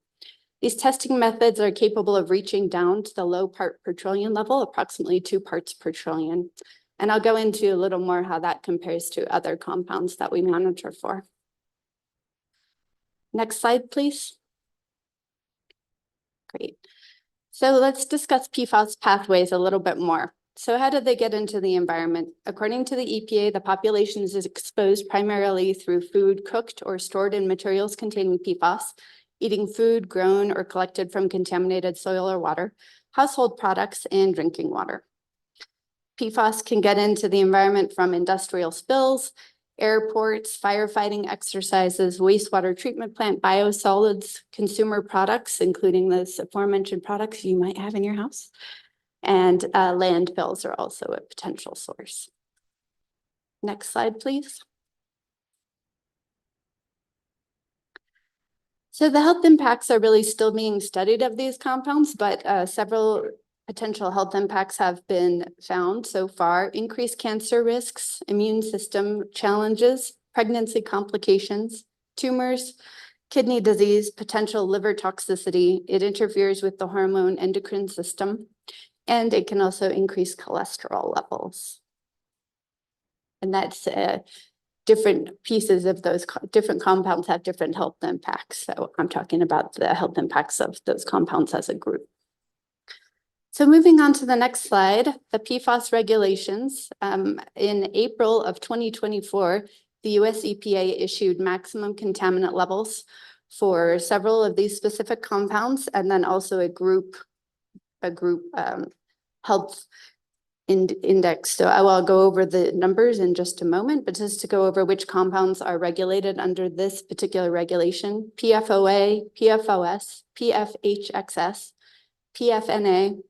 These testing methods are capable of reaching down to the low part per trillion level, approximately 2 parts per trillion. And I'll go into a little more how that compares to other compounds that we monitor for. Next slide, please. Great. So let's discuss PFAS pathways a little bit more. So how did they get into the environment? According to the EPA, the population is exposed primarily through food cooked or stored in materials containing PFAS, eating food grown or collected from contaminated soil or water, household products, and drinking water. PFAS can get into the environment from industrial spills, airports, firefighting exercises, wastewater treatment plant, biosolids, consumer products, including those aforementioned products you might have in your house. And landfills are also a potential source. Next slide, please. So the health impacts are really still being studied of these compounds, but several potential health impacts have been found so far. Increased cancer risks, immune system challenges, pregnancy complications, tumors, kidney disease, potential liver toxicity. It interferes with the hormone endocrine system, and it can also increase cholesterol levels. And that's different pieces of those different compounds have different health impacts. So I'm talking about the health impacts of those compounds as a group. So moving on to the next slide, the PFAS regulations. In April of 2024, the US EPA issued maximum contaminant levels for several of these specific compounds, and then also a group health index. So I will go over the numbers in just a moment, but just to go over which compounds are regulated under this particular regulation: PFOA, PFOS, PFHXS, PFNA,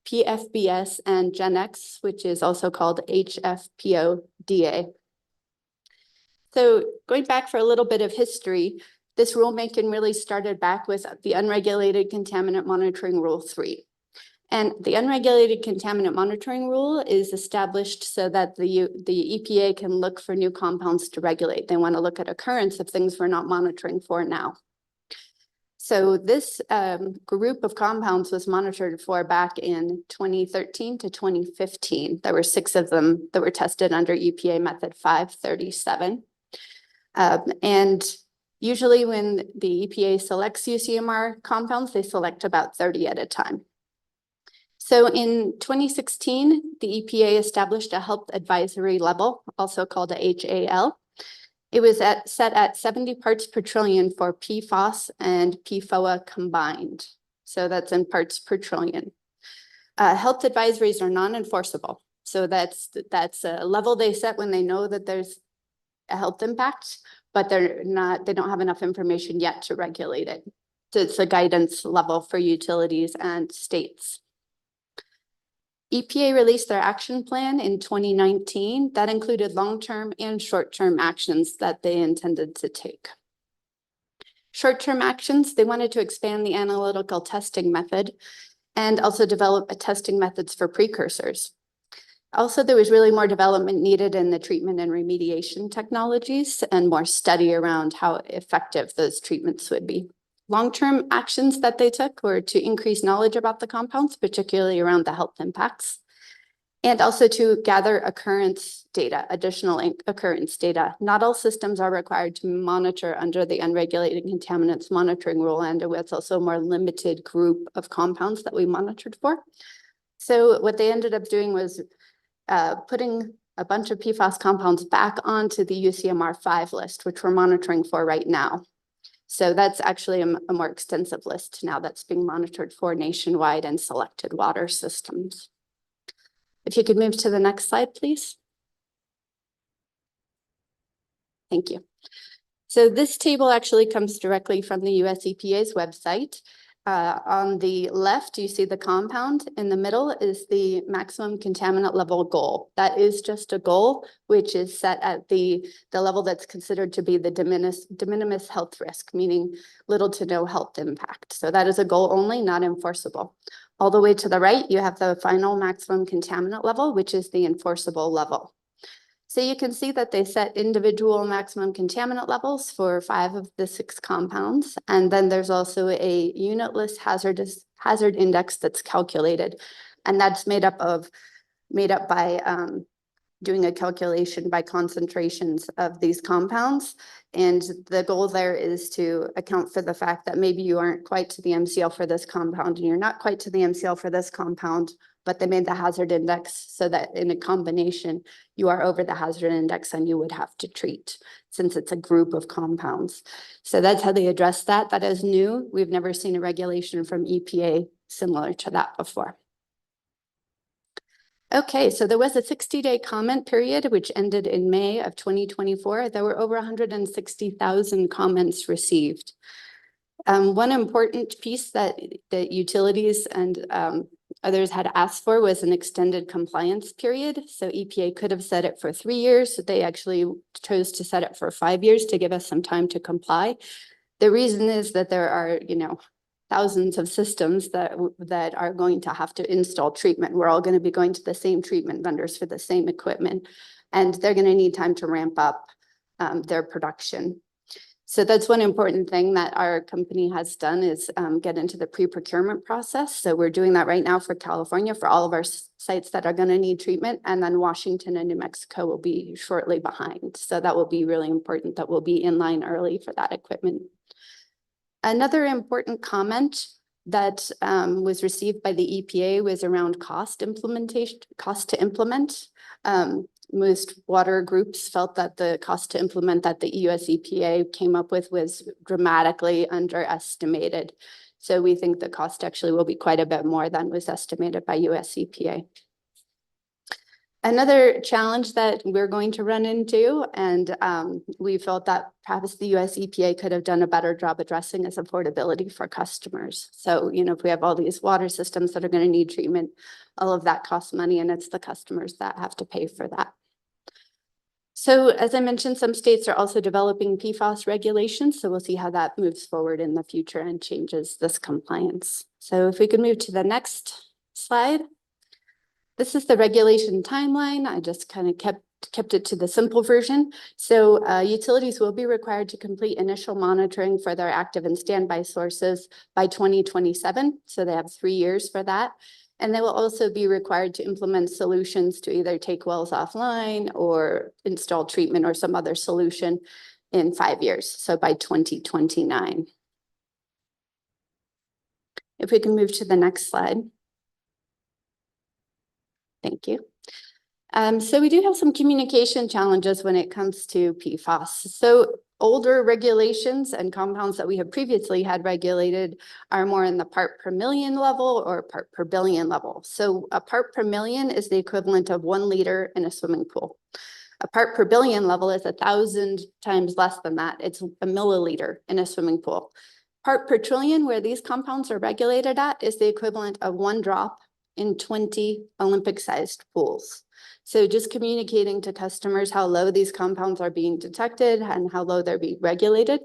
PFBS, and GenX, which is also called HFPODA. So going back for a little bit of history, this rulemaking really started back with the Unregulated Contaminant Monitoring Rule 3. And the Unregulated Contaminant Monitoring Rule is established so that the EPA can look for new compounds to regulate. They want to look at occurrence of things we're not monitoring for now. So this group of compounds was monitored for back in 2013 to 2015. There were 6 of them that were tested under EPA method 537. And usually when the EPA selects UCMR compounds, they select about 30 at a time. So in 2016, the EPA established a health advisory level, also called a HAL. It was set at 70 parts per trillion for PFOS and PFOA combined. So that's in parts per trillion. Health advisories are non-enforceable. So that's a level they set when they know that there's a health impact, but they don't have enough information yet to regulate it. So it's a guidance level for utilities and states. EPA released their action plan in 2019 that included long-term and short-term actions that they intended to take. Short-term actions, they wanted to expand the analytical testing method and also develop testing methods for precursors. Also, there was really more development needed in the treatment and remediation technologies and more study around how effective those treatments would be. Long-term actions that they took were to increase knowledge about the compounds, particularly around the health impacts, and also to gather occurrence data, additional occurrence data. Not all systems are required to monitor under the unregulated contaminants monitoring rule, and it's also a more limited group of compounds that we monitored for. So what they ended up doing was putting a bunch of PFAS compounds back onto the UCMR 5 list, which we're monitoring for right now. So that's actually a more extensive list now that's being monitored for nationwide and selected water systems. If you could move to the next slide, please. Thank you. So this table actually comes directly from the US EPA's website. On the left, you see the compound. In the middle is the maximum contaminant level goal. That is just a goal, which is set at the level that's considered to be the de minimis health risk, meaning little to no health impact. So that is a goal only, not enforceable. All the way to the right, you have the final maximum contaminant level, which is the enforceable level. So you can see that they set individual maximum contaminant levels for 5 of the 6 compounds. And then there's also a unitless hazard index that's calculated. And that's made up by doing a calculation by concentrations of these compounds. And the goal there is to account for the fact that maybe you aren't quite to the MCL for this compound and you're not quite to the MCL for this compound, but they made the hazard index so that in a combination, you are over the hazard index and you would have to treat since it's a group of compounds. So that's how they address that. That is new. We've never seen a regulation from EPA similar to that before. Okay, so there was a 60-day comment period, which ended in May of 2024. There were over 160,000 comments received. One important piece that utilities and others had asked for was an extended compliance period. So EPA could have set it for 3 years. They actually chose to set it for 5 years to give us some time to comply. The reason is that there are, thousands of systems that are going to have to install treatment. We're all going to be going to the same treatment vendors for the same equipment, and they're going to need time to ramp up their production. So that's one important thing that our company has done is get into the pre-procurement process. So we're doing that right now for California, for all of our sites that are going to need treatment, and then Washington and New Mexico will be shortly behind. So that will be really important that we'll be in line early for that equipment. Another important comment that was received by the EPA was around cost to implement. Most water groups felt that the cost to implement that the US EPA came up with was dramatically underestimated. So we think the cost actually will be quite a bit more than was estimated by US EPA. Another challenge that we're going to run into, and we felt that perhaps the US EPA could have done a better job addressing, is affordability for customers. So, if we have all these water systems that are going to need treatment, all of that costs money, and it's the customers that have to pay for that. So as I mentioned, some states are also developing PFAS regulations. So we'll see how that moves forward in the future and changes this compliance. So if we could move to the next slide. This is the regulation timeline. I just kind of kept it to the simple version. So utilities will be required to complete initial monitoring for their active and standby sources by 2027. So they have 3 years for that. And they will also be required to implement solutions to either take wells offline or install treatment or some other solution in 5 years. So by 2029. If we can move to the next slide. Thank you. So we do have some communication challenges when it comes to PFAS. So older regulations and compounds that we have previously had regulated are more in the part per million level or part per billion level. So a part per million is the equivalent of 1 liter in a swimming pool. A part per billion level is 1,000 times less than that. It's a milliliter in a swimming pool. Part per trillion, where these compounds are regulated at, is the equivalent of 1 drop in 20 Olympic-sized pools. So just communicating to customers how low these compounds are being detected and how low they're being regulated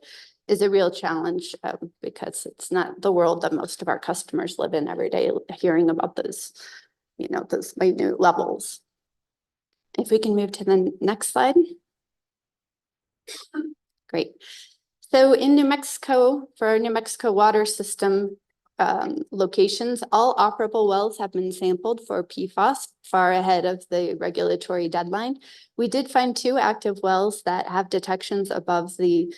is a real challenge because it's not the world that most of our customers live in every day, hearing about those, those minute levels. If we can move to the next slide. Great. So in New Mexico, for our New Mexico water system locations, all operable wells have been sampled for PFAS far ahead of the regulatory deadline. We did find 2 active wells that have detections above the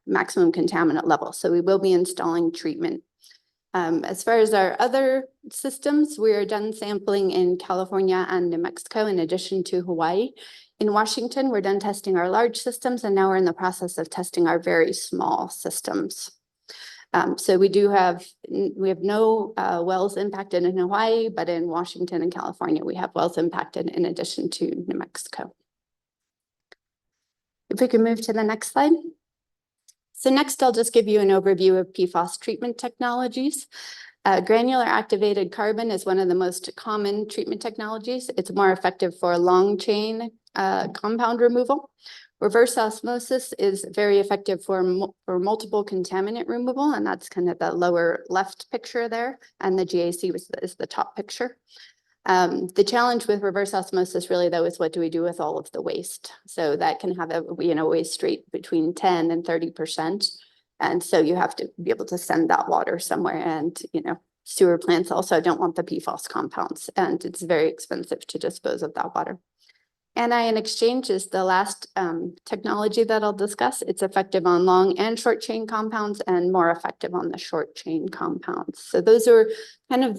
maximum contaminant level. So we will be installing treatment. As far as our other systems, we are done sampling in California and New Mexico in addition to Hawaii. In Washington, we're done testing our large systems, and now we're in the process of testing our very small systems. So we have no wells impacted in Hawaii, but in Washington and California, we have wells impacted in addition to New Mexico. If we can move to the next slide. So next, I'll just give you an overview of PFAS treatment technologies. Granular activated carbon is one of the most common treatment technologies. It's more effective for long chain compound removal. Reverse osmosis is very effective for multiple contaminant removal, and that's kind of the lower left picture there, and the GAC is the top picture. The challenge with reverse osmosis really though is what do we do with all of the waste? So that can have a waste rate between 10 and 30%. And so you have to be able to send that water somewhere, and sewer plants also don't want the PFAS compounds, and it's very expensive to dispose of that water. Anion exchange is the last technology that I'll discuss. It's effective on long and short chain compounds and more effective on the short chain compounds. So those are kind of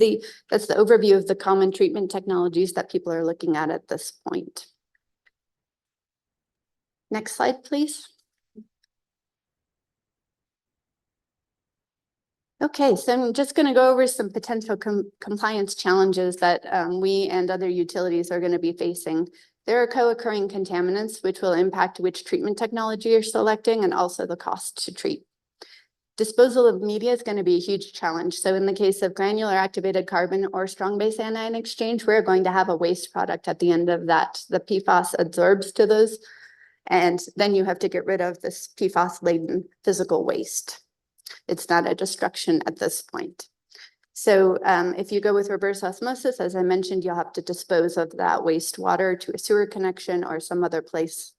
that's the overview of the common treatment technologies that people are looking at this point. Next slide, please. Okay, so I'm just going to go over some potential compliance challenges that we and other utilities are going to be facing. There are co-occurring contaminants which will impact which treatment technology you're selecting and also the cost to treat. Disposal of media is going to be a huge challenge. So in the case of granular activated carbon or strong base anion exchange, we're going to have a waste product at the end of that. The PFAS absorbs to those, and then you have to get rid of this PFAS-laden physical waste. It's not a destruction at this point. So if you go with reverse osmosis, as I mentioned, you'll have to dispose of that wastewater to a sewer connection or some other place.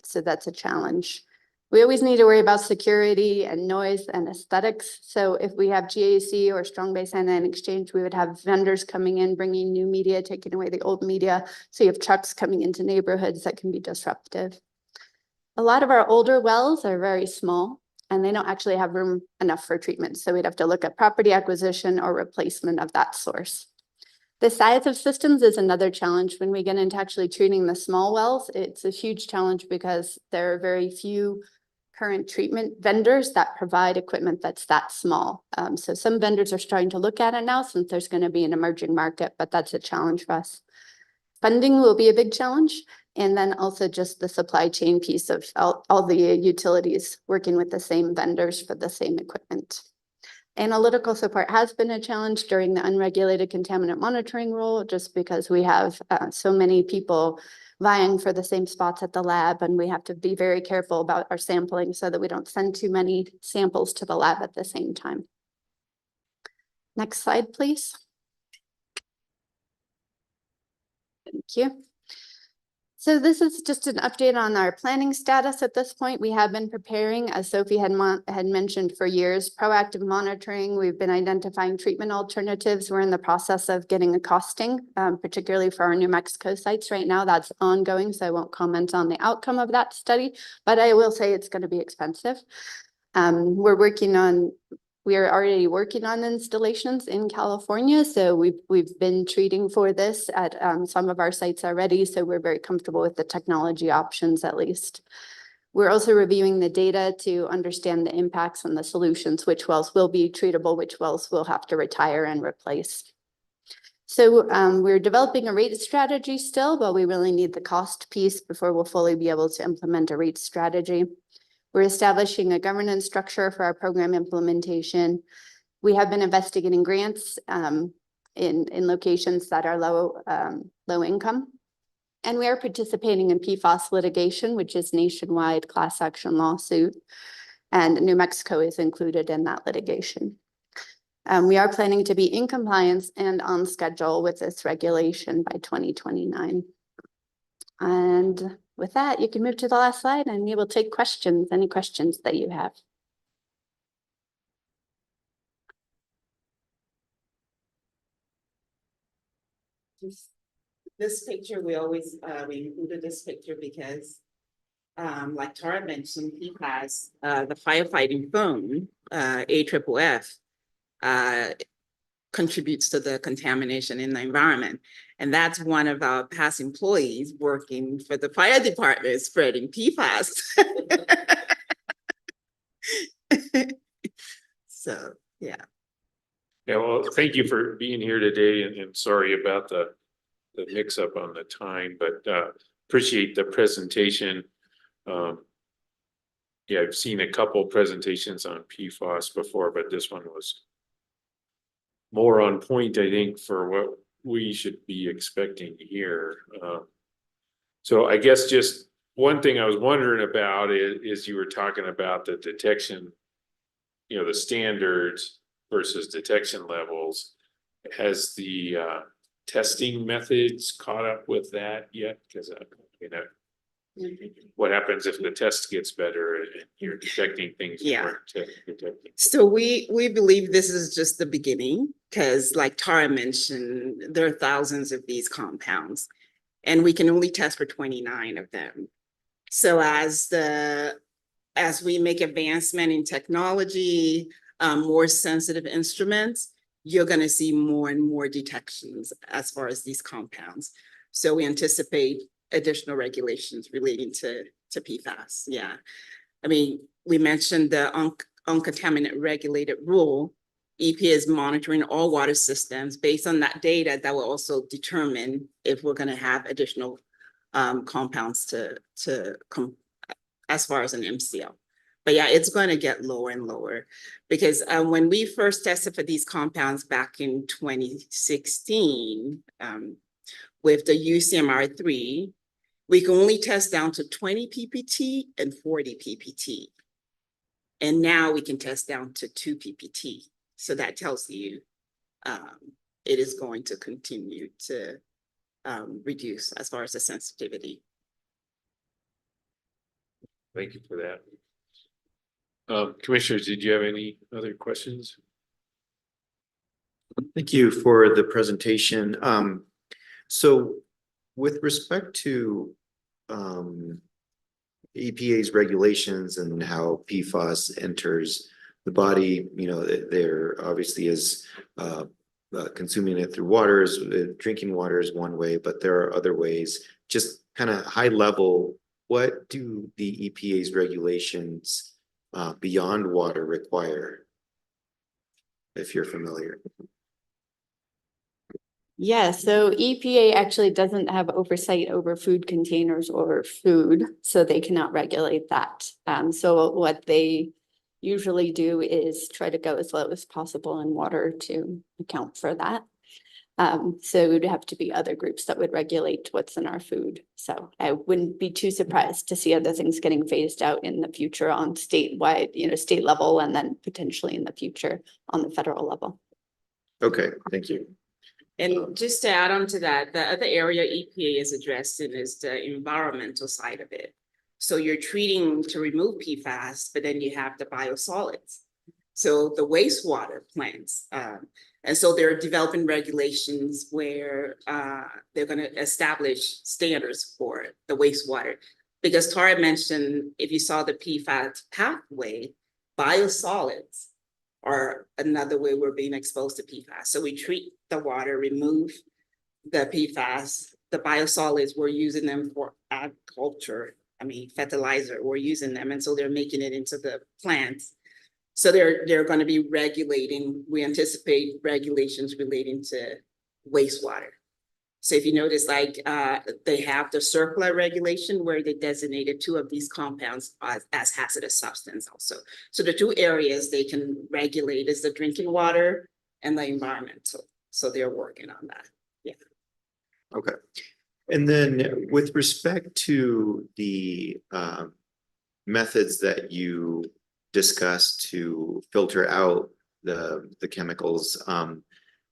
So that's a challenge. We always need to worry about security and noise and aesthetics. So if we have GAC or strong base anion exchange, we would have vendors coming in, bringing new media, taking away the old media. So you have trucks coming into neighborhoods that can be disruptive. A lot of our older wells are very small, and they don't actually have room enough for treatment. So we'd have to look at property acquisition or replacement of that source. The size of systems is another challenge. When we get into actually treating the small wells, it's a huge challenge because there are very few current treatment vendors that provide equipment that's that small. So some vendors are starting to look at it now since there's going to be an emerging market, but that's a challenge for us. Funding will be a big challenge. And then also just the supply chain piece of all the utilities working with the same vendors for the same equipment. Analytical support has been a challenge during the unregulated contaminant monitoring rule, just because we have so many people vying for the same spots at the lab, and we have to be very careful about our sampling so that we don't send too many samples to the lab at the same time. Next slide, please. Thank you. So this is just an update on our planning status at this point. We have been preparing, as Sophie had mentioned, for years, proactive monitoring. We've been identifying treatment alternatives. We're in the process of getting a costing, particularly for our New Mexico sites right now. That's ongoing, so I won't comment on the outcome of that study, but I will say it's going to be expensive. We are already working on installations in California, so we've been treating for this at some of our sites already, so we're very comfortable with the technology options at least. We're also reviewing the data to understand the impacts on the solutions, which wells will be treatable, which wells will have to retire and replace. So we're developing a rate strategy still, but we really need the cost piece before we'll fully be able to implement a rate strategy. We're establishing a governance structure for our program implementation. We have been investigating grants in locations that are low income. And we are participating in PFAS litigation, which is nationwide class action lawsuit. And New Mexico is included in that litigation. We are planning to be in compliance and on schedule with this regulation by 2029. And with that, you can move to the last slide and we will take questions, any questions that you have. This picture, we always, we included this picture because like Tara mentioned, he has the firefighting foam, AFFF, contributes to the contamination in the environment. And that's one of our past employees working for the fire department spreading PFAS. So, yeah. Yeah, well, thank you for being here today and sorry about the mix up on the time, but appreciate the presentation. Yeah, I've seen a couple presentations on PFAS before, but this one was more on point, I think, for what we should be expecting here. So I guess just one thing I was wondering about is you were talking about the detection, you know, the standards versus detection levels. Has the testing methods caught up with that yet? Because you know, what happens if the test gets better and you're detecting things you Yeah. weren't detecting? So we believe this is just the beginning, because like Tara mentioned, there are thousands of these compounds and we can only test for 29 of them. So as we make advancement in technology, more sensitive instruments, you're going to see more and more detections as far as these compounds. So we anticipate additional regulations relating to PFAS. Yeah. I mean, we mentioned the uncontaminated regulated rule. EPA is monitoring all water systems. Based on that data, that will also determine if we're going to have additional compounds to come as far as an MCL. But yeah, it's going to get lower and lower because when we first tested for these compounds back in 2016 with the UCMR3, we can only test down to 20 ppt and 40 ppt. And now we can test down to 2 ppt. So that tells you it is going to continue to reduce as far as the sensitivity. Thank you for that. Commissioners, did you have any other questions? Thank you for the presentation. So with respect to EPA's regulations and how PFAS enters the body, you know, there obviously is consuming it through waters. Drinking water is one way, but there are other ways. Just kind of high level, what do the EPA's regulations beyond water require, if you're familiar? Yeah, so EPA actually doesn't have oversight over food containers or food, so they cannot regulate that. So what they usually do is try to go as low as possible in water to account for that. So it would have to be other groups that would regulate what's in our food. So I wouldn't be too surprised to see other things getting phased out in the future on statewide, you know, state level, and then potentially in the future on the federal level. Okay, thank you. And just to add on to that, the other area EPA is addressing is the environmental side of it. So you're treating to remove PFAS, but then you have the biosolids. So the wastewater plants, and so they're developing regulations where they're going to establish standards for the wastewater. Because Tara mentioned, if you saw the PFAS pathway, biosolids are another way we're being exposed to PFAS. So we treat the water, remove the PFAS, the biosolids, we're using them for agriculture fertilizer, we're using them, and so they're making it into the plants. So they're gonna be regulating, we anticipate regulations relating to wastewater. So if you notice, like, they have the circular regulation where they designated 2 of these compounds as hazardous substance also. So the 2 areas they can regulate is the drinking water and the environmental. So they're working on that. Yeah. Okay. And then with respect to the methods that you discussed to filter out the chemicals,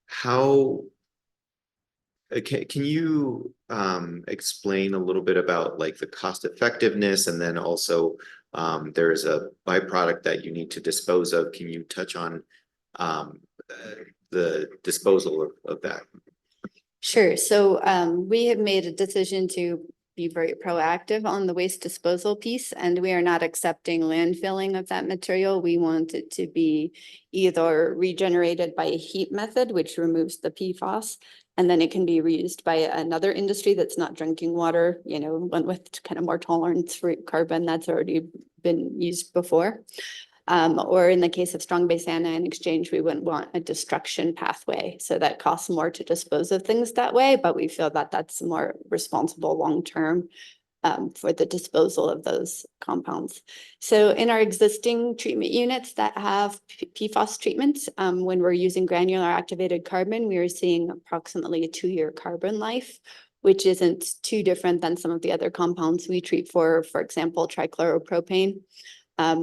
how can you explain a little bit about like the cost effectiveness, and then also there's a byproduct that you need to dispose of. Can you touch on the disposal of that? Sure. So we have made a decision to be very proactive on the waste disposal piece, and we are not accepting landfilling of that material. We want it to be either regenerated by a heat method, which removes the PFAS, and then it can be reused by another industry that's not drinking water, you know, one with kind of more tolerance for carbon that's already been used before. Or in the case of strong base anion exchange, we wouldn't want a destruction pathway. So that costs more to dispose of things that way, but we feel that that's more responsible long-term for the disposal of those compounds. So in our existing treatment units that have PFAS treatments, when we're using granular activated carbon, we are seeing approximately a 2-year carbon life, which isn't too different than some of the other compounds we treat for example, trichloropropane.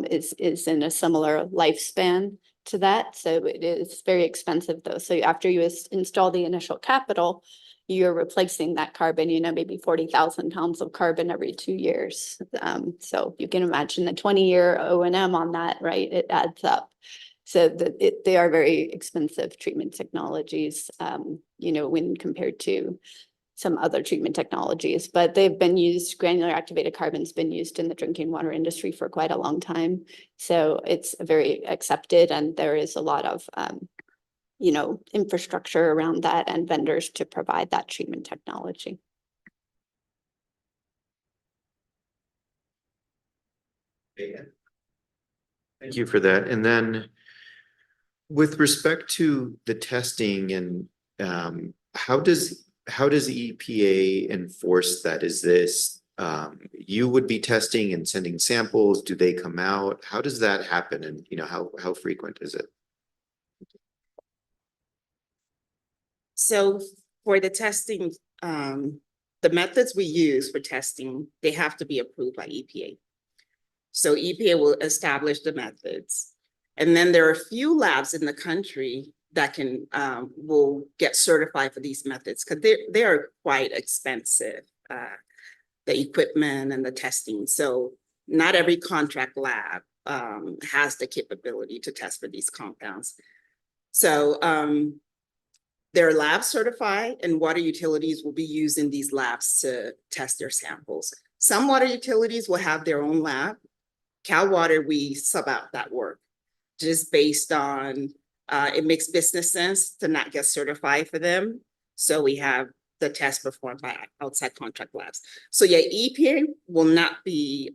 Is in a similar lifespan to that. So it is very expensive though. So after you install the initial capital, you're replacing that carbon, you know, maybe 40,000 pounds of carbon every 2 years. So you can imagine the 20-year O&M on that, right? It adds up. So they are very expensive treatment technologies, you know, when compared to some other treatment technologies, but they've been used, granular activated carbon's been used in the drinking water industry for quite a long time. So it's very accepted, and there is a lot of, you know, infrastructure around that and vendors to provide that treatment technology. Thank you for that. And then with respect to the testing and how does EPA enforce that? Is this you would be testing and sending samples? Do they come out? How does that happen? And you know, how frequent is it? So for the testing, the methods we use for testing, they have to be approved by EPA. So EPA will establish the methods. And then there are a few labs in the country that can will get certified for these methods, because they are quite expensive, the equipment and the testing. So not every contract lab has the capability to test for these compounds. So they're lab certified, and water utilities will be using these labs to test their samples. Some water utilities will have their own lab. Cal Water, we sub out that work just based on it makes business sense to not get certified for them. So we have the test performed by outside contract labs. So yeah, EPA will not be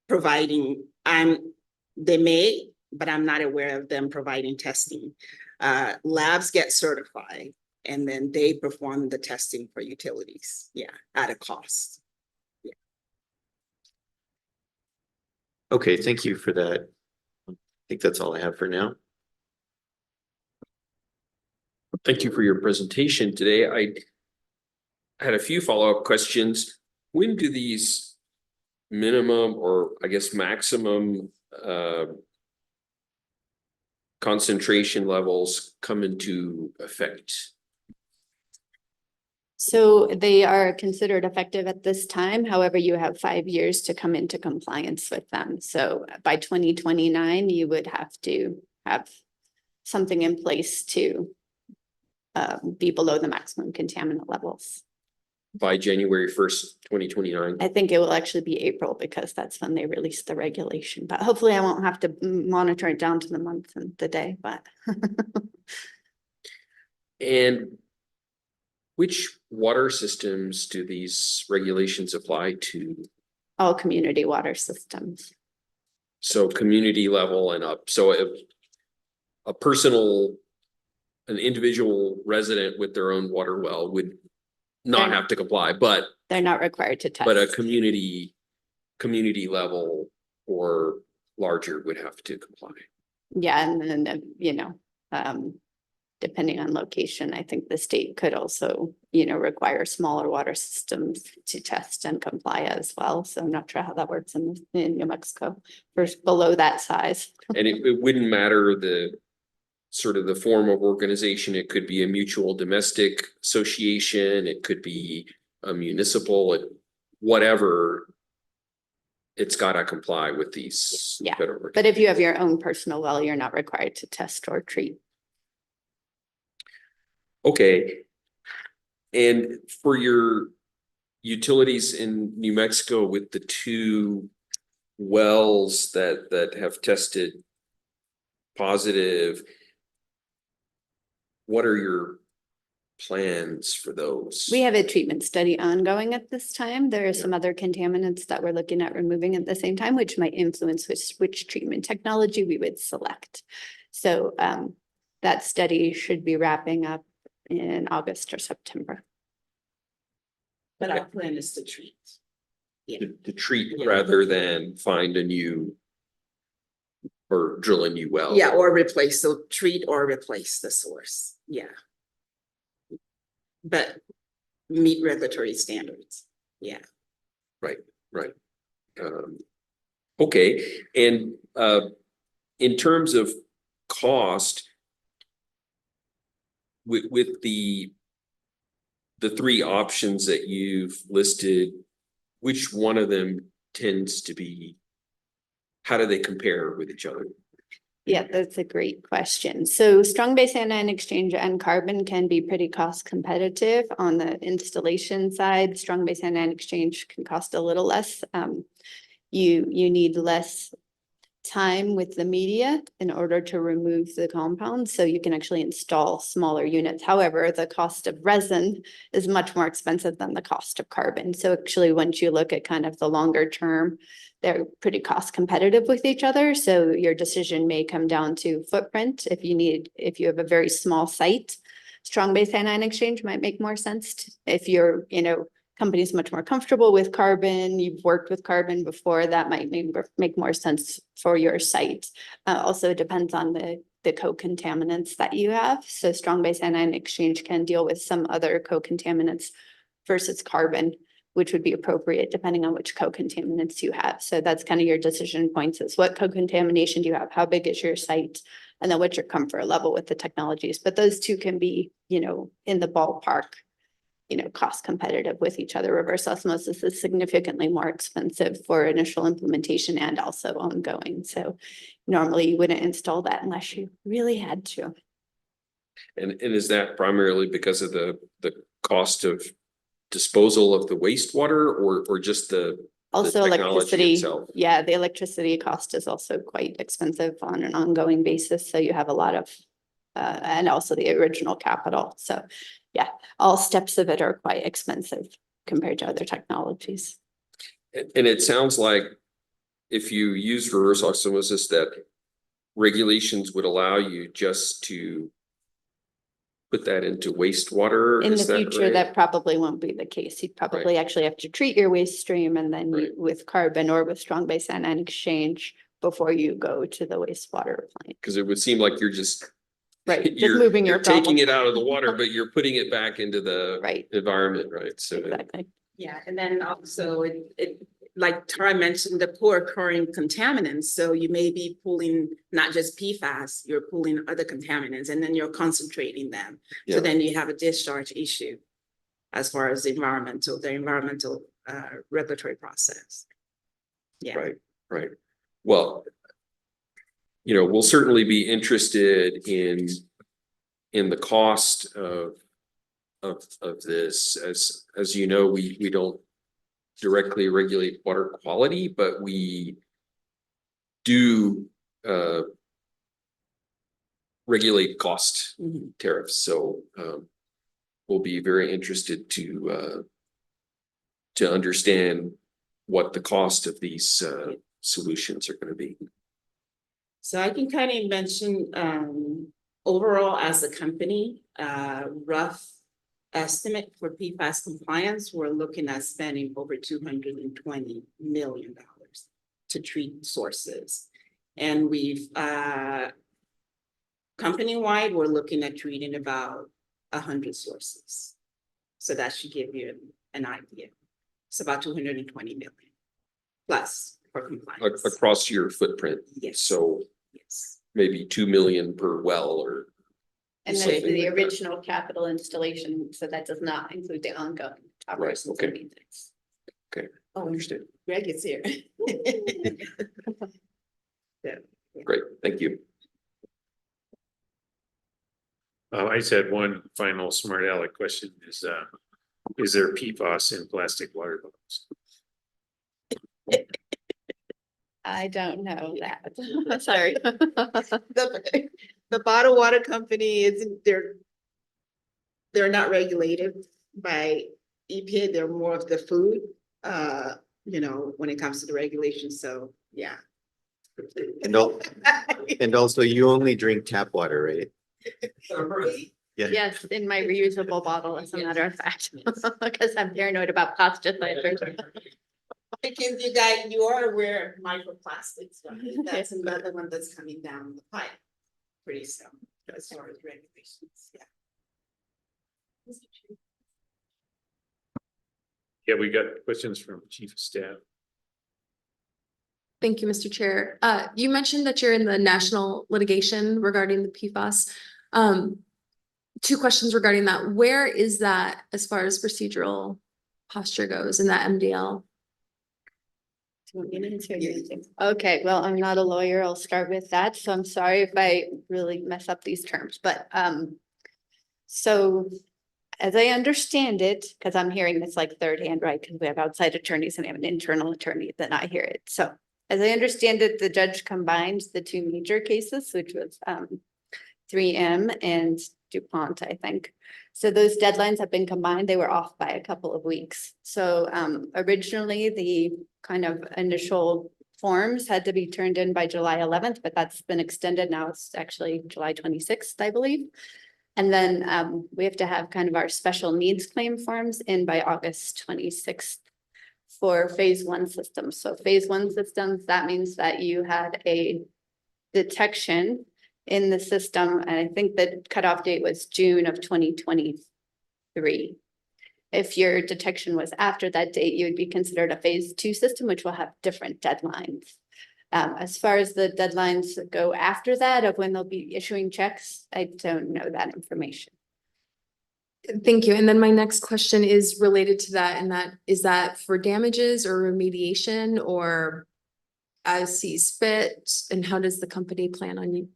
providing, they may, but I'm not aware of them providing testing. Labs get certified and then they perform the testing for utilities, yeah, at a cost. Yeah. Okay, thank you for that. I think that's all I have for now. Thank you for your presentation today. I had a few follow-up questions. When do these minimum, or I guess maximum concentration levels come into effect? So they are considered effective at this time. However, you have 5 years to come into compliance with them. So by 2029, you would have to have something in place to be below the maximum contaminant levels. By January 1st, 2029? I think it will actually be April, because that's when they release the regulation, but hopefully I won't have to monitor it down to the month and the day, but. And which water systems do these regulations apply to? all community water systems. So community level and up. So if a personal, an individual resident with their own water well would not Right. have to comply, but They're not required to test. a community level or larger would have to comply. Yeah, and then, depending on location, I think the state could also, require smaller water systems to test and comply as well. So I'm not sure how that works in New Mexico, first below that size. And it wouldn't matter the sort of the form of organization. It could be a mutual domestic association. It could be a municipal, whatever. It's gotta comply with these. Yeah, federal But if you have your own personal well, you're not required to test or treat. Okay. And for your utilities in New Mexico with the two wells that have tested positive, what are your plans for those? We have a treatment study ongoing at this time. There are some other contaminants that we're looking at removing at the same time, which might influence which treatment technology we would select. So that study should be wrapping up in August or September. But our plan is to treat. To treat rather than find a new or drill a new well. Yeah, or replace, so treat or replace the source, yeah. But meet regulatory standards, yeah. Right. Okay, and in terms of cost, with the three options that you've listed, which one of them tends to be, how do they compare with each other? Yeah, that's a great question. So strong base anion exchange and carbon can be pretty cost competitive on the installation side. Strong base anion exchange can cost a little less. You need less time with the media in order to remove the compounds, so you can actually install smaller units. However, the cost of resin is much more expensive than the cost of carbon. So actually, once you look at kind of the longer term, they're pretty cost competitive with each other. So your decision may come down to footprint. If you have a very small site, strong base anion exchange might make more sense. If you're, company's much more comfortable with carbon, you've worked with carbon before, that might make more sense for your site. Also depends on the co-contaminants that you have. So strong base anion exchange can deal with some other co-contaminants versus carbon, which would be appropriate depending on which co-contaminants you have. So that's kind of your decision points, is what co-contamination do you have? How big is your site? And then what's your comfort level with the technologies? But those two can be, in the ballpark, cost competitive with each other. Reverse osmosis is significantly more expensive for initial implementation and also ongoing. So normally you wouldn't install that unless you really had to. And is that primarily because of the cost of disposal of the wastewater or just the Also technology electricity, itself? yeah, the electricity cost is also quite expensive on an ongoing basis. So you have a lot of, and also the original capital. So yeah, all steps of it are quite expensive compared to other technologies. And it sounds like if you use reverse osmosis, that regulations would allow you just to put that into wastewater. In the Is that future, right? that probably won't be the case. You'd probably actually have to treat your waste stream and then with carbon or with strong base anion exchange before you go to the wastewater plant. Because it would seem like you're just Right, just moving your you're taking problem. it out of the water, but you're putting it back into the Right, environment, right? So exactly. Yeah, and then also it like Tara mentioned, the co-occurring contaminants. So you may be pulling not just PFAS, you're pulling other contaminants and then you're concentrating them. Yeah. So then you have a discharge issue as far as the environmental regulatory process. Yeah. Right. Well, we'll certainly be interested in the cost of this. As you know, we don't directly regulate water quality, but we do regulate cost tariffs. So we'll be very interested to understand what the cost of these solutions are gonna be. So I can kind of mention, overall as a company, rough estimate for PFAS compliance, we're looking at spending over $220 million to treat sources. And we've, company-wide, we're looking at treating about 100 sources. So that should give you an idea. It's about 220 million plus for compliance. Across your footprint. Yes. So Yes. maybe 2 million per well or. And then something the like that. original capital installation, so that does not include the ongoing operations okay. and maintenance. Oh, Understood. Greg is here. Great, thank you. I just had one final smart aleck question is there PFAS in plastic water bottles? I don't know that. Sorry. The bottled water company isn't, they're not regulated by EPA. They're more of the food, when it comes to the regulations. So, yeah. And also you only drink tap water, right? Yeah. Yes, in my reusable bottle, as a matter of fact, because I'm paranoid about pesticides. Because you are aware of microplastics, right? That's another one that's coming down the pipe pretty soon, as far as regulations, yeah. Yeah, we got questions from Chief of Staff. Thank you, Mr. Chair. You mentioned that you're in the national litigation regarding the PFAS. Two questions regarding that. Where is that as far as procedural posture goes in that MDL? Okay, well, I'm not a lawyer. I'll start with that. So I'm sorry if I really mess up these terms, but so as I understand it, because I'm hearing this like third hand, right? Because we have outside attorneys and I have an internal attorney, then I hear it. So as I understand it, the judge combined the two major cases, which was 3M and DuPont, I think. So those deadlines have been combined. They were off by a couple of weeks. So originally the kind of initial forms had to be turned in by July 11th, but that's been extended. Now it's actually July 26th, I believe. And then we have to have kind of our special needs claim forms in by August 26th for phase 1 systems. So phase 1 systems, that means that you had a detection in the system. And I think the cutoff date was June of 2023. If your detection was after that date, you would be considered a phase 2 system, which will have different deadlines. As far as the deadlines go after that of when they'll be issuing checks, I don't know that information. Thank you. And then my next question is related to that, and that is that for damages or remediation or as sees fit? And how does the company plan on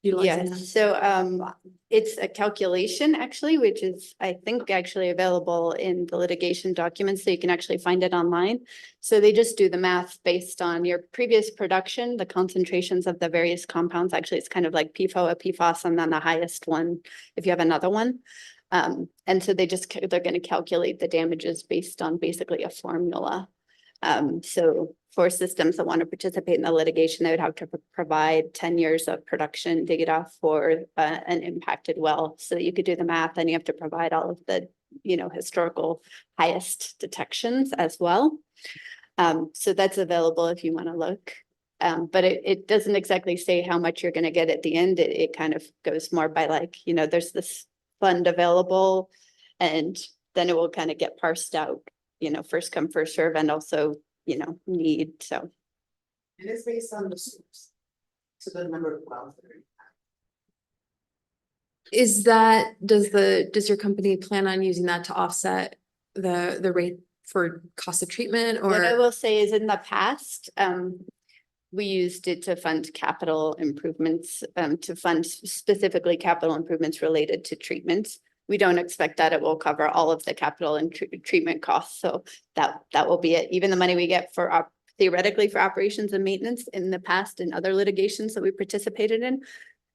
utilizing that? Yes, so it's a calculation actually, which is, I think, actually available in the litigation documents, so you can actually find it online. So they just do the math based on your previous production, the concentrations of the various compounds. Actually, it's kind of like PFOA, PFAS, and then the highest one if you have another one. And so they're going to calculate the damages based on basically a formula. So for systems that want to participate in the litigation, they would have to provide 10 years of production data for an impacted well. So that you could do the math, and you have to provide all of the, historical highest detections as well. So that's available if you want to look. But it doesn't exactly say how much you're going to get at the end. It kind of goes more by like, there's this fund available, and then it will kind of get parsed out, first come, first serve, and also, need, so. And it's based on the source. So the number of wells that are. Is that, does your company plan on using that to offset the rate for cost of treatment, What I or? will say is in the past, we used it to fund capital improvements, to fund specifically capital improvements related to treatments. We don't expect that it will cover all of the capital and treatment costs. So that will be it. Even the money we get for theoretically for operations and maintenance in the past and other litigations that we participated in,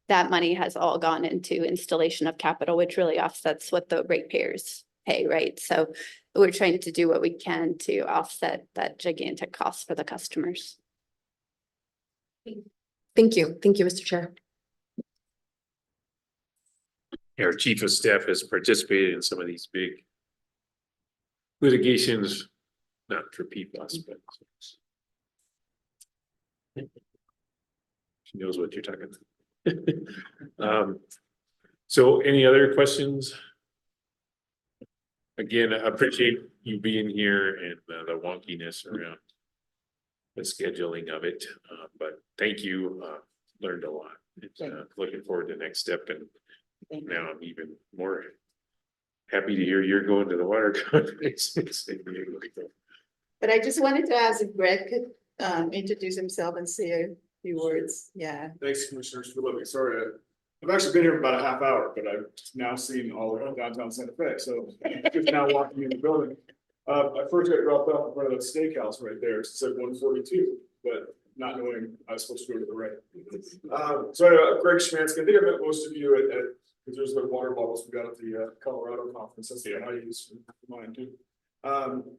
that money has all gone into installation of capital, which really offsets what the ratepayers pay, right? So we're trying to do what we can to offset that gigantic cost for the customers. Thank you. Thank you, Mr. Chair. Our chief of staff has participated in some of these big litigations, not for PFAS, but she knows what you're talking about. So any other questions? Again, I appreciate you being here and the wonkiness around the scheduling of it, but thank you, learned a lot. Looking forward to the next step, and now I'm even more happy to hear you're going to the water conference in San Diego. But I just wanted to ask if Greg could introduce himself and say a few words. Yeah. Thanks, Commissioners, for letting me. Sorry, I've actually been here for about a half hour, but I've now seen all of downtown Santa Fe, so just now walking in the building. I first got dropped off in front of the steakhouse right there. It said 142, but not knowing I was supposed to go to the right. So Greg Schmansky, I think I met most of you at because there's the water bottles we got at the Colorado conference. That's the I use for mine too.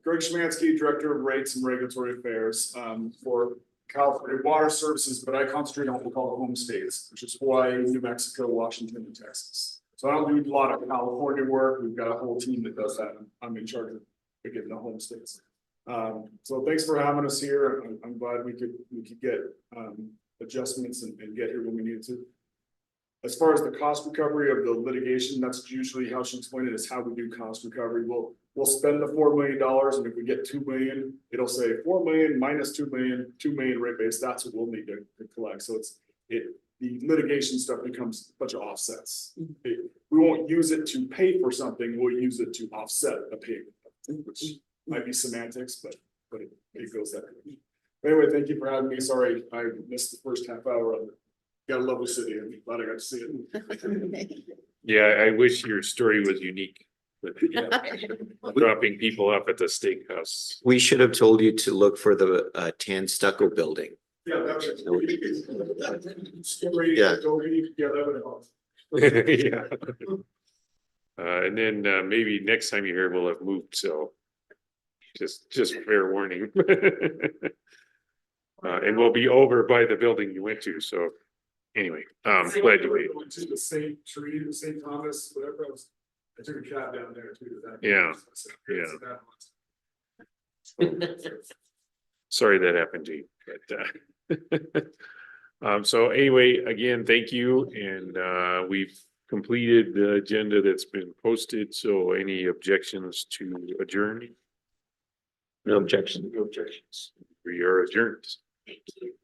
Greg Schmansky, Director of Rates and Regulatory Affairs for California Water Services, but I concentrate on what we call the home states, which is Hawaii, New Mexico, Washington, and Texas. So I don't do a lot of California work. We've got a whole team that does that. I'm in charge of getting the home states. So thanks for having us here. I'm glad we could get adjustments and get here when we needed to. As far as the cost recovery of the litigation, that's usually how she explained it, is how we do cost recovery. We'll spend the $4 million, and if we get 2 million, it'll say 4 million minus 2 million, 2 million rate base. That's what we'll need to collect. So the litigation stuff becomes a bunch of offsets. We won't use it to pay for something. We'll use it to offset the payment, which might be semantics, but it goes that way. Anyway, thank you for having me. Sorry I missed the first half hour of it. Got a lovely city. I'm glad I got to see it. Yeah, I wish your story was unique. But dropping people off at the steakhouse. We should have told you to look for the tan stucco building. Yeah, that's it. Story, Yeah. Yeah, that would help. Yeah. And then maybe next time you're here, we'll have moved, so just fair warning. And we'll be over by the building you went to, so anyway, glad you made it. To the same tree, the same Thomas, whatever else. I took a cab down there too. Yeah, sorry that happened to you, but so anyway, again, thank you, and we've completed the agenda that's been posted. So any objections to adjourn? No objection. No objections. We are adjourned. Thank you.